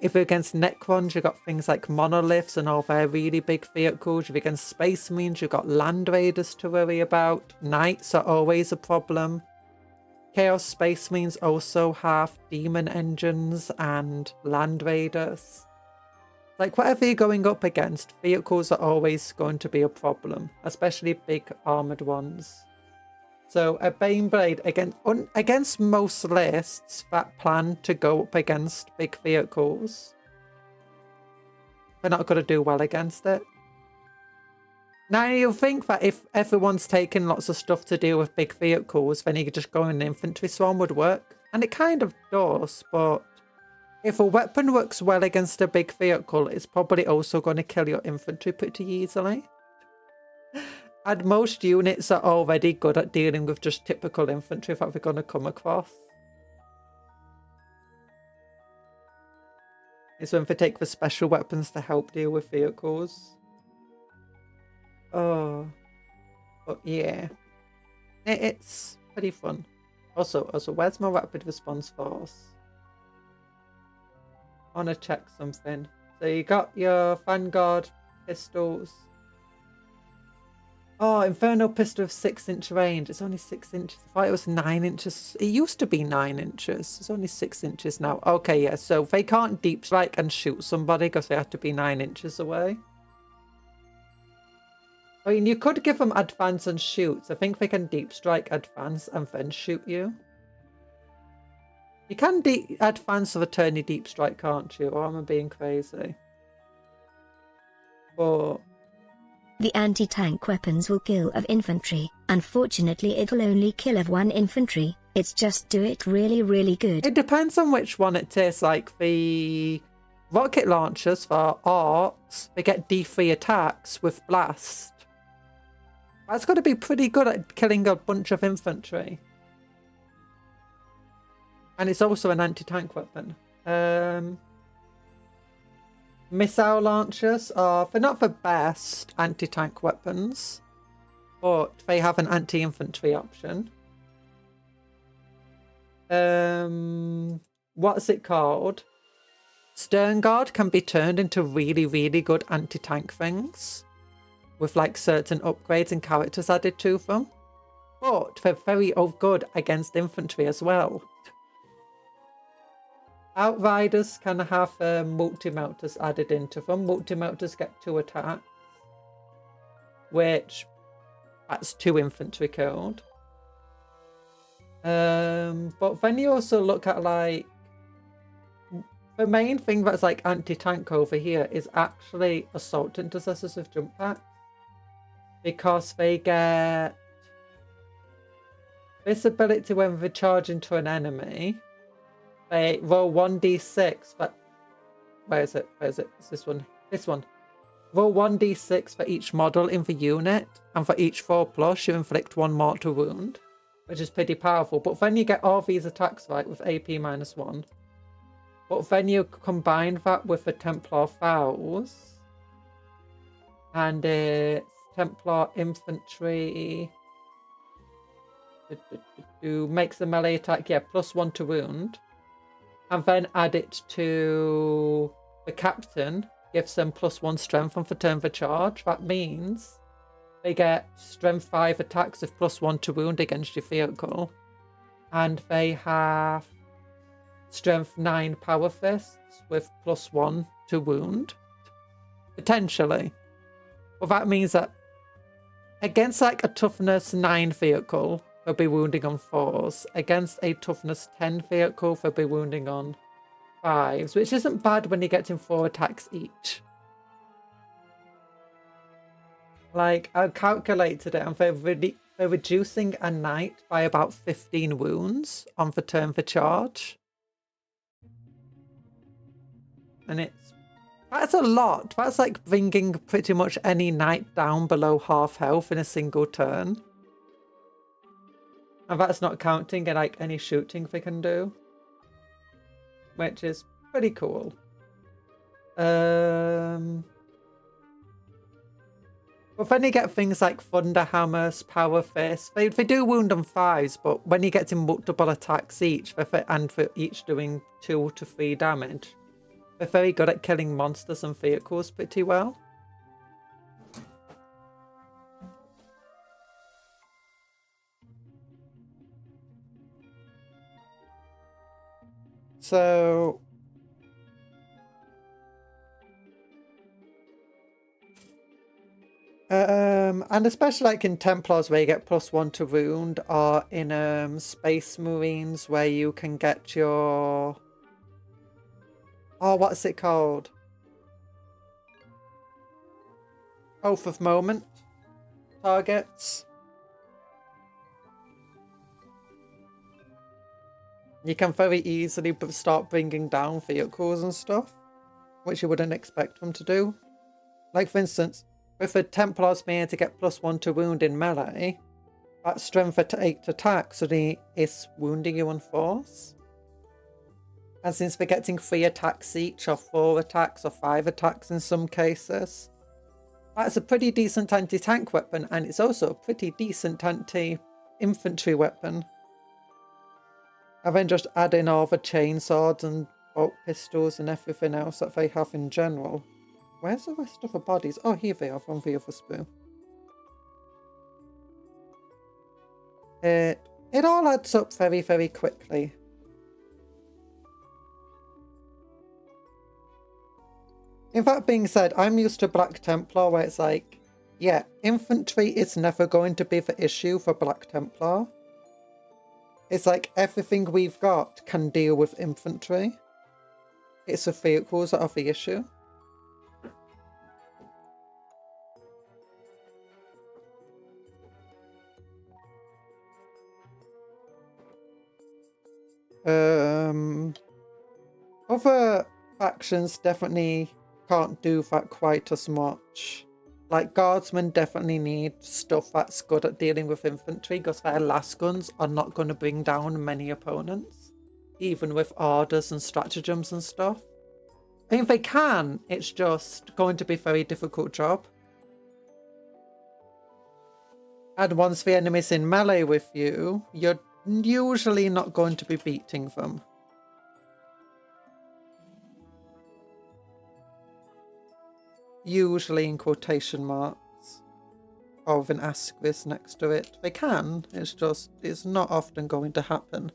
If you're against Necrons, you've got things like Monoliths and all their really big vehicles. If you're against Space Marines, you've got Land Raiders to worry about. Knights are always a problem. Chaos Space Marines also have Demon Engines and Land Raiders. Like, whatever you're going up against, vehicles are always going to be a problem, especially big armoured ones. So a Baneblade, against most lists that plan to go up against big vehicles, they're not going to do well against it. Now, you'll think that if everyone's taking lots of stuff to deal with big vehicles, then you could just go in an infantry swarm would work. And it kind of does, but if a weapon works well against a big vehicle, it's probably also going to kill your infantry pretty easily. And most units are already good at dealing with just typical infantry that they're going to come across. It's when they take the special weapons to help deal with vehicles. Oh, but yeah, it's pretty fun. Also, where's my rapid response force? I want to check something. So you got your Vanguard pistols. Oh, Infernal Pistol of 6-inch range. It's only 6 inches. I thought it was 9 inches. It used to be 9 inches. It's only 6 inches now. Okay, yeah. So they can't deep strike and shoot somebody because they have to be 9 inches away. I mean, you could give them advance and shoots. I think they can deep strike, advance, and then shoot you. You can advance with a turny deep strike, can't you? Or am I being crazy? But the anti-tank weapons will kill of infantry. Unfortunately, it'll only kill of 1 infantry. It's just do it really, really good. It depends on which one it is. Like the rocket launchers for arcs, they get D3 attacks with blast. That's got to be pretty good at killing a bunch of infantry. And it's also an anti-tank weapon. Missile launchers they're not the best anti-tank weapons, but they have an anti-infantry option. What's it called? Stern Guard can be turned into really, really good anti-tank things, with like certain upgrades and characters added to them. But they're very good against infantry as well. Outriders can have multi-melters added into them. Multi-melters get 2 attacks, which that's 2 infantry killed. But then you also look at like the main thing that's like anti-tank over here is actually assault intercessors with jump packs, because they get this ability when they charge into an enemy. They roll 1d6, but where is it? It's this one. This one. Roll 1d6 for each model in the unit, and for each 4+, you inflict 1 mortal wound, which is pretty powerful. But then you get all these attacks right with AP -1. But then you combine that with the Templar Vows, And it's Templar Infantry. Makes the melee attack, yeah, +1 to wound. And then add it to the captain, gives them +1 strength on for turn for charge. That means they get strength 5 attacks with +1 to wound against your vehicle. And they have strength 9 power fists with +1 to wound. Potentially. Well, that means that against like a toughness 9 vehicle, they'll be wounding on 4s. Against a toughness 10 vehicle, they'll be wounding on 5s, which isn't bad when you're getting 4 attacks each. Like, I calculated it, and they're reducing a knight by about 15 wounds on the turn for charge. And that's a lot. That's like bringing pretty much any knight down below half health in a single turn. And that's not counting like any shooting they can do, which is pretty cool. But then you get things like Thunder Hammers, Power Fists. They do wound on 5s, but when you get to multiple attacks each, and for each doing 2 to 3 damage, they're very good at killing monsters and vehicles pretty well. So and especially like in Templars where you get +1 to wound, or in Space Marines where you can get your, oh, what's it called? Oath of Moment targets. You can very easily start bringing down vehicles and stuff, which you wouldn't expect them to do. Like, for instance, with the Templars being able to get +1 to wound in melee, that strength at 8 attack suddenly is wounding you on 4s. And since they're getting 3 attacks each, or 4 attacks, or 5 attacks in some cases, that's a pretty decent anti-tank weapon, and it's also a pretty decent anti-infantry weapon. And then just add in all the chainswords and bolt pistols and everything else that they have in general. Where's the rest of the bodies? Oh, here they are on the other spoon. It all adds up very, very quickly. In that being said, I'm used to Black Templar where it's like, yeah, infantry is never going to be the issue for Black Templar. It's like everything we've got can deal with infantry. It's the vehicles that are the issue. Other factions definitely can't do that quite as much. Like, guardsmen definitely need stuff that's good at dealing with infantry, because their last guns are not going to bring down many opponents, even with orders and stratagems and stuff. I mean, they can, it's just going to be a very difficult job. And once the enemy's in melee with you, you're usually not going to be beating them. Usually in quotation marks, or with an asterisk next to it. They can, it's not often going to happen.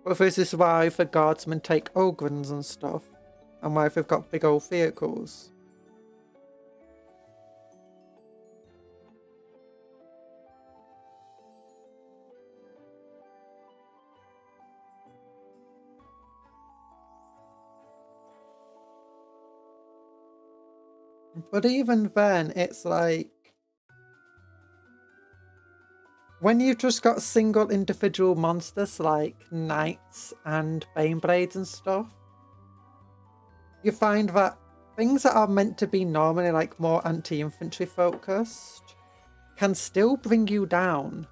But this is why the guardsmen take Ogrins and stuff, and why they've got big old vehicles. But even then, it's like, when you've just got single individual monsters like knights and baneblades and stuff, you find that things that are meant to be normally like more anti-infantry focused can still bring you down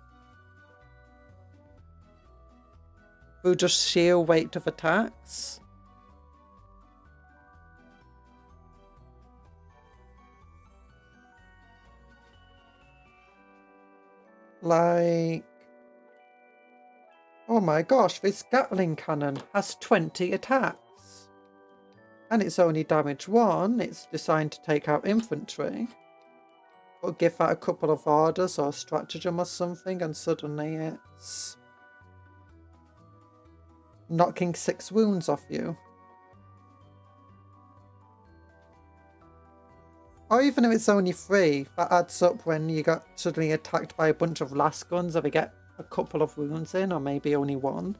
through just sheer weight of attacks. like... Oh my gosh, this Gatling cannon has 20 attacks. And it's only damage 1. It's designed to take out infantry. Or give that a couple of orders or stratagem or something, and suddenly it's knocking 6 wounds off you. Or even if it's only 3, that adds up when you got suddenly attacked by a bunch of last guns, or they get a couple of wounds in, or maybe only 1.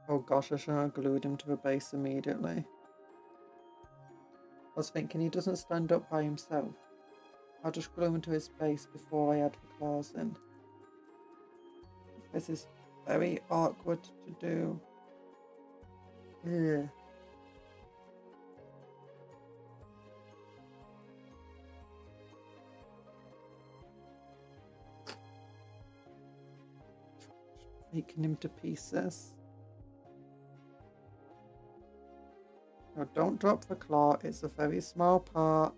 Oh gosh, I should have glued him to the base immediately. I was thinking he doesn't stand up by himself. I'll just glue him to his base before I add the claws in. This is very awkward to do. Ugh. Making him to pieces. No, don't drop the claw, it's a very small part.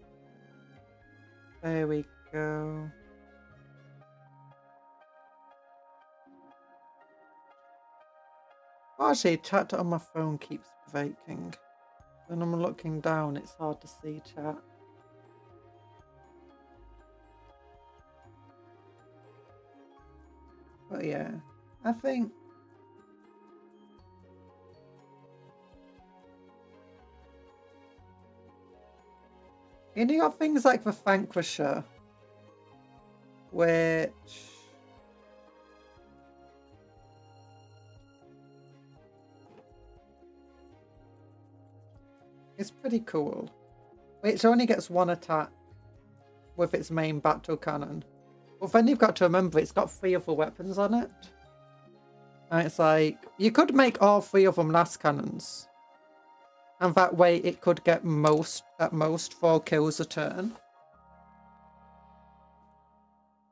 There we go. Actually, chat on my phone keeps breaking. When I'm looking down, it's hard to see chat. But yeah, I think... And you got things like the Vanquisher, which... is pretty cool. Which only gets 1 attack with its main battle cannon. But then you've got to remember it's got 3 other weapons on it. And it's like, you could make all 3 of them last cannons. And that way it could get at most 4 kills a turn.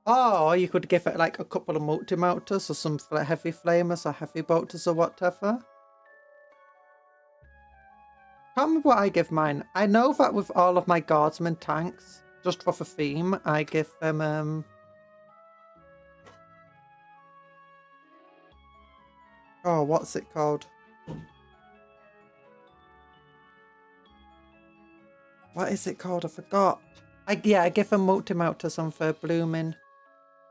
Or you could give it like a couple of multi-melters or some heavy flamers or heavy bolters or whatever. Can't remember what I give mine. I know that with all of my guardsmen tanks, just for the theme, I give them oh, what's it called? What is it called? I forgot. I give them multi-melters on the blooming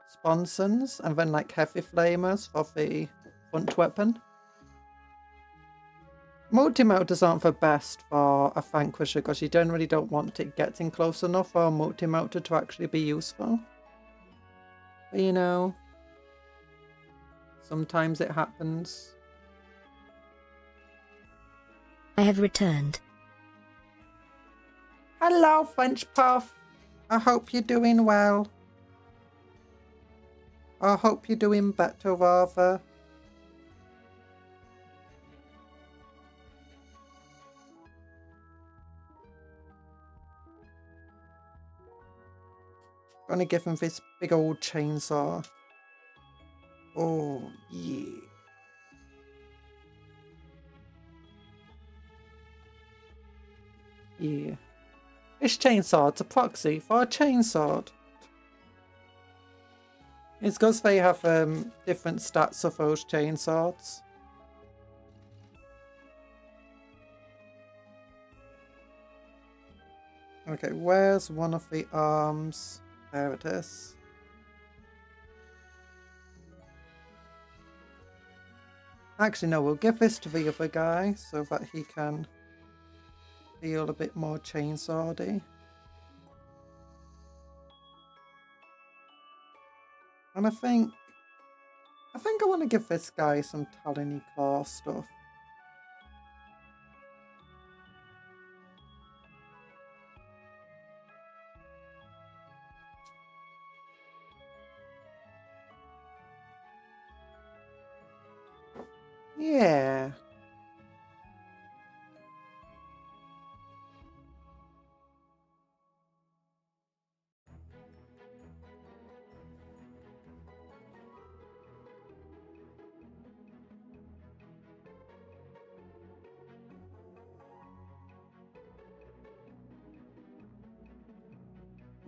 sponsons, and then like heavy flamers for the front weapon. Multi-melters aren't the best for a Vanquisher because you generally don't want it getting close enough for a multi-melter to actually be useful. But you know, sometimes it happens. I have returned. Hello, French Puff. I hope you're doing well. I hope you're doing better, rather. Gonna give him this big old chainsaw. Oh, yeah. Yeah. This chainsword's a proxy for a chainsword. It's because they have different stats of those chainswords. Okay, where's one of the arms? There it is. Actually, no, we'll give this to the other guy so that he can feel a bit more chainswordy. And I think I want to give this guy some talony claw stuff. Yeah.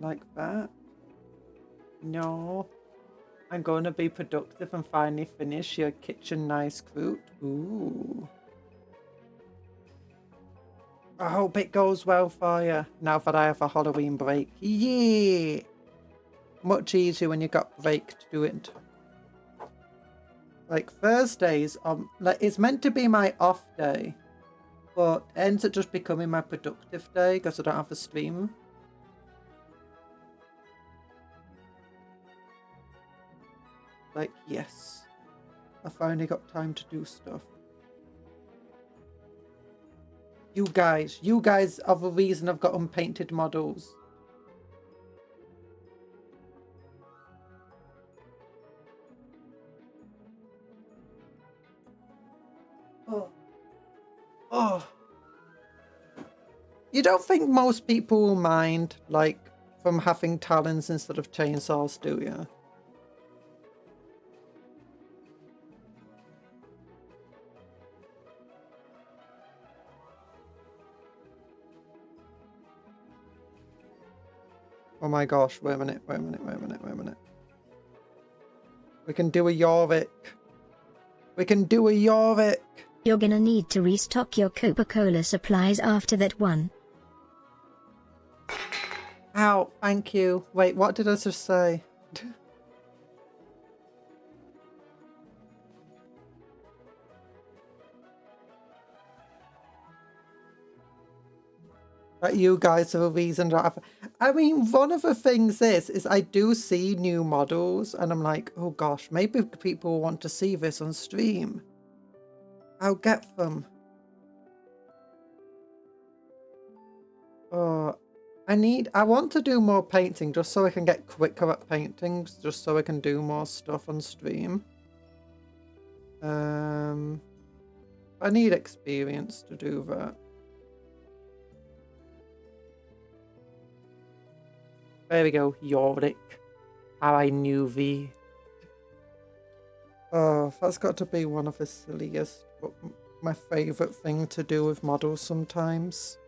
like that. No. I'm going to be productive and finally finish your kitchen nice fruit. Ooh. I hope it goes well for you now that I have a Halloween break. Yeah! Much easier when you got break to do it. Like Thursdays, like it's meant to be my off day, but it ends up just becoming my productive day because I don't have a stream. Like, yes, I finally got time to do stuff. You guys are the reason I've got unpainted models. Oh. Oh. You don't think most people will mind, like, from having talons instead of chainsaws, do you? Oh my gosh, wait a minute. We can do a Yorick. We can do a Yorick. You're gonna need to restock your Coca-Cola supplies after that one. Ow, thank you. Wait, what did I just say? That you guys are the reason that I mean, one of the things is I do see new models and I'm like, oh gosh, maybe people want to see this on stream. I'll get them. Oh, I want to do more painting just so I can get quicker at paintings, just so I can do more stuff on stream. I need experience to do that. There we go, Yorick. How I knew thee. Oh, that's got to be one of the silliest, but my favourite thing to do with models sometimes.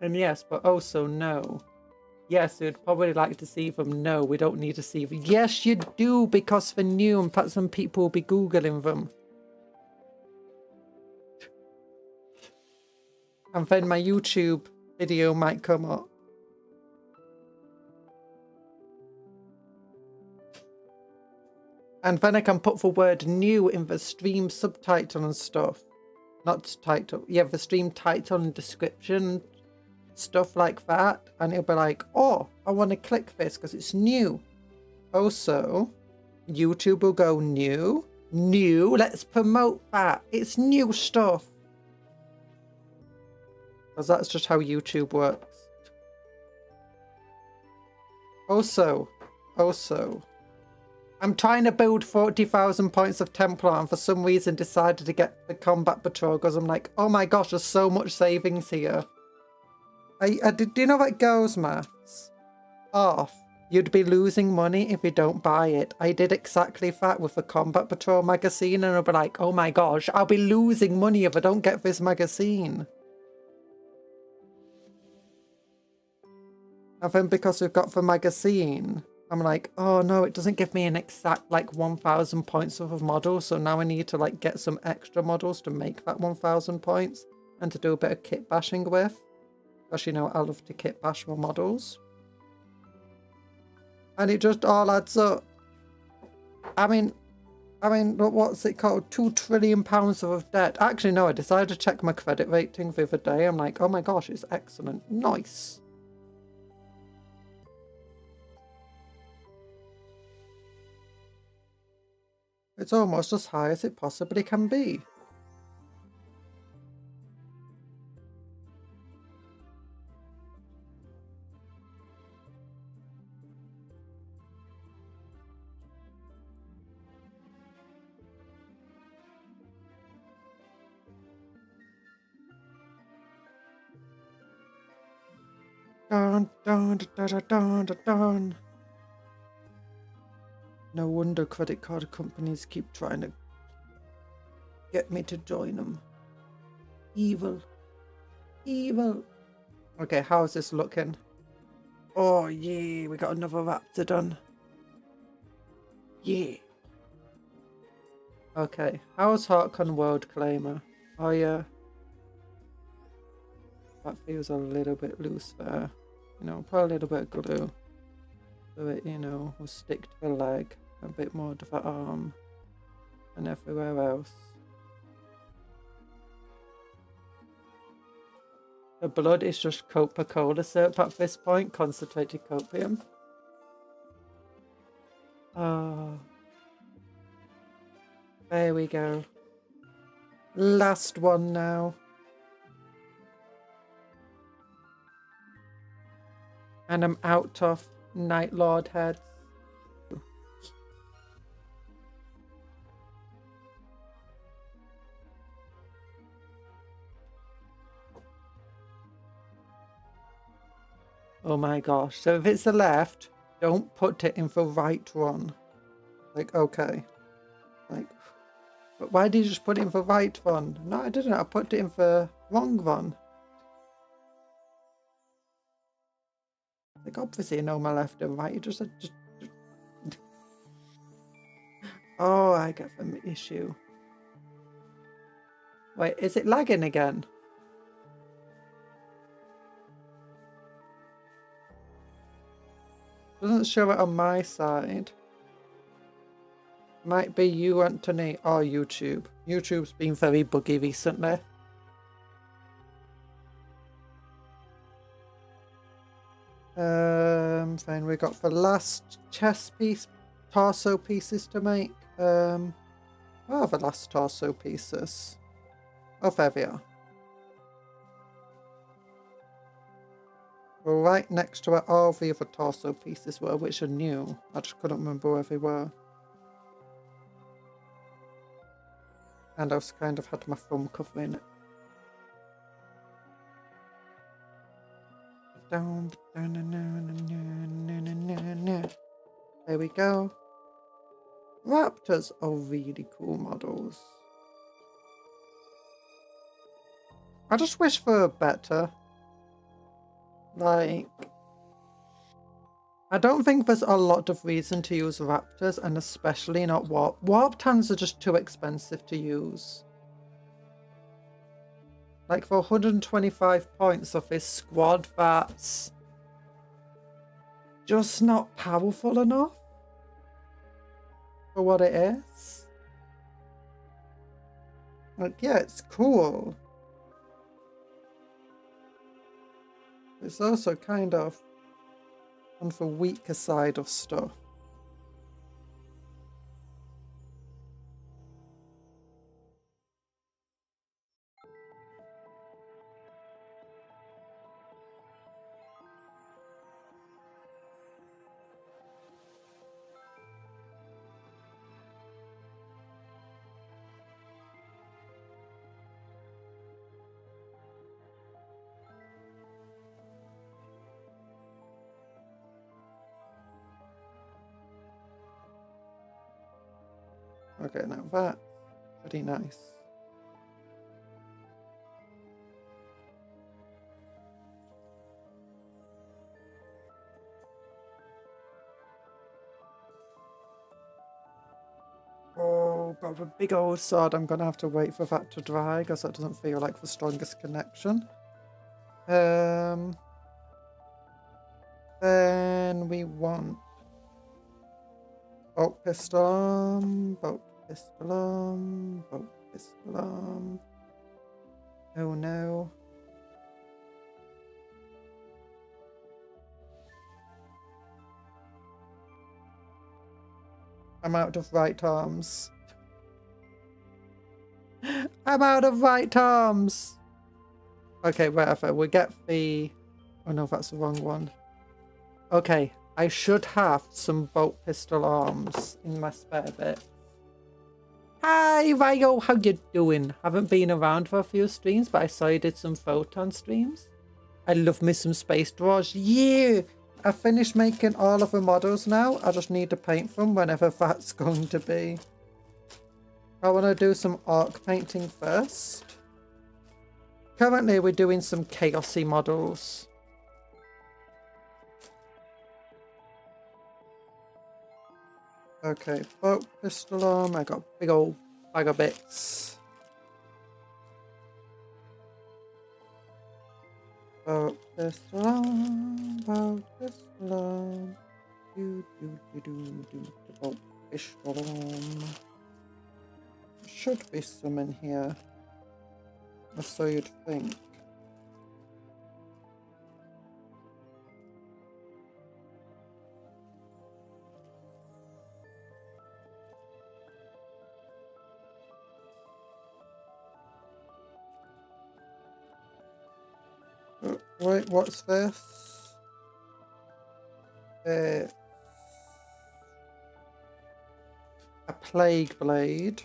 And yes, but also no. Yes, we'd probably like to see them. No, we don't need to see them. Yes, you do, because they're new and perhaps some people will be Googling them. And then my YouTube video might come up. And then I can put the word new in the stream subtitle and stuff. Not title. Yeah, the stream title and description. Stuff like that. And it'll be like, oh, I want to click this because it's new. Also, YouTube will go new. New. Let's promote that. It's new stuff. Because that's just how YouTube works. Also, I'm trying to build 40,000 points of Templar and for some reason decided to get the Combat Patrol because I'm like, oh my gosh, there's so much savings here. Do you know that girls maths? Off. You'd be losing money if you don't buy it. I did exactly that with the Combat Patrol magazine and I'll be like, oh my gosh, I'll be losing money if I don't get this magazine. And then because we've got the magazine, I'm like, oh no, it doesn't give me an exact like 1,000 points of a model. So now I need to like get some extra models to make that 1,000 points and to do a bit of kit bashing with. Because you know, I love to kit bash my models. And it just all adds up. I mean, what's it called? £2 trillion of debt. Actually, no, I decided to check my credit rating the other day. I'm like, oh my gosh, it's excellent. Nice. It's almost as high as it possibly can be. Dun, dun, dun, dun, dun, dun, dun. No wonder credit card companies keep trying to Get me to join them. Evil. Evil. Okay, how's this looking? Oh, yeah, we got another raptor done. Yeah. Okay, how's Heartcon World Claimer? Oh, yeah. That feels a little bit loose there. You know, put a little bit of glue. So it, you know, will stick to the leg. A bit more to the arm. And everywhere else. The blood is just Coca-Cola syrup at this point. Concentrated copium. Oh. There we go. Last one now. And I'm out of Night Lord heads. Oh my gosh. So if it's the left, don't put it in the right one. Like, okay. Like, but why did you just put it in the right one? No, I didn't. I put it in the wrong one. Like, obviously, you know my left and right. You just... Oh, I get the issue. Wait, is it lagging again? Doesn't show it on my side. Might be you, Anthony, or YouTube. YouTube's been very buggy recently. Fine, we got the last chest piece, torso pieces to make. Where are the last torso pieces? Oh, there they are. We're right next to where all the other torso pieces were, which are new. I just couldn't remember where they were. And I was kind of had my thumb covering it. There we go. Raptors are really cool models. I just wish they were better. Like, I don't think there's a lot of reason to use raptors, and especially not warp. Warp tanks are just too expensive to use. Like, for 125 points of this squad, that's just not powerful enough for what it is. Like, yeah, it's cool. It's also kind of on the weaker side of stuff. Okay, now that's pretty nice. Oh, but a big old sword. I'm gonna have to wait for that to dry because that doesn't feel like the strongest connection. Then we want bolt pistol arm, bolt pistol arm, bolt pistol arm. Oh no. I'm out of right arms. I'm out of right arms. Okay, whatever. We get the... Oh no, that's the wrong one. Okay, I should have some bolt pistol arms in my spare bit. Hi, Ryo, how you doing? Haven't been around for a few streams, but I saw you did some photon streams. I love me some space drawers. Yeah! I finished making all of the models now. I just need to paint them whenever that's going to be. I want to do some arc painting first. Currently we're doing some chaosy models. Okay, boat pistol arm. I got a big old bag of bits. Boat pistol arm, boat pistol arm. Do the boat pistol arm. There should be some in here. Or so you'd think. Wait, what's this? A plague blade.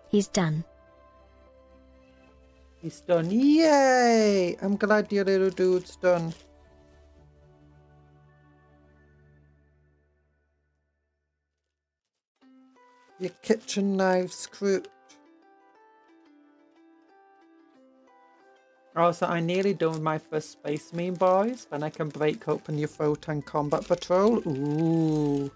He's done. He's done. Yay! I'm glad your little dude's done. Your kitchen knife screwed. Also, I nearly done my first Space Marine boys, then I can break open your Photon Combat Patrol. Ooh.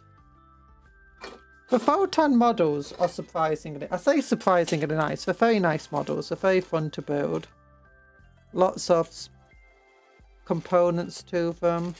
The Photon models are surprisingly, I say surprisingly nice, they're very nice models, they're very fun to build. Lots of components to them.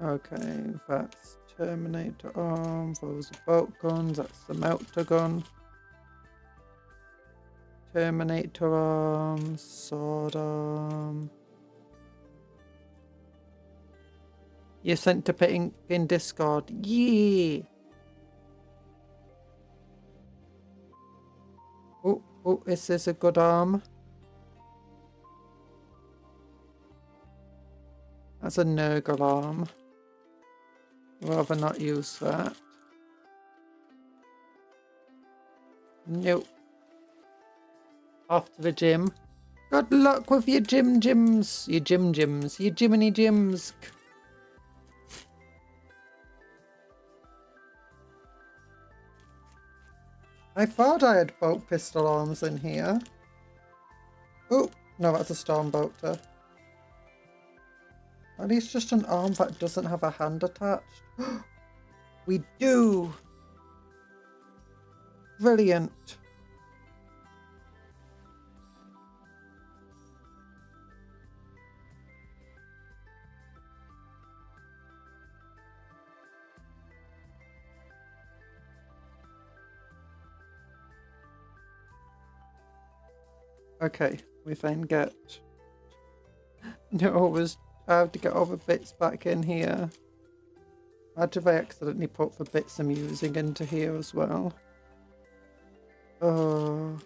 Okay, that's Terminator arm, those are boat guns, that's the melter gun. Terminator arm, sword arm. You're sent to put in Discord. Yeah! Oh, is this a good arm? That's a Nurgle arm. Rather not use that. Nope. Off to the gym. Good luck with your gyms. Your gyms. Your Jiminy gyms. I thought I had boat pistol arms in here. Oh, no, that's a stormboater. At least just an arm that doesn't have a hand attached. We do! Brilliant. Okay, we then get... No, I have to get all the bits back in here. How did I accidentally put the bits I'm using into here as well? Oh.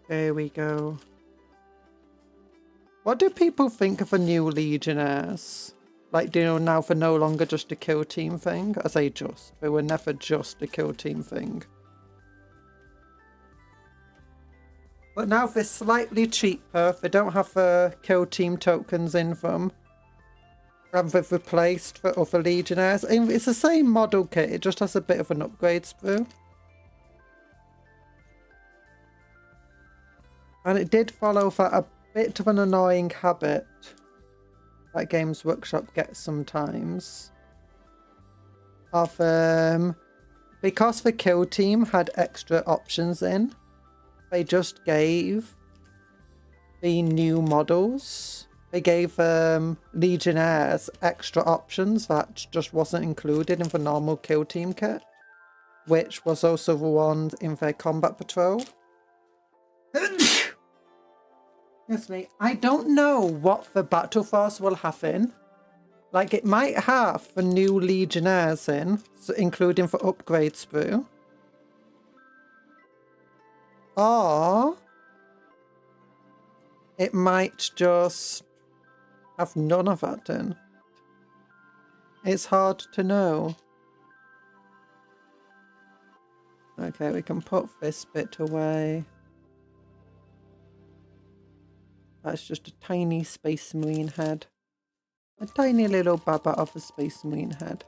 There we go. What do people think of the new Legionnaires? Like, do you know, now they're no longer just a kill team thing? I say just. They were never just a kill team thing. But now they're slightly cheaper. They don't have the kill team tokens in them. And they've replaced the other Legionnaires. It's the same model kit, it just has a bit of an upgrade sprue. And it did follow that a bit of an annoying habit that Games Workshop gets sometimes. Of because the kill team had extra options in, they just gave the new models. They gave Legionnaires extra options that just wasn't included in the normal kill team kit, which was also the one in their combat patrol. Yes, me. I don't know what the battle force will have in. Like, it might have the new Legionnaires in, so including for upgrade sprue. Or it might just have none of that in. It's hard to know. Okay, we can put this bit away. That's just a tiny Space Marine head. A tiny little baba of a Space Marine head.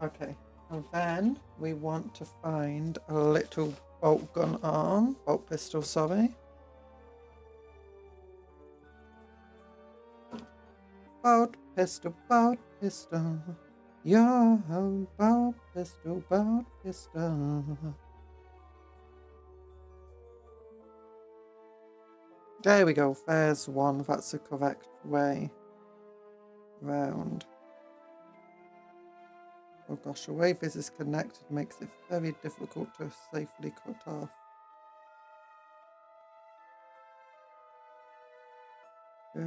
Okay, and then we want to find a little bolt gun arm. Bolt pistol, sorry. Bolt pistol, bolt pistol. Yo, bolt pistol, bolt pistol. There we go, there's one. That's the correct way round. Oh gosh, the way this is connected makes it very difficult to safely cut off. I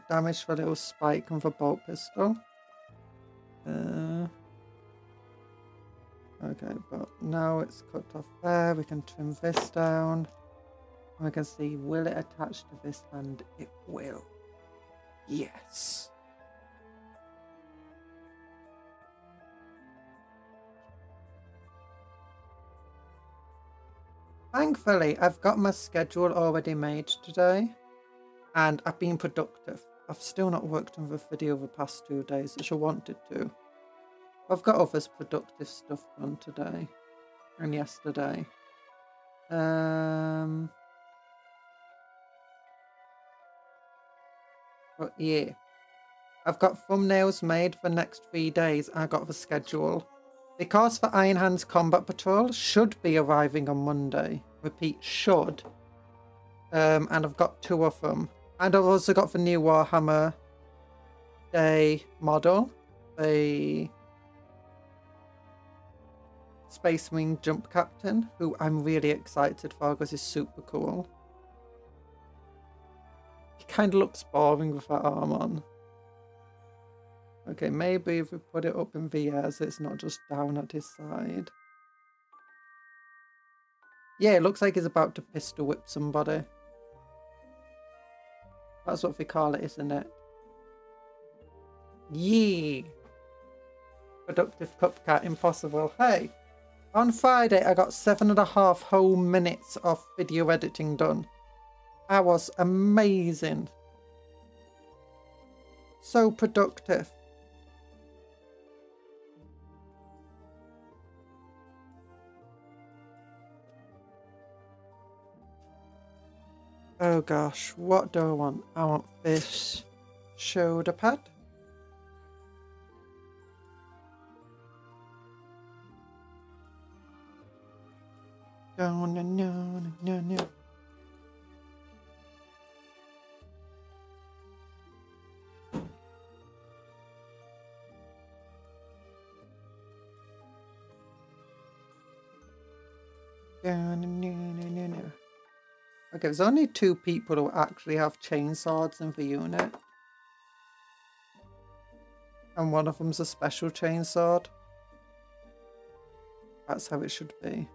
damaged the little spike on the bolt pistol. Okay, but now it's cut off there. We can trim this down. And we can see, will it attach to this hand? It will. Yes. Thankfully, I've got my schedule already made today, and I've been productive. I've still not worked on the video the past 2 days, which I wanted to. I've got other productive stuff done today and yesterday. But yeah, I've got thumbnails made for the next 3 days. I got the schedule. Because the Iron Hands Combat Patrol should be arriving on Monday. Repeat, should. And I've got 2 of them. And I've also got the new Warhammer Day model. The Space Marine Jump Captain, who I'm really excited for because he's super cool. He kind of looks boring with that arm on. Okay, maybe if we put it up in the air so it's not just down at his side. Yeah, it looks like he's about to pistol whip somebody. That's what they call it, isn't it? Yee! Productive Cupcat impossible. Hey! On Friday, I got 7.5 whole minutes of video editing done. That was amazing. So productive. Oh gosh, what do I want? I want this shoulder pad. No, no, no, no, no. No, no, no, no, no. Okay, there's only 2 people who actually have chainswords in the unit. And one of them's a special chainsword. That's how it should be.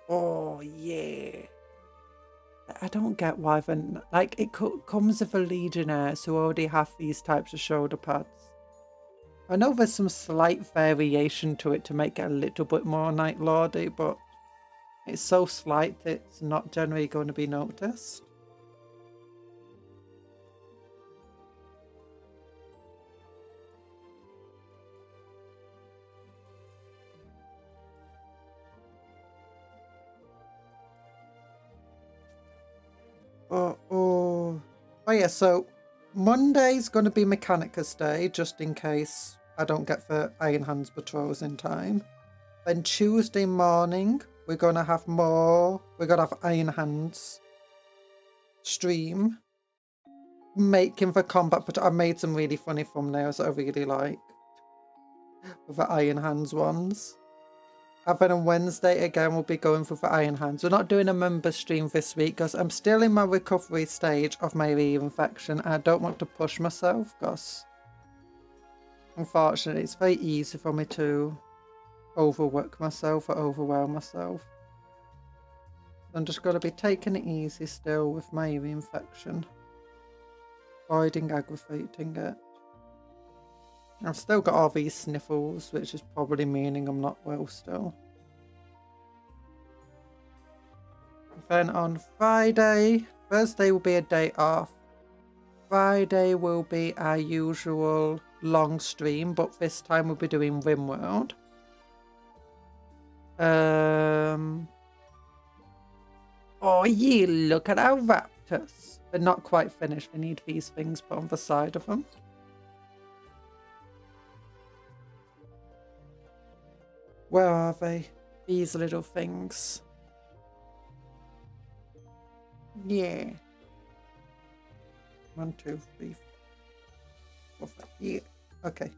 Oh, yeah. I don't get why then, like, it comes with the Legionnaires who already have these types of shoulder pads. I know there's some slight variation to it to make it a little bit more Night Lordy, but it's so slight it's not generally going to be noticed. Oh yeah, so Monday's going to be Mechanicus Day, just in case I don't get the Iron Hands patrols in time. Then Tuesday morning, we're going to have Iron Hands stream. Making the combat patrol. I made some really funny thumbnails that I really liked. With the Iron Hands ones. And then on Wednesday again, we'll be going for the Iron Hands. We're not doing a member stream this week because I'm still in my recovery stage of my infection. I don't want to push myself because unfortunately it's very easy for me to overwork myself or overwhelm myself. I'm just going to be taking it easy still with my infection. Avoiding aggravating it. I've still got all these sniffles, which is probably meaning I'm not well still. Then on Friday, Thursday will be a day off. Friday will be our usual long stream, but this time we'll be doing RimWorld. Oh yeah, look at our raptors. They're not quite finished. We need these things put on the side of them. Where are they? These little things. Yeah. 1, 2, 3, 4, 5. Yeah. Okay.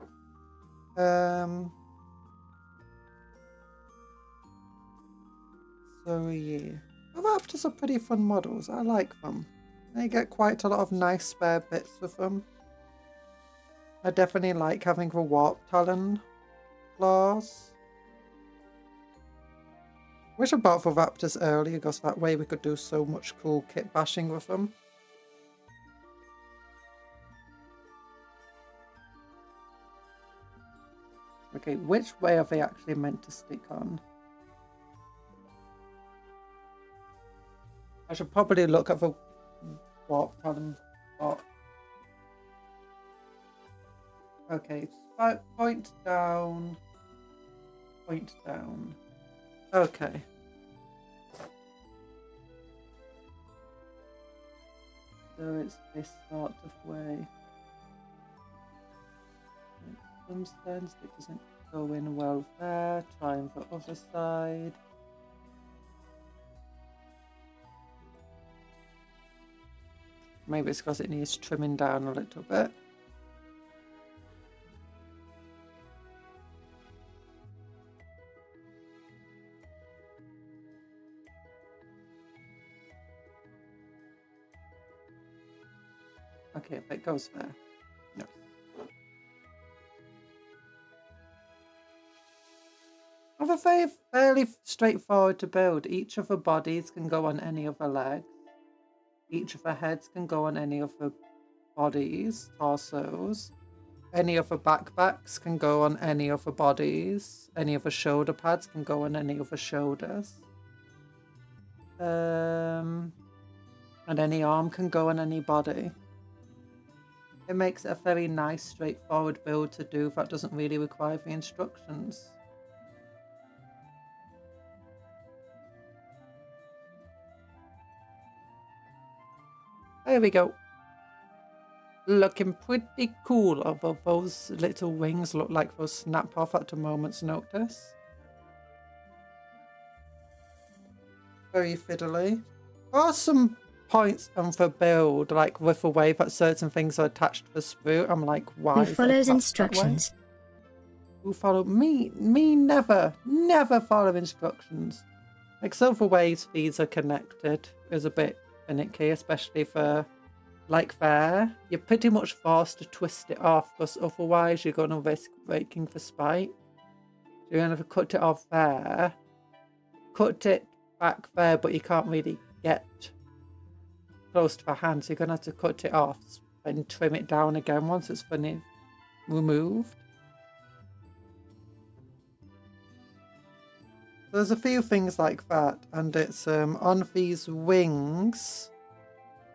So yeah. The raptors are pretty fun models. I like them. They get quite a lot of nice spare bits with them. I definitely like having the warp talon claws. Wish I bought the raptors earlier because that way we could do so much cool kit bashing with them. Okay, which way are they actually meant to stick on? I should probably look at the warp talon spot. Okay, point down. Point down. Okay. So it's this sort of way. Some sense it doesn't go in well there. Trying the other side. Maybe it's because it needs trimming down a little bit. Okay, if it goes there. No. They're fairly straightforward to build. Each of the bodies can go on any of the legs. Each of the heads can go on any of the bodies, torsos. Any of the backpacks can go on any of the bodies. Any of the shoulder pads can go on any of the shoulders. And any arm can go on any body. It makes it a very nice, straightforward build to do that doesn't really require the instructions. There we go. Looking pretty cool, although those little wings look like they'll snap off at a moment's notice. Very fiddly. There are some points on the build, like with the way that certain things are attached to the sprue. I'm like, why? Who follows instructions? Who follow me? Me never follow instructions. Like some of the ways these are connected is a bit finicky, especially for like there. You're pretty much forced to twist it off because otherwise you're going to risk breaking the spike. So you're going to cut it off there, cut it back there, but you can't really get close to the hand, so you're going to have to cut it off and trim it down again once it's been removed. There's a few things like that, and it's on these wings.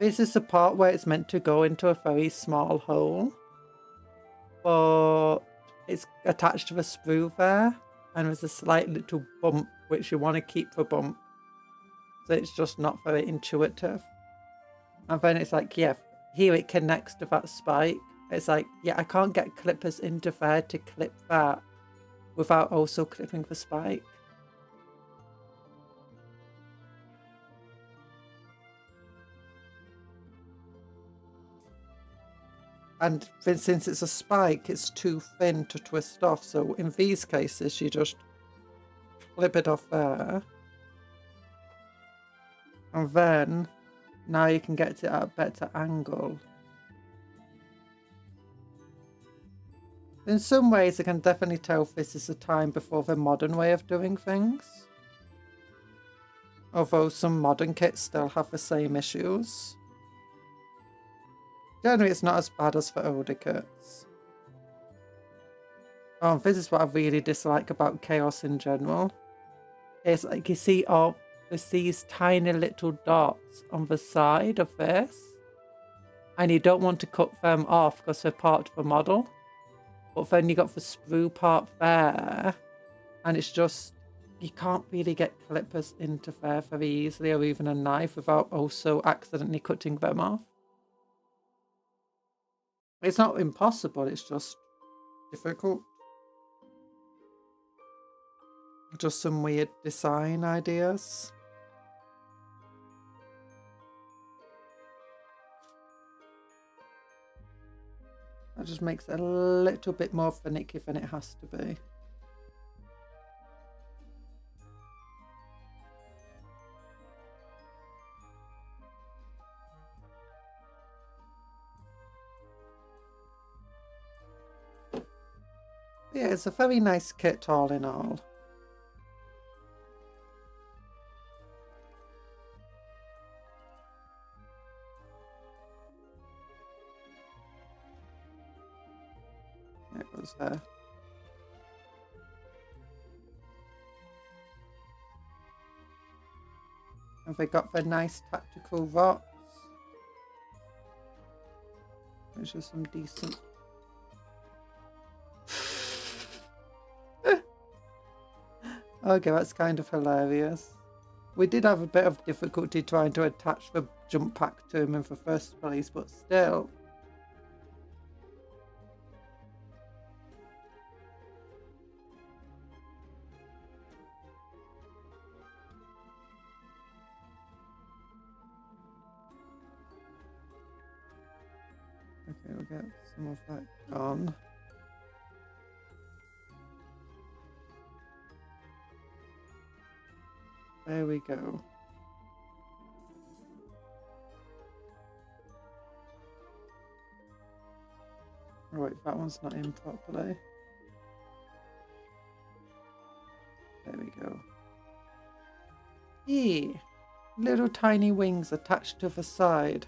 This is the part where it's meant to go into a very small hole, but it's attached to the sprue there, and there's a slight little bump which you want to keep the bump, so it's just not very intuitive. And then it's like, yeah, here it connects to that spike. It's like, yeah, I can't get clippers into there to clip that without also clipping the spike. And since it's a spike, it's too thin to twist off. So in these cases, you just clip it off there. And then, now you can get it at a better angle. In some ways, I can definitely tell this is a time before the modern way of doing things. Although some modern kits still have the same issues. Generally, it's not as bad as the older kits. Oh, this is what I really dislike about Chaos in general. It's like you see all there's these tiny little dots on the side of this. And you don't want to cut them off because they're part of the model. But then you got the sprue part there. And it's just, you can't really get clippers into there very easily or even a knife without also accidentally cutting them off. It's not impossible, it's just difficult. Just some weird design ideas. That just makes it a little bit more finicky than it has to be. Yeah, it's a very nice kit all in all. It goes there. And they got the nice tactical rocks. Which is some decent. Okay, that's kind of hilarious. We did have a bit of difficulty trying to attach the jump pack to him in the first place, but still. Okay, we'll get some of that gone. There we go. Oh wait, that one's not in properly. There we go. Yee! Little tiny wings attached to the side.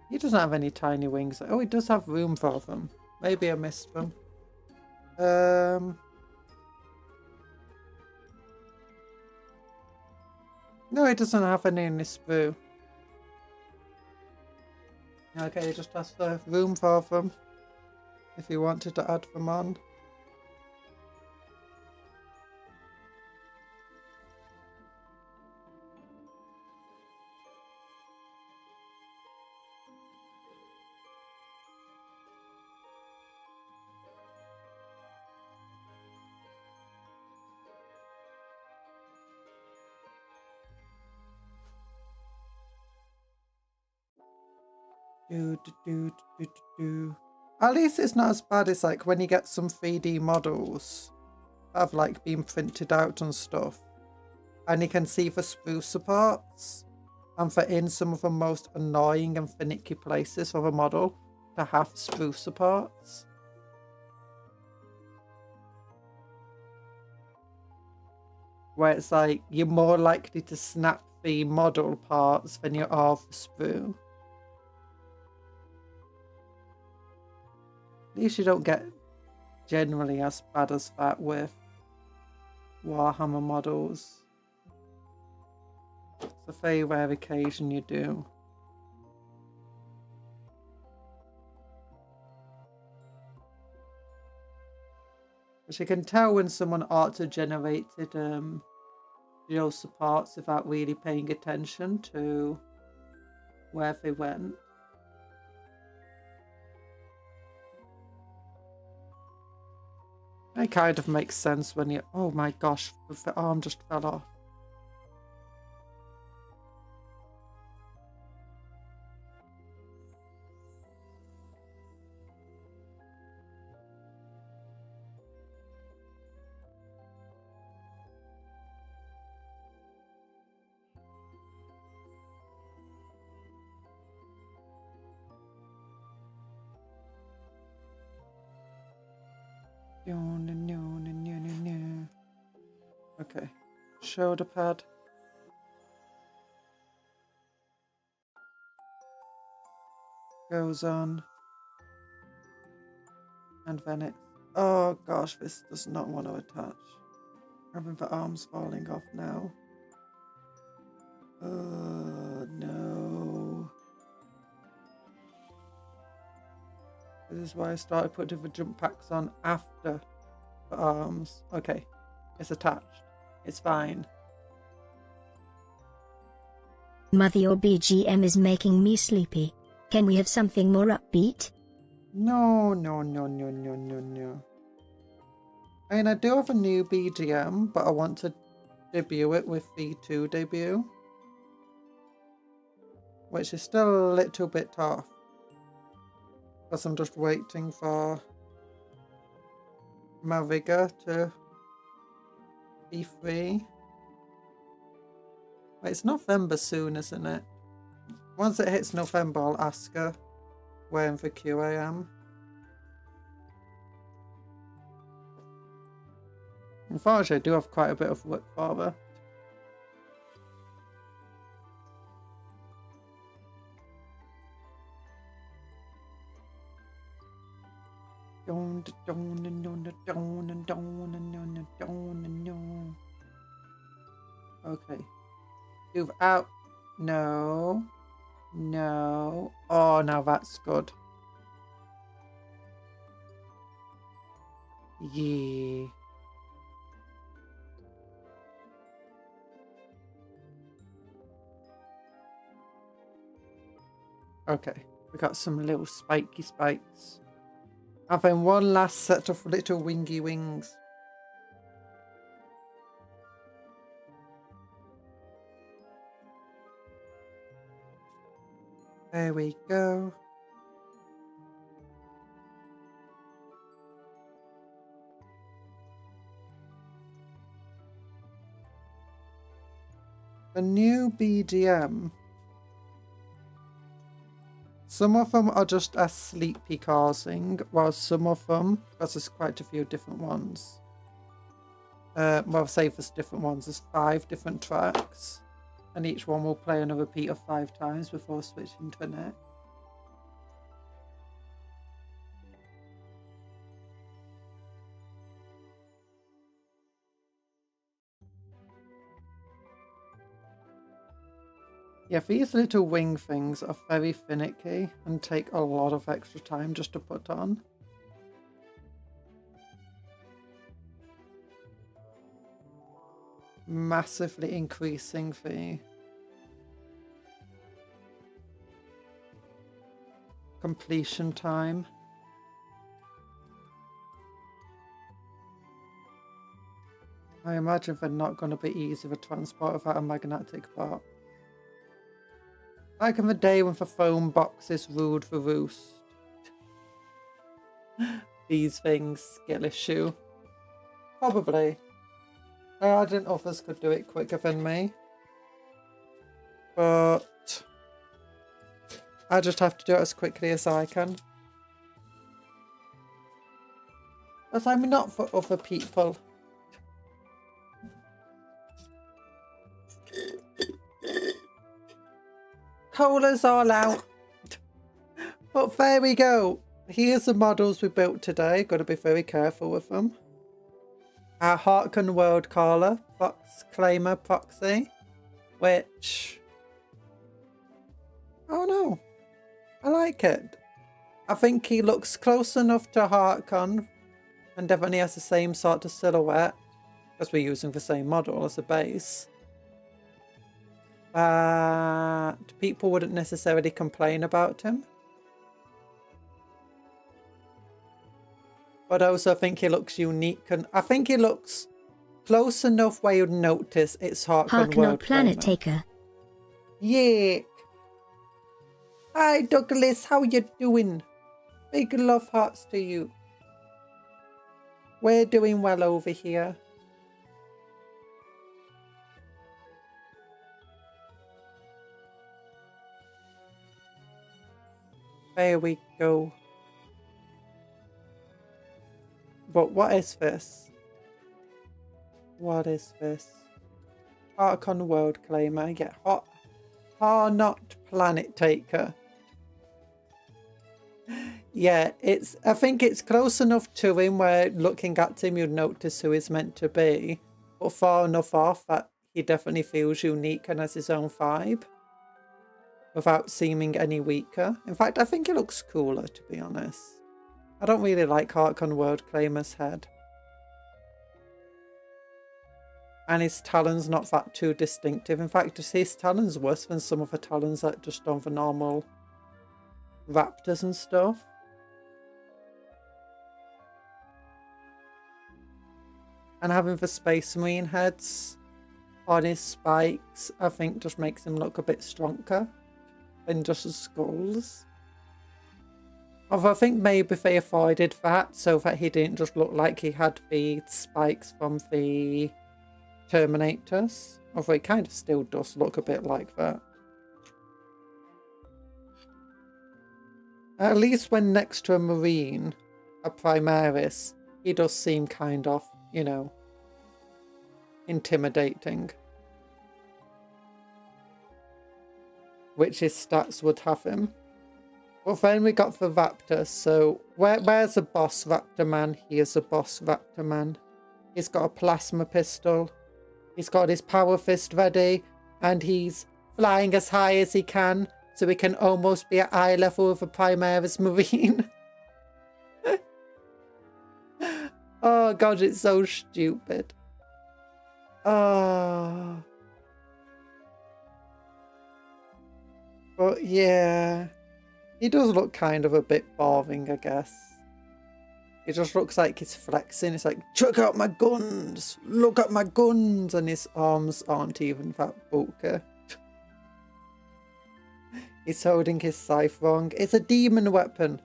He doesn't have any tiny wings. Oh, he does have room for them. Maybe I missed them. No, he doesn't have any in this sprue. Okay, he just has the room for them. If you wanted to add them on. At least it's not as bad as like when you get some 3D models that have like been printed out and stuff, and you can see the spruce parts, and for in some of the most annoying and finicky places for the model to have spruce parts. Where it's like you're more likely to snap the model parts than you are the sprue. At least you don't get generally as bad as that with Warhammer models. It's a very rare occasion you do. But you can tell when someone auto-generated those parts without really paying attention to where they went. It kind of makes sense when you... Oh my gosh, the arm just fell off. Okay. Shoulder pad. Goes on. And then it's... Oh gosh, this does not want to attach. Having the arms falling off now. Oh no. This is why I started putting the jump packs on after the arms. Okay, it's attached. It's fine. Mother, your BGM is making me sleepy. Can we have something more upbeat? No. I mean, I do have a new BGM, but I want to debut it with V2 debut. Which is still a little bit tough. Because I'm just waiting for my rigger to be free. Wait, it's November soon, isn't it? Once it hits November, I'll ask her where in the queue I am. Unfortunately, I do have quite a bit of work for her. Okay. Move out. No. No. Oh, now that's good. Yeah. Okay. We got some little spiky spikes. And then one last set of little wingy wings. There we go. The new BDM. Some of them are just a sleepy causing, while some of them, because there's quite a few different ones. Well, say there's different ones, there's 5 different tracks. And each one will play on a repeat of 5 times before switching to the next. Yeah, these little wing things are very finicky and take a lot of extra time just to put on. Massively increasing the completion time. I imagine they're not going to be easy to transport without a magnetic box. Back in the day when the phone boxes ruled the roost. These things, skill issue. Probably. I imagine others could do it quicker than me. But I just have to do it as quickly as I can. Because I'm not for other people. Cola's all out. But there we go. Here's the models we built today. Got to be very careful with them. Our Handcam World Caller, Fox Claimer Proxy, which... Oh no. I like it. I think he looks close enough to Handcam and definitely has the same sort of silhouette because we're using the same model as a base. But people wouldn't necessarily complain about him. But I also think he looks unique and I think he looks close enough where you'd notice it's Handcam World Planet Claimer. Taker. Yeah. Hi Douglas, how you doing? Big love hearts to you. We're doing well over here. There we go. But what is this? What is this? Archon World Claimer. Yeah, not Planet Taker. Yeah, I think it's close enough to him where looking at him you'd notice who he's meant to be, but far enough off that he definitely feels unique and has his own vibe without seeming any weaker. In fact, I think he looks cooler, to be honest. I don't really like Archon World Claimer's head. And his talon's not that too distinctive. In fact, his talon's worse than some of the talons that just on the normal raptors and stuff. And having the Space Marine heads on his spikes, I think just makes him look a bit stronger than just his skulls. Although I think maybe they avoided that so that he didn't just look like he had the spikes from the Terminators. Although he kind of still does look a bit like that. At least when next to a Marine, a Primaris, he does seem kind of, you know, intimidating. Which his stats would have him. But then we got the Raptor, so where's the boss Raptor man? He is a boss Raptor man. He's got a plasma pistol. He's got his power fist ready. And he's flying as high as he can. So he can almost be at eye level with a Primaris Marine. Oh god, it's so stupid. Oh. But yeah. He does look kind of a bit boring, I guess. It just looks like he's flexing. It's like, check out my guns! Look at my guns! And his arms aren't even that bulky. He's holding his scythe wrong. It's a demon weapon.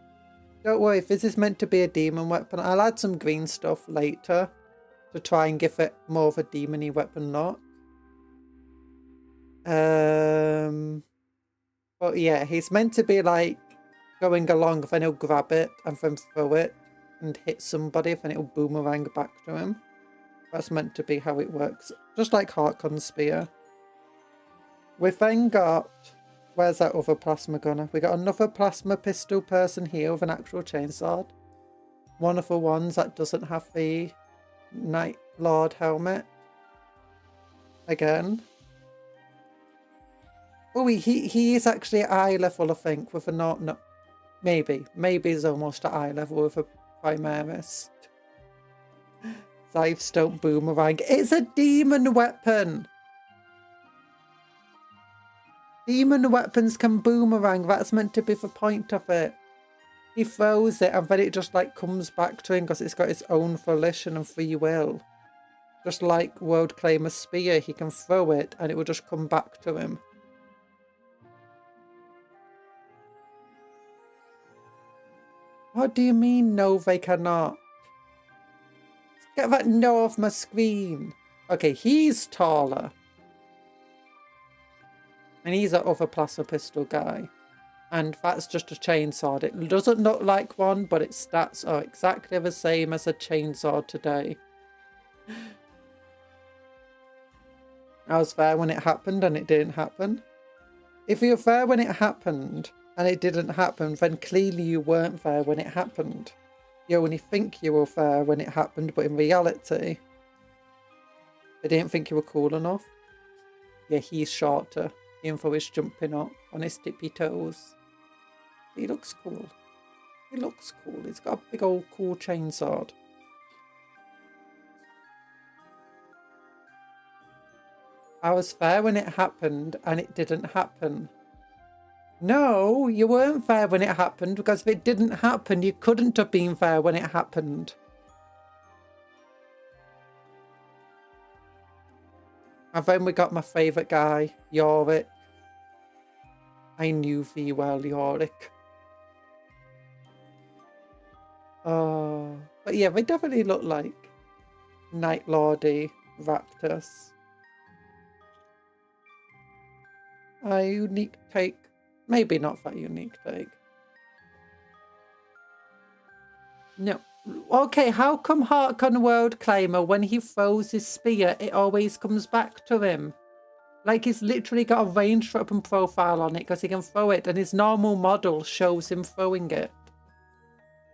Don't worry, if this is meant to be a demon weapon, I'll add some green stuff later to try and give it more of a demon-y weapon look. But yeah, he's meant to be like going along, then he'll grab it and then throw it and hit somebody, then it'll boomerang back to him. That's meant to be how it works. Just like Harkon's spear. We've then got... Where's that other plasma gunner? We got another plasma pistol person here with an actual chainsaw. One of the ones that doesn't have the Night Lord helmet. Again. Oh, he is actually at eye level, I think, with a not... No, maybe he's almost at eye level with a Primaris. Scythes don't boomerang. It's a demon weapon! Demon weapons can boomerang. That's meant to be the point of it. He throws it and then it just like comes back to him because it's got its own volition and free will. Just like World Claimer's spear, he can throw it and it will just come back to him. What do you mean, no, they cannot? Get that no off my screen. Okay, he's taller. And he's that other plasma pistol guy. And that's just a chainsaw. It doesn't look like one, but its stats are exactly the same as a chainsaw today. I was there when it happened and it didn't happen. If you're there when it happened and it didn't happen, then clearly you weren't there when it happened. You only think you were there when it happened, but in reality, they didn't think you were cool enough. Yeah, he's shorter. Info is jumping up on his tippy toes. He looks cool. He looks cool. He's got a big old cool chainsaw. I was there when it happened and it didn't happen. No, you weren't there when it happened because if it didn't happen, you couldn't have been there when it happened. And then we got my favourite guy, Yorick. I knew thee well, Yorick. Oh, but yeah, they definitely look like Night Lordy Raptors. A unique take. Maybe not that unique take. No, Okay, how come Harkon World Climber, when he throws his spear, it always comes back to him? Like, he's literally got a range weapon profile on it because he can throw it, and his normal model shows him throwing it.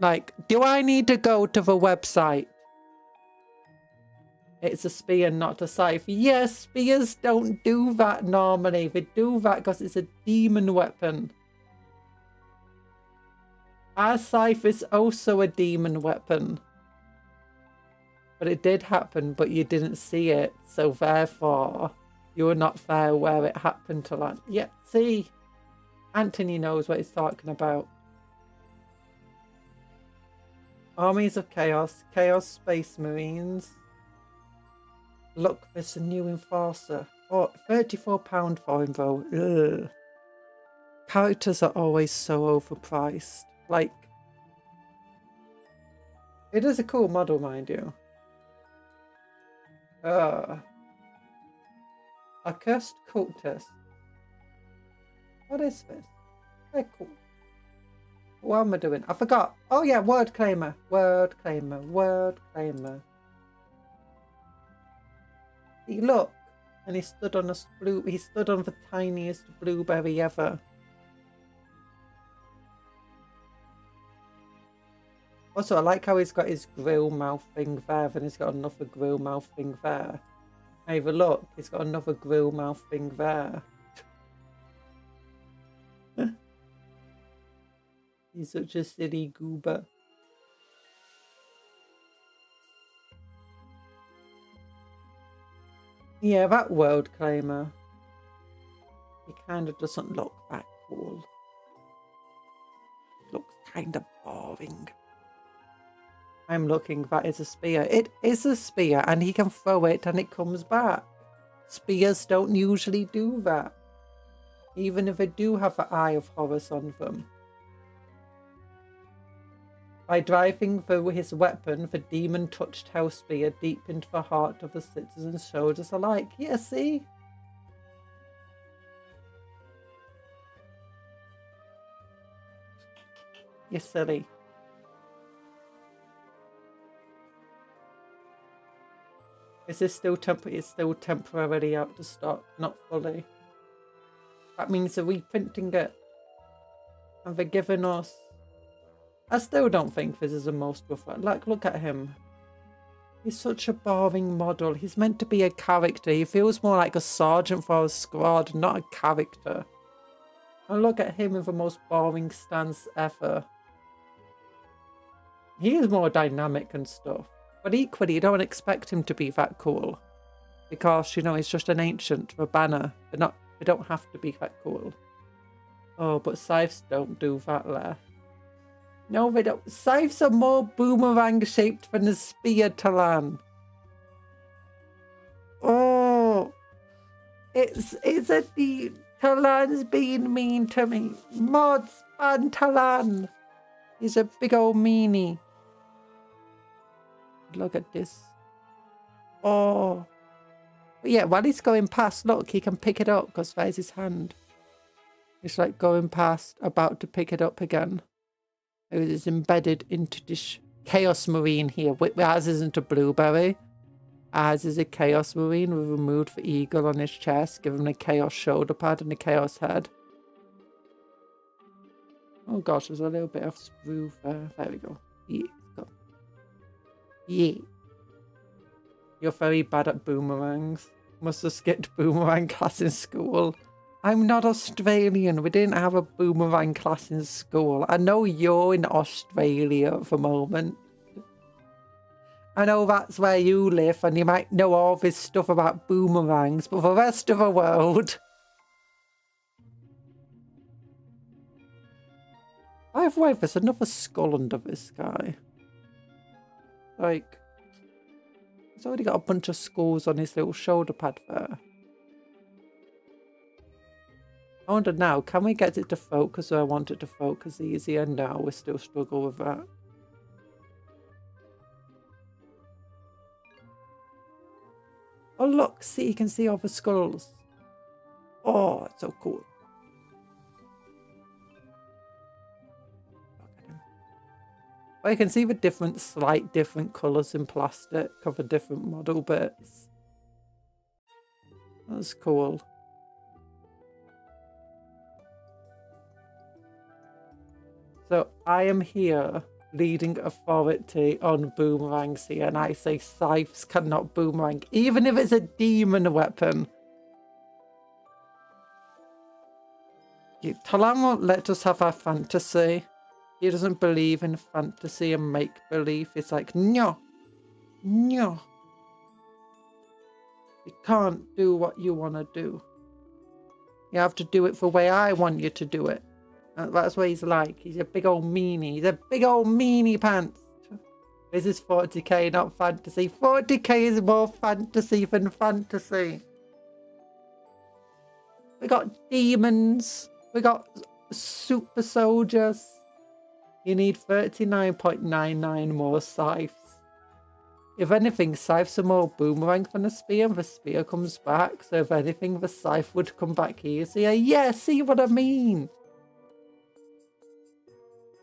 Like, do I need to go to the website? It's a spear, not a scythe. Yes, spears don't do that normally. They do that because it's a demon weapon. Our scythe is also a demon weapon. But it did happen, but you didn't see it. So therefore, you're not there where it happened to land. Yeah, see? Anthony knows what he's talking about. Armies of Chaos. Chaos Space Marines. Look, there's a new enforcer. Oh, £34 for him though. Ugh. Characters are always so overpriced. Like, it is a cool model, mind you. A cursed cultist. What is this? Very cool. What am I doing? I forgot. Oh yeah, word claimer. Word claimer. Word claimer. See, look. And he stood on he stood on the tiniest blueberry ever. Also, I like how he's got his grill mouth thing there, and he's got another grill mouth thing there. Have a look, he's got another grill mouth thing there. He's such a silly goober. Yeah, that world claimer. He kind of doesn't look that cool. Looks kind of boring. I'm looking, that is a spear. It is a spear, and he can throw it and it comes back. Spears don't usually do that. Even if they do have the Eye of Horus on them. By driving his weapon, the demon touched Hell Spear deep into the heart of the citizens' shoulders alike. Yeah, see? You're silly. Is this still it's still temporarily out of stock, not fully. That means they're reprinting it. And they're giving us... I still don't think this is the most rough one. Like, look at him. He's such a boring model. He's meant to be a character. He feels more like a sergeant for a squad, not a character. And look at him with the most boring stance ever. He is more dynamic and stuff. But equally, you don't expect him to be that cool. Because, you know, he's just an ancient, a banner. They don't have to be that cool. Oh, but scythes don't do that left. No, they don't. Scythes are more boomerang shaped than a spear, Talan. Oh. It's the Talan's being mean to me. Mods ban Talan. He's a big old meanie. Look at this. Oh. But yeah, while he's going past, look, he can pick it up because there's his hand. He's like going past, about to pick it up again. It is embedded into this Chaos Marine here. Ours isn't a blueberry. Ours is a Chaos Marine. We've removed the eagle on his chest, given him a Chaos shoulder pad and a Chaos head. Oh gosh, there's a little bit of sprue there. There we go. Yeet. Go. Yeet. You're very bad at boomerangs. Must have skipped boomerang class in school. I'm not Australian. We didn't have a boomerang class in school. I know you're in Australia at the moment. I know that's where you live and you might know all this stuff about boomerangs, but for the rest of the world... By the way, there's another skull under this guy. Like, he's already got a bunch of skulls on his little shoulder pad there. I wonder now, can we get it to focus, or I want it to focus easier? No, we still struggle with that. Oh look, see, you can see all the skulls. Oh, it's so cool. But you can see the different, slight different colours in plastic of the different model bits. That's cool. So I am here leading authority on boomerangs here, and I say scythes cannot boomerang, even if it's a demon weapon. Talan won't let us have our fantasy. He doesn't believe in fantasy and make-believe. It's like, no, no. You can't do what you want to do. You have to do it the way I want you to do it. That's what he's like. He's a big old meanie. He's a big old meanie pants. This is 40k, not fantasy. 40k is more fantasy than fantasy. We got demons. We got super soldiers. You need 39.99 more scythes. If anything, scythes are more boomerang than a spear, and the spear comes back. So if anything, the scythe would come back easier. Yeah, see what I mean?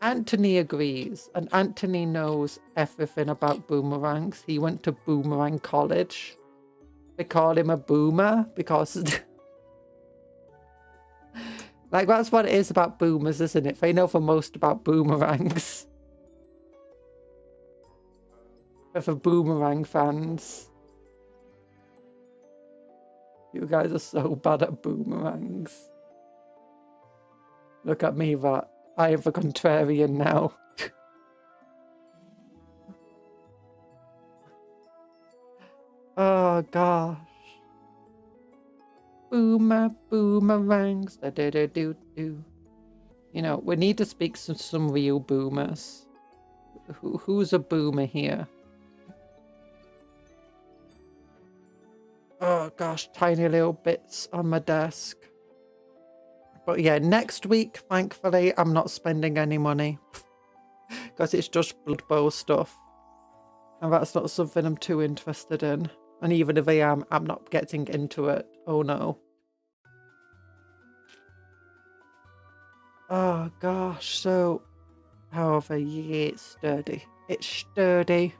Anthony agrees, and Anthony knows everything about boomerangs. He went to boomerang college. They call him a boomer because... like, that's what it is about boomers, isn't it? They know the most about boomerangs. They're for boomerang fans. You guys are so bad at boomerangs. Look at me, that. I am the contrarian now. Oh gosh. Boomerangs. Do. You know, we need to speak to some real boomers. Who's a boomer here? Oh gosh, tiny little bits on my desk. But yeah, next week, thankfully, I'm not spending any money. Because it's just Blood Bowl stuff. And that's not something I'm too interested in. And even if I am, I'm not getting into it. Oh no. Oh gosh, so... however, yeah, it's sturdy. It's sturdy.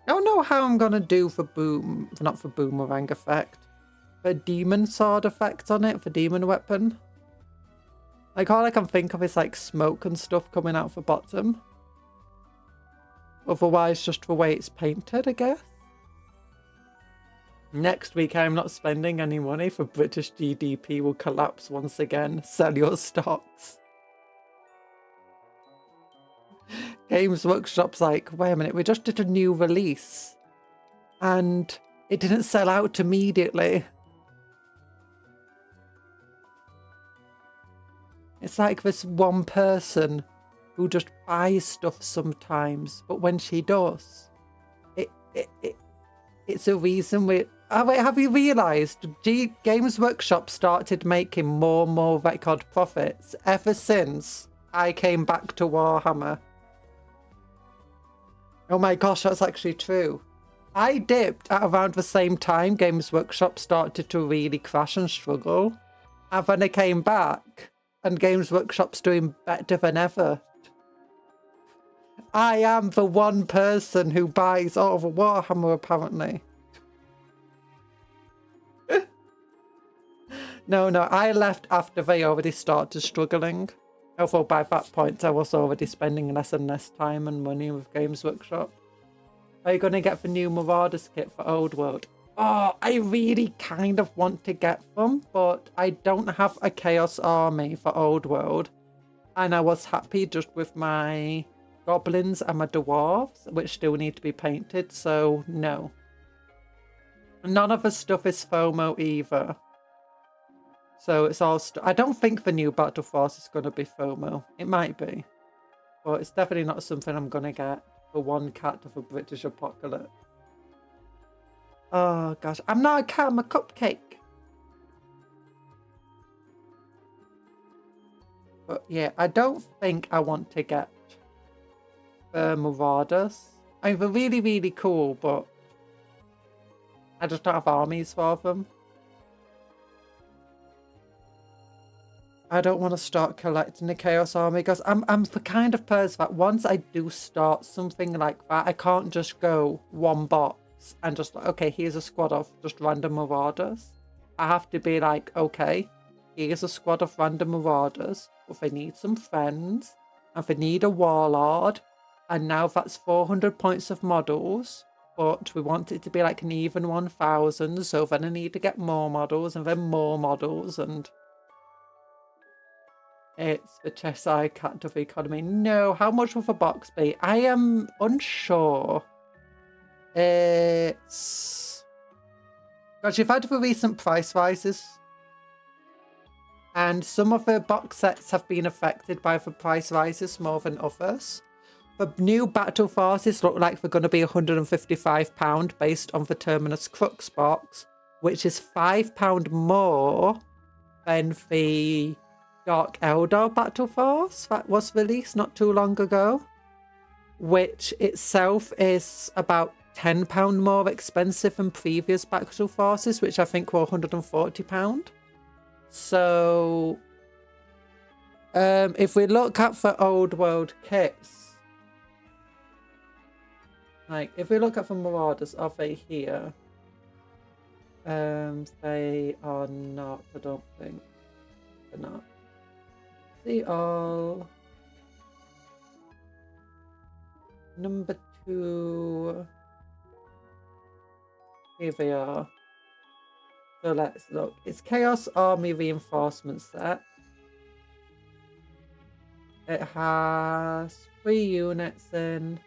I don't know how I'm going to do for not for boomerang effect. A demon sword effect on it for demon weapon. Like, all I can think of is like smoke and stuff coming out the bottom. Otherwise, just the way it's painted, I guess. Next week, I'm not spending any money for British GDP will collapse once again. Sell your stocks. Games Workshop's like, wait a minute, we just did a new release. And it didn't sell out immediately. It's like this one person who just buys stuff sometimes, but when she does, it's a reason we... Oh, wait, have you realised Games Workshop started making more and more record profits ever since I came back to Warhammer? Oh my gosh, that's actually true. I dipped at around the same time Games Workshop started to really crash and struggle. And then I came back and Games Workshop's doing better than ever. I am the one person who buys all of Warhammer, apparently. No, I left after they already started struggling. Although by that point, I was already spending less and less time and money with Games Workshop. Are you going to get the new Marauders kit for Old World? Oh, I really kind of want to get them, but I don't have a Chaos Army for Old World. And I was happy just with my Goblins and my Dwarves, which still need to be painted, so no. None of the stuff is FOMO either. So it's all... I don't think the new Battle Force is going to be FOMO. It might be. But it's definitely not something I'm going to get for one cat of a British apocalypse. Oh gosh, I'm not a cat, I'm a cupcake. But yeah, I don't think I want to get Marauders. I mean, they're really, really cool, but I just don't have armies for them. I don't want to start collecting the Chaos Army because I'm the kind of person that once I do start something like that, I can't just go one box and just like, okay, here's a squad of just random marauders. I have to be like, okay, here's a squad of random marauders, but they need some friends, and they need a warlord, and now that's 400 points of models, but we want it to be like an even 1000, so then I need to get more models, and then more models, and... It's the Cheshire Cat of the economy. No, how much will the box be? I am unsure. It's... Gosh, you've had the recent price rises. And some of the box sets have been affected by the price rises more than others. The new Battle Forces look like they're going to be £155 based on the Terminus Crux box, which is £5 more than the Dark Eldar Battle Force that was released not too long ago, which itself is about £10 more expensive than previous Battle Forces, which I think were £140. So, if we look at the old world kits, like if we look at the Marauders, are they here? They are not, I don't think. They're not. See all. Number 2. Here they are. So let's look. It's Chaos Army Reinforcement Set. It has 3 units in.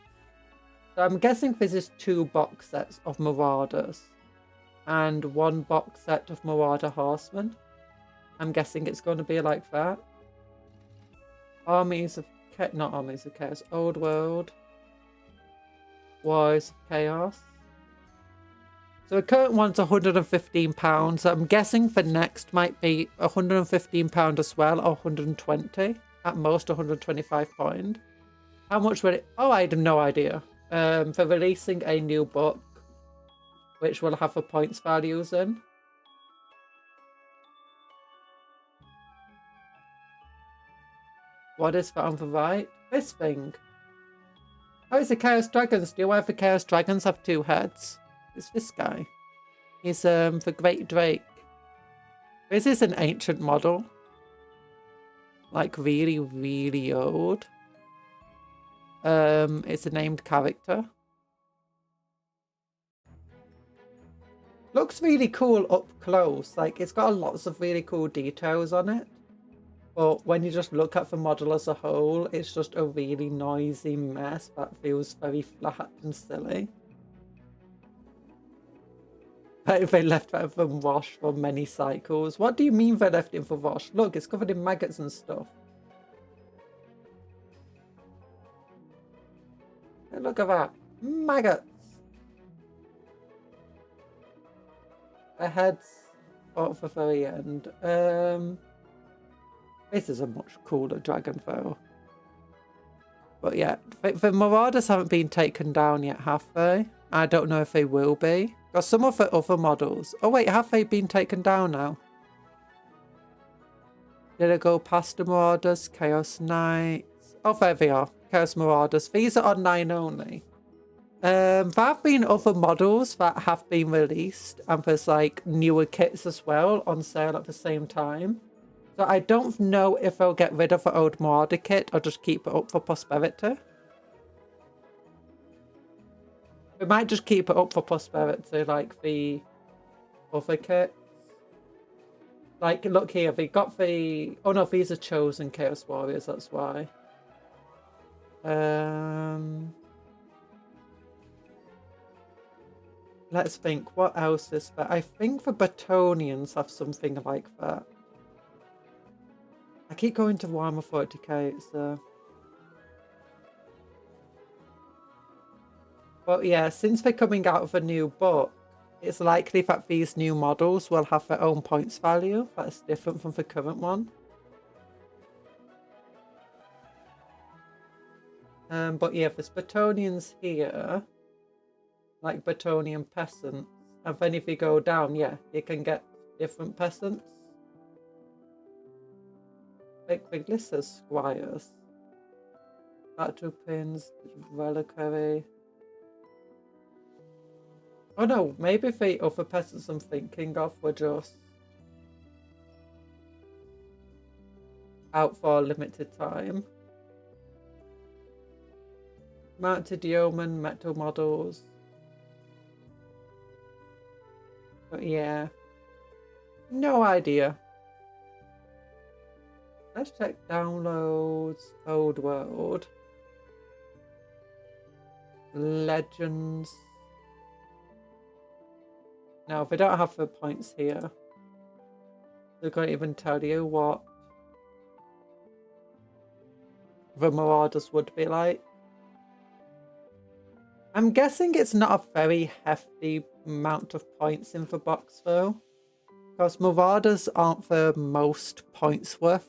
So I'm guessing this is 2 box sets of Marauders and 1 box set of Marauder Horsemen. I'm guessing it's going to be like that. Armies of not Armies of Chaos. Old World. Wars of Chaos. So the current one's £115. So I'm guessing the next might be £115 as well, or 120. At most 125 points. How much will it... Oh, I had no idea. For releasing a new book, which will have the points values in. What is that on the right? This thing. Oh, it's the Chaos Dragons. Do you know why the Chaos Dragons have 2 heads? It's this guy. He's the Great Drake. This is an ancient model. Like really, really old. It's a named character. Looks really cool up close. Like it's got lots of really cool details on it. But when you just look at the model as a whole, it's just a really noisy mess that feels very flat and silly. But if they left that for wash for many cycles. What do you mean they left it for wash? Look, it's covered in maggots and stuff. And look at that. Maggots. The heads at the very end. This is a much cooler dragon though. But yeah, the Marauders haven't been taken down yet, have they? I don't know if they will be. Got some of the other models. Oh wait, have they been taken down now? Did I go past the Marauders? Chaos Knights. Oh, there they are. Chaos Marauders. These are online only. There have been other models that have been released, and there's like newer kits as well on sale at the same time. So I don't know if they'll get rid of the old Marauder kit or just keep it up for prosperity. We might just keep it up for prosperity, like the other kits. Like, look here, they got the... Oh no, these are chosen Chaos Warriors, that's why. Let's think, what else is there? I think the Batonians have something like that. I keep going to Warhammer 40k, so... But yeah, since they're coming out of a new book, it's likely that these new models will have their own points value that's different from the current one. But yeah, there's Batonians here, like Batonian peasants, and then if you go down, yeah, you can get different peasants. quickly says squires. Battle pins, reliquary. Oh no, maybe the other peasants I'm thinking of were just out for a limited time. Mounted yeoman, metal models. But yeah, no idea. Let's check downloads, old world, legends. No, they don't have the points here. They can't even tell you what the Marauders would be like. I'm guessing it's not a very hefty amount of points in the box though, because Marauders aren't the most points worth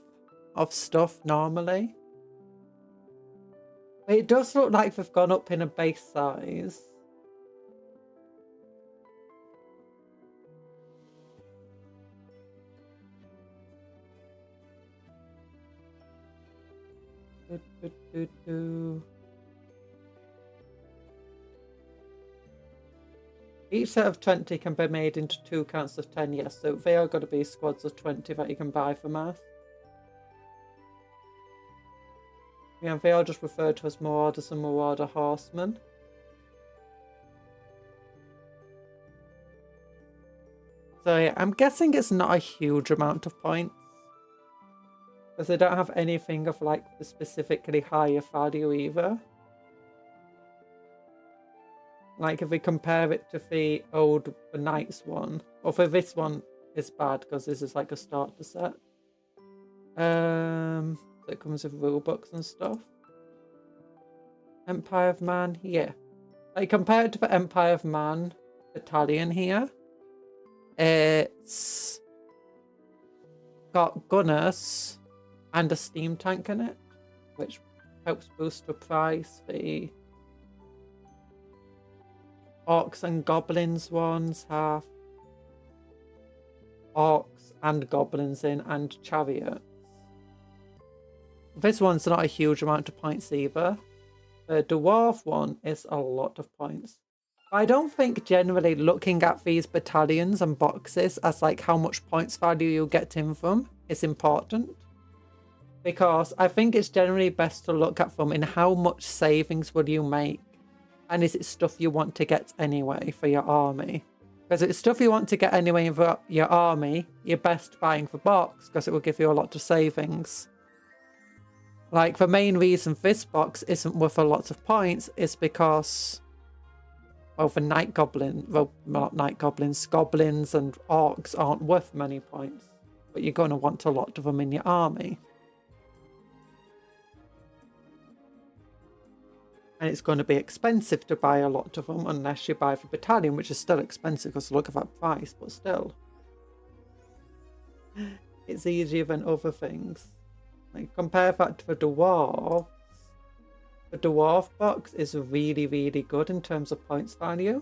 of stuff normally. But it does look like they've gone up in a base size. Each set of 20 can be made into 2 counts of 10, yes, so they are going to be squads of 20 that you can buy from us. Yeah, they are just referred to as Marauders and Marauder Horsemen. So yeah, I'm guessing it's not a huge amount of points, because they don't have anything of like the specifically higher value either. Like if we compare it to the old Knights one, or for this one it's bad because this is like a starter set. It comes with rule books and stuff. Empire of Man, yeah. Like compared to the Empire of Man battalion here, it's got gunners and a steam tank in it, which helps boost the price. The Orcs and Goblins ones have Orcs and Goblins in and Chariots. This one's not a huge amount of points either. The Dwarf one is a lot of points. I don't think generally looking at these battalions and boxes as like how much points value you get in them is important. Because I think it's generally best to look at them in how much savings will you make. And is it stuff you want to get anyway for your army? Because if it's stuff you want to get anyway for your army, you're best buying the box because it will give you a lot of savings. Like the main reason this box isn't worth a lot of points is because, well, the Night Goblin, well, not Night Goblins, Goblins and Orcs aren't worth many points. But you're going to want a lot of them in your army. And it's going to be expensive to buy a lot of them unless you buy the battalion, which is still expensive because look at that price, but still. It's easier than other things. Like compare that to the Dwarves. The Dwarf box is really, really good in terms of points value.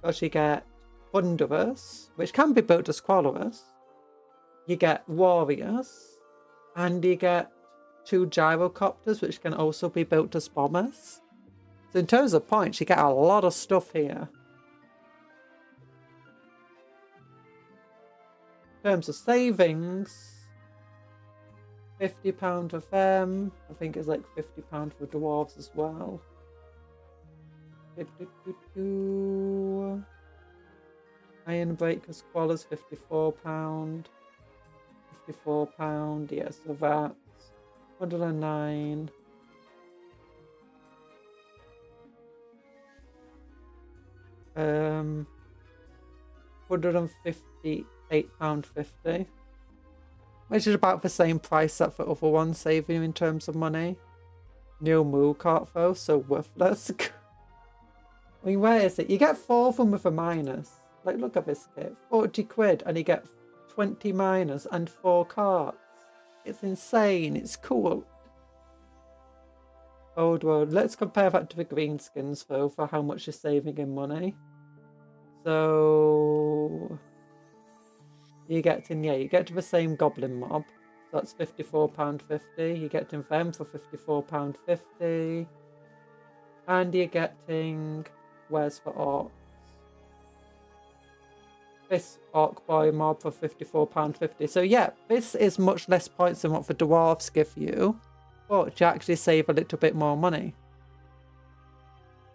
Because you get Thunderers, which can be built as Quarrelers. You get Warriors. And you get 2 Gyrocopters, which can also be built as Bombers. So in terms of points, you get a lot of stuff here. In terms of savings, £50 of them. I think it's like £50 for Dwarves as well. Iron Breakers Squallers, £54. £54, yeah, so that's 109. £158.50. Which is about the same price that the other one, saving you in terms of money. No moo cart though, so worthless. I mean, where is it? You get 4 of them with a minus. Like, look at this kit. 40 quid and you get 20 minus and 4 carts. It's insane. It's cool. Old world. Let's compare that to the green skins though for how much you're saving in money. So you get to the same goblin mob. So that's £54.50. You're getting them for £54.50. And you're getting wares for orcs. This orc boy mob for £54.50. So yeah, this is much less points than what the dwarves give you. But you actually save a little bit more money.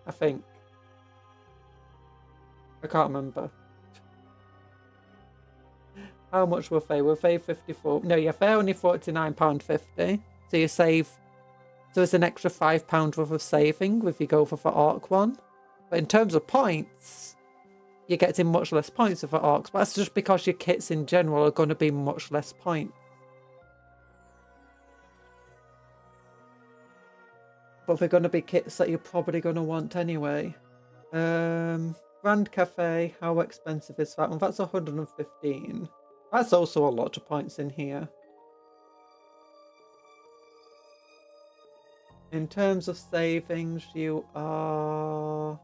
I think. I can't remember. How much were they? Were they 54? No, yeah, they're only £49.50. So you save. So it's an extra £5 worth of saving if you go for the orc one. But in terms of points, you're getting much less points with the orcs. But that's just because your kits in general are going to be much less points. But they're going to be kits that you're probably going to want anyway. Grand Cafe, how expensive is that one? That's 115. That's also a lot of points in here. In terms of savings, you are...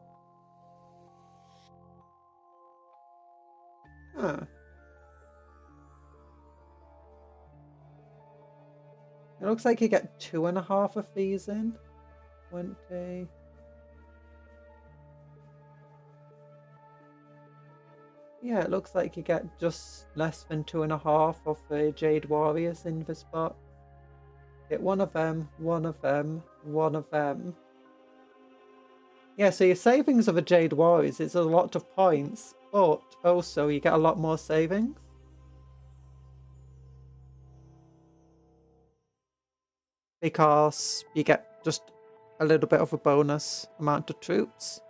Huh. It looks like you get 2.5 of these in. 20... Yeah, it looks like you get just less than 2.5 of the Jade Warriors in this box. Get one of them, one of them, one of them. Yeah, so your savings of a Jade Warriors is a lot of points, but also you get a lot more savings. Because you get just a little bit of a bonus amount of troops.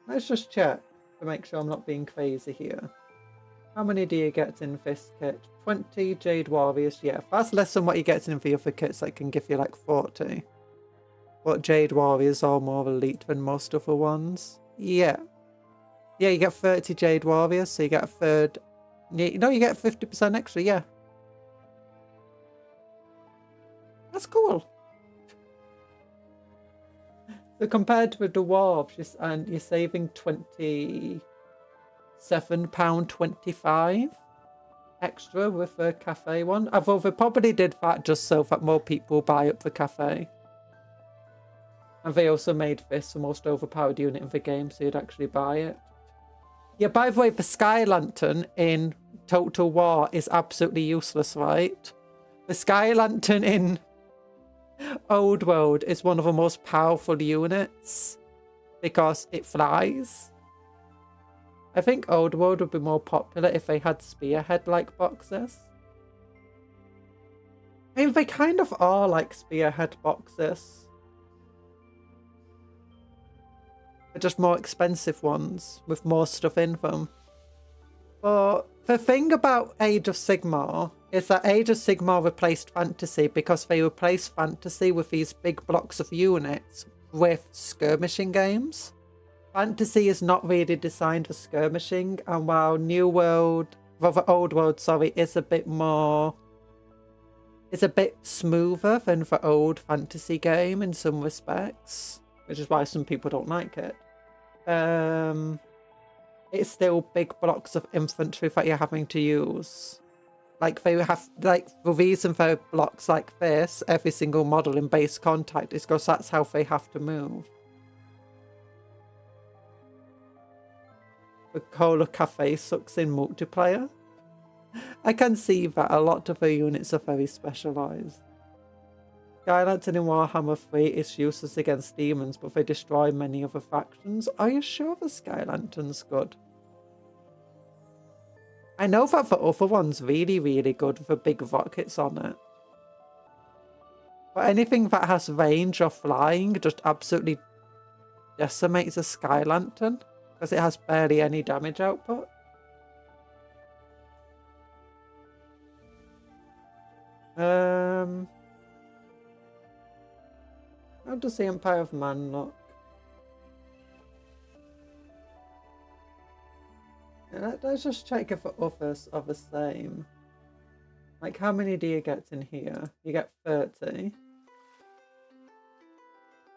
Let's just check to make sure I'm not being crazy here. How many do you get in this kit? 20 Jade Warriors. Yeah, that's less than what you get in the other kits that can give you like 40. But Jade Warriors are more elite than most other ones. Yeah. Yeah, you get 30 Jade Warriors, so you get a third. No, you get 50% extra, yeah. That's cool. So compared to the dwarves, and you're saving £27.25 extra with the cafe one. Although they probably did that just so that more people buy up the cafe. And they also made this the most overpowered unit in the game, so you'd actually buy it. Yeah, by the way, the Sky Lantern in Total War is absolutely useless, right? The Sky Lantern in Old World is one of the most powerful units because it flies. I think Old World would be more popular if they had spearhead-like boxes. I mean, they kind of are like spearhead boxes. They're just more expensive ones with more stuff in them. But the thing about Age of Sigmar is that Age of Sigmar replaced Fantasy because they replaced Fantasy with these big blocks of units with skirmishing games. Fantasy is not really designed for skirmishing, and while New World, rather Old World, sorry, is a bit more... It's a bit smoother than the old Fantasy game in some respects, which is why some people don't like it. It's still big blocks of infantry that you're having to use. Like they have, like the reason for blocks like this, every single model in base contact is because that's how they have to move. The Cola Cafe sucks in multiplayer. I can see that a lot of the units are very specialised. Sky Lantern in Warhammer 3 is useless against demons, but they destroy many other factions. Are you sure the Sky Lantern's good? I know that the other one's really, really good with the big rockets on it. But anything that has range or flying just absolutely decimates a Sky Lantern because it has barely any damage output. How does the Empire of Man look? Let's just check if the others are the same. Like, how many do you get in here? You get 30.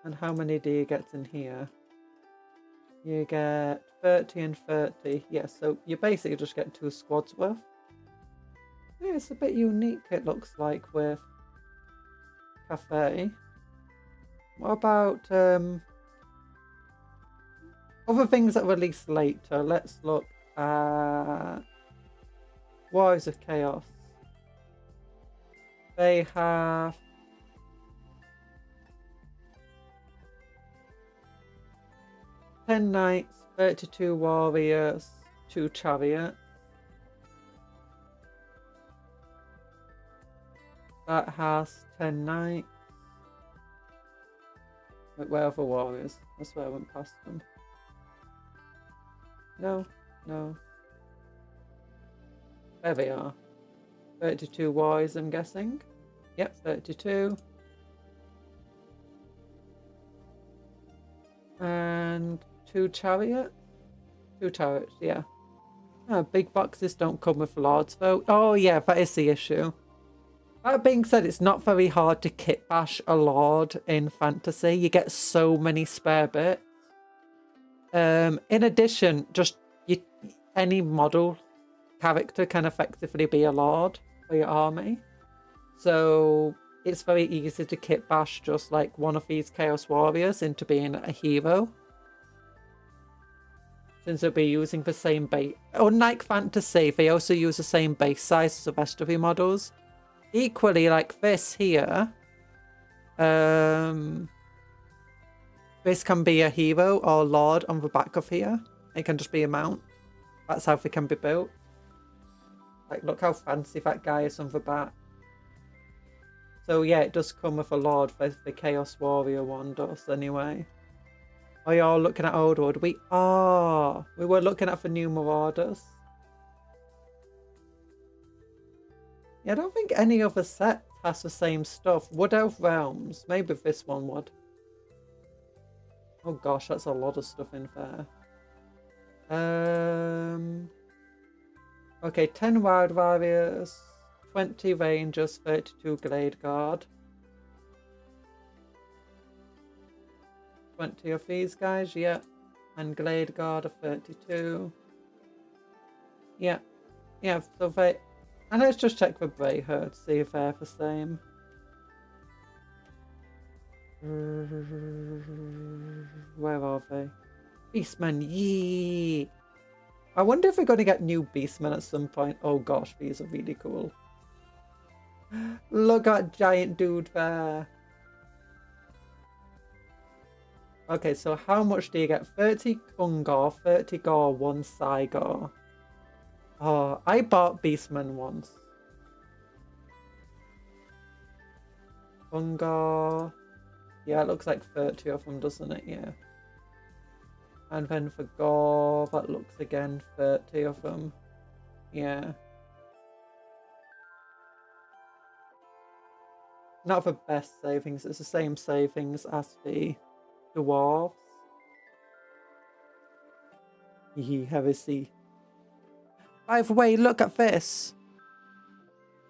And how many do you get in here? You get 30 and 30. Yeah, so you basically just get 2 squads worth. Yeah, it's a bit unique, it looks like, with Cafe. What about other things that release later? Let's look at Warriors of Chaos. They have 10 knights, 32 warriors, 2 chariots. That has 10 knights. Wait, where are the warriors? I swear I went past them. No, no. There they are. 32 warriors, I'm guessing. Yep, 32. And 2 chariots? 2 chariots, yeah. Oh, big boxes don't come with lords, though. Oh, yeah, that is the issue. That being said, it's not very hard to kit bash a lord in fantasy. You get so many spare bits. In addition, just any model character can effectively be a lord for your army. So it's very easy to kit bash just like one of these Chaos Warriors into being a hero. Since they'll be using the same base. Unlike fantasy, they also use the same base size as the rest of your models. Equally, like this here, this can be a hero or lord on the back of here. It can just be a mount. That's how they can be built. Like, look how fancy that guy is on the back. So yeah, it does come with a lord. The Chaos Warrior one does anyway. Are you all looking at Old World? We are. We were looking at the new Marauders. Yeah, I don't think any other set has the same stuff. Wood Elf Realms. Maybe this one would. Oh gosh, that's a lot of stuff in there. Okay, 10 Wild Warriors, 20 Rangers, 32 Glade Guard. 20 of these guys, yeah. And Glade Guard of 32. Yeah. Yeah, so they... And let's just check the Bray Herd, see if they're the same. Where are they? Beastmen, yee! I wonder if we're going to get new Beastmen at some point. Oh gosh, these are really cool. Look at giant dude there. Okay, so how much do you get? 30 Ungor, 30 Gore, 1 Cygor. Oh, I bought Beastmen once. Ungor. Yeah, it looks like 30 of them, doesn't it? Yeah. And then for Gore, that looks again 30 of them. Yeah. Not the best savings, it's the same savings as the dwarves. Yee, heresy. By the way, look at this.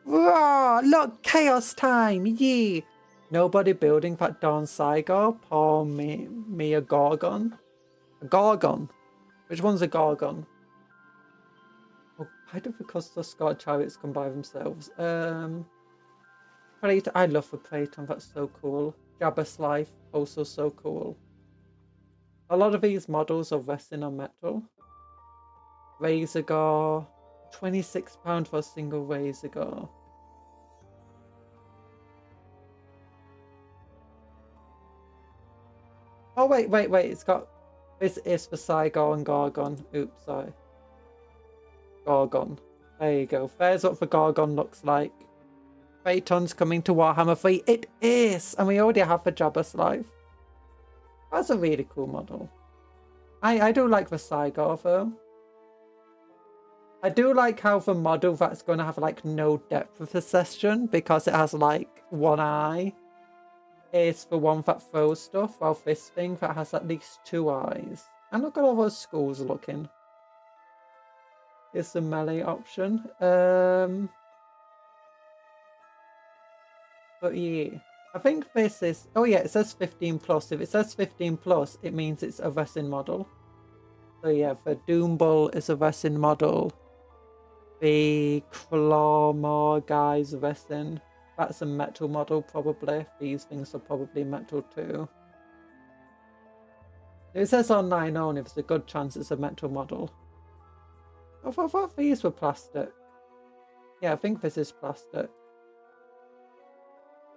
Whoa, look, chaos time, yee. Nobody building that darn Cygor. Poor me a Gorgon. A Gorgon? Which one's a Gorgon? Oh, why do the Costa Scott chariots come by themselves? Praetor, I love the Praetor, that's so cool. Jabba's Life, also so cool. A lot of these models are resting on metal. Razor Gore, £26 for a single Razor Gore. Oh wait, it's got... This is for Cygor and Gorgon. Oops, sorry. Gorgon. There you go. There's what the Gorgon looks like. Phaeton's coming to Warhammer 3. It is! And we already have the Jabba's Life. That's a really cool model. I do like the Cygor though. I do like how the model that's going to have like no depth of perception because it has like one eye is the one that throws stuff, while this thing that has at least 2 eyes. And look at all those skulls looking. Here's the melee option. But yeah, I think this is... Oh yeah, it says 15 plus. If it says 15 plus, it means it's a resin model. So yeah, the Doom Bull is a resin model. be Clawmore guys resin. That's a metal model probably. These things are probably metal too. If it says online only, there's a good chance it's a metal model. I thought these were plastic. Yeah, I think this is plastic.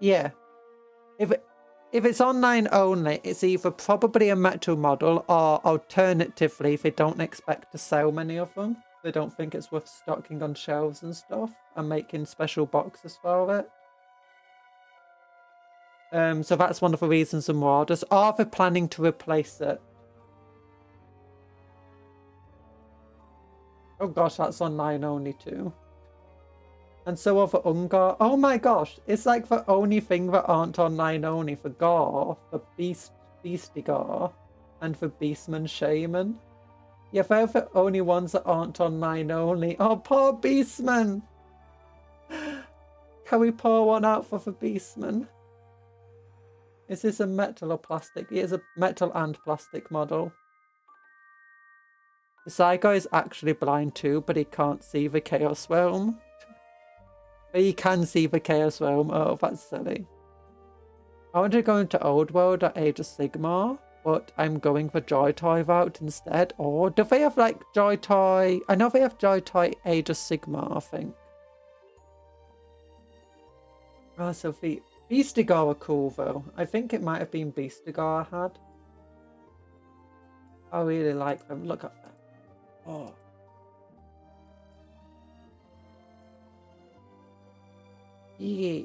Yeah. If it's online only, it's either probably a metal model, or alternatively, they don't expect to sell many of them. They don't think it's worth stocking on shelves and stuff and making special boxes for it. So that's one of the reasons some more orders. Are they planning to replace it? Oh gosh, that's online only too. And so are the Ungar. Oh my gosh, it's like the only thing that aren't online only for Gar, the Beastie Gar, and the Beastman Shaman. Yeah, they're the only ones that aren't online only. Oh, poor Beastman! Can we pour one out for the Beastman? Is this a metal or plastic? It is a metal and plastic model. The Psycho is actually blind too, but he can't see the Chaos Realm. But he can see the Chaos Realm. Oh, that's silly. I wanted to go into Old World or Age of Sigmar, but I'm going for Joy Toy route instead. Or do they have like Joy Toy? I know they have Joy Toy Age of Sigmar, I think. Oh, so the Beastigar are cool though. I think it might have been Beastigar I had. I really like them. Look at them. Oh. Yeah.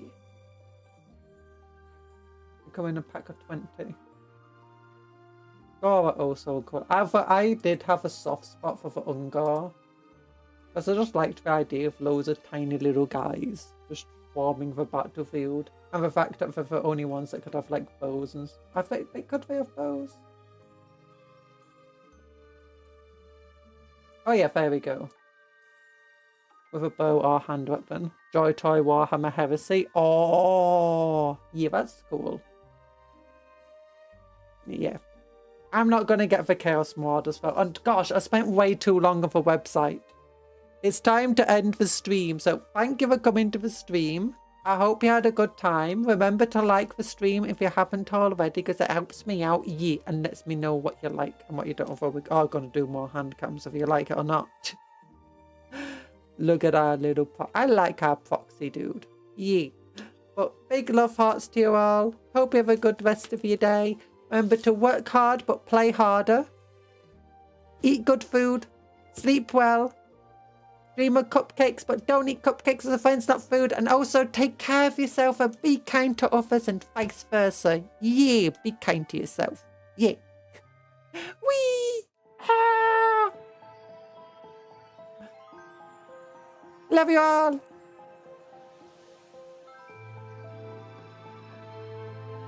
Come in a pack of 20. Oh, also cool. I did have a soft spot for the Ungar. Because I just liked the idea of loads of tiny little guys just swarming the battlefield. And the fact that they're the only ones that could have like bows and I think they could have bows. Oh yeah, there we go. With a bow or hand weapon. Joy Toy Warhammer Heresy. Oh, yeah, that's cool. Yeah. I'm not going to get the Chaos Marauders though. And gosh, I spent way too long on the website. It's time to end the stream. So thank you for coming to the stream. I hope you had a good time. Remember to like the stream if you haven't already, because it helps me out, and lets me know what you like and what you don't. Although we are going to do more hand cams if you like it or not. Look at our little I like our proxy dude. But big love hearts to you all. Hope you have a good rest of your day. Remember to work hard but play harder. Eat good food. Sleep well. Dream of cupcakes, but don't eat cupcakes as a friends, not food. And also take care of yourself and be kind to others and vice versa. Be kind to yourself. Wee! Ah! Love you all.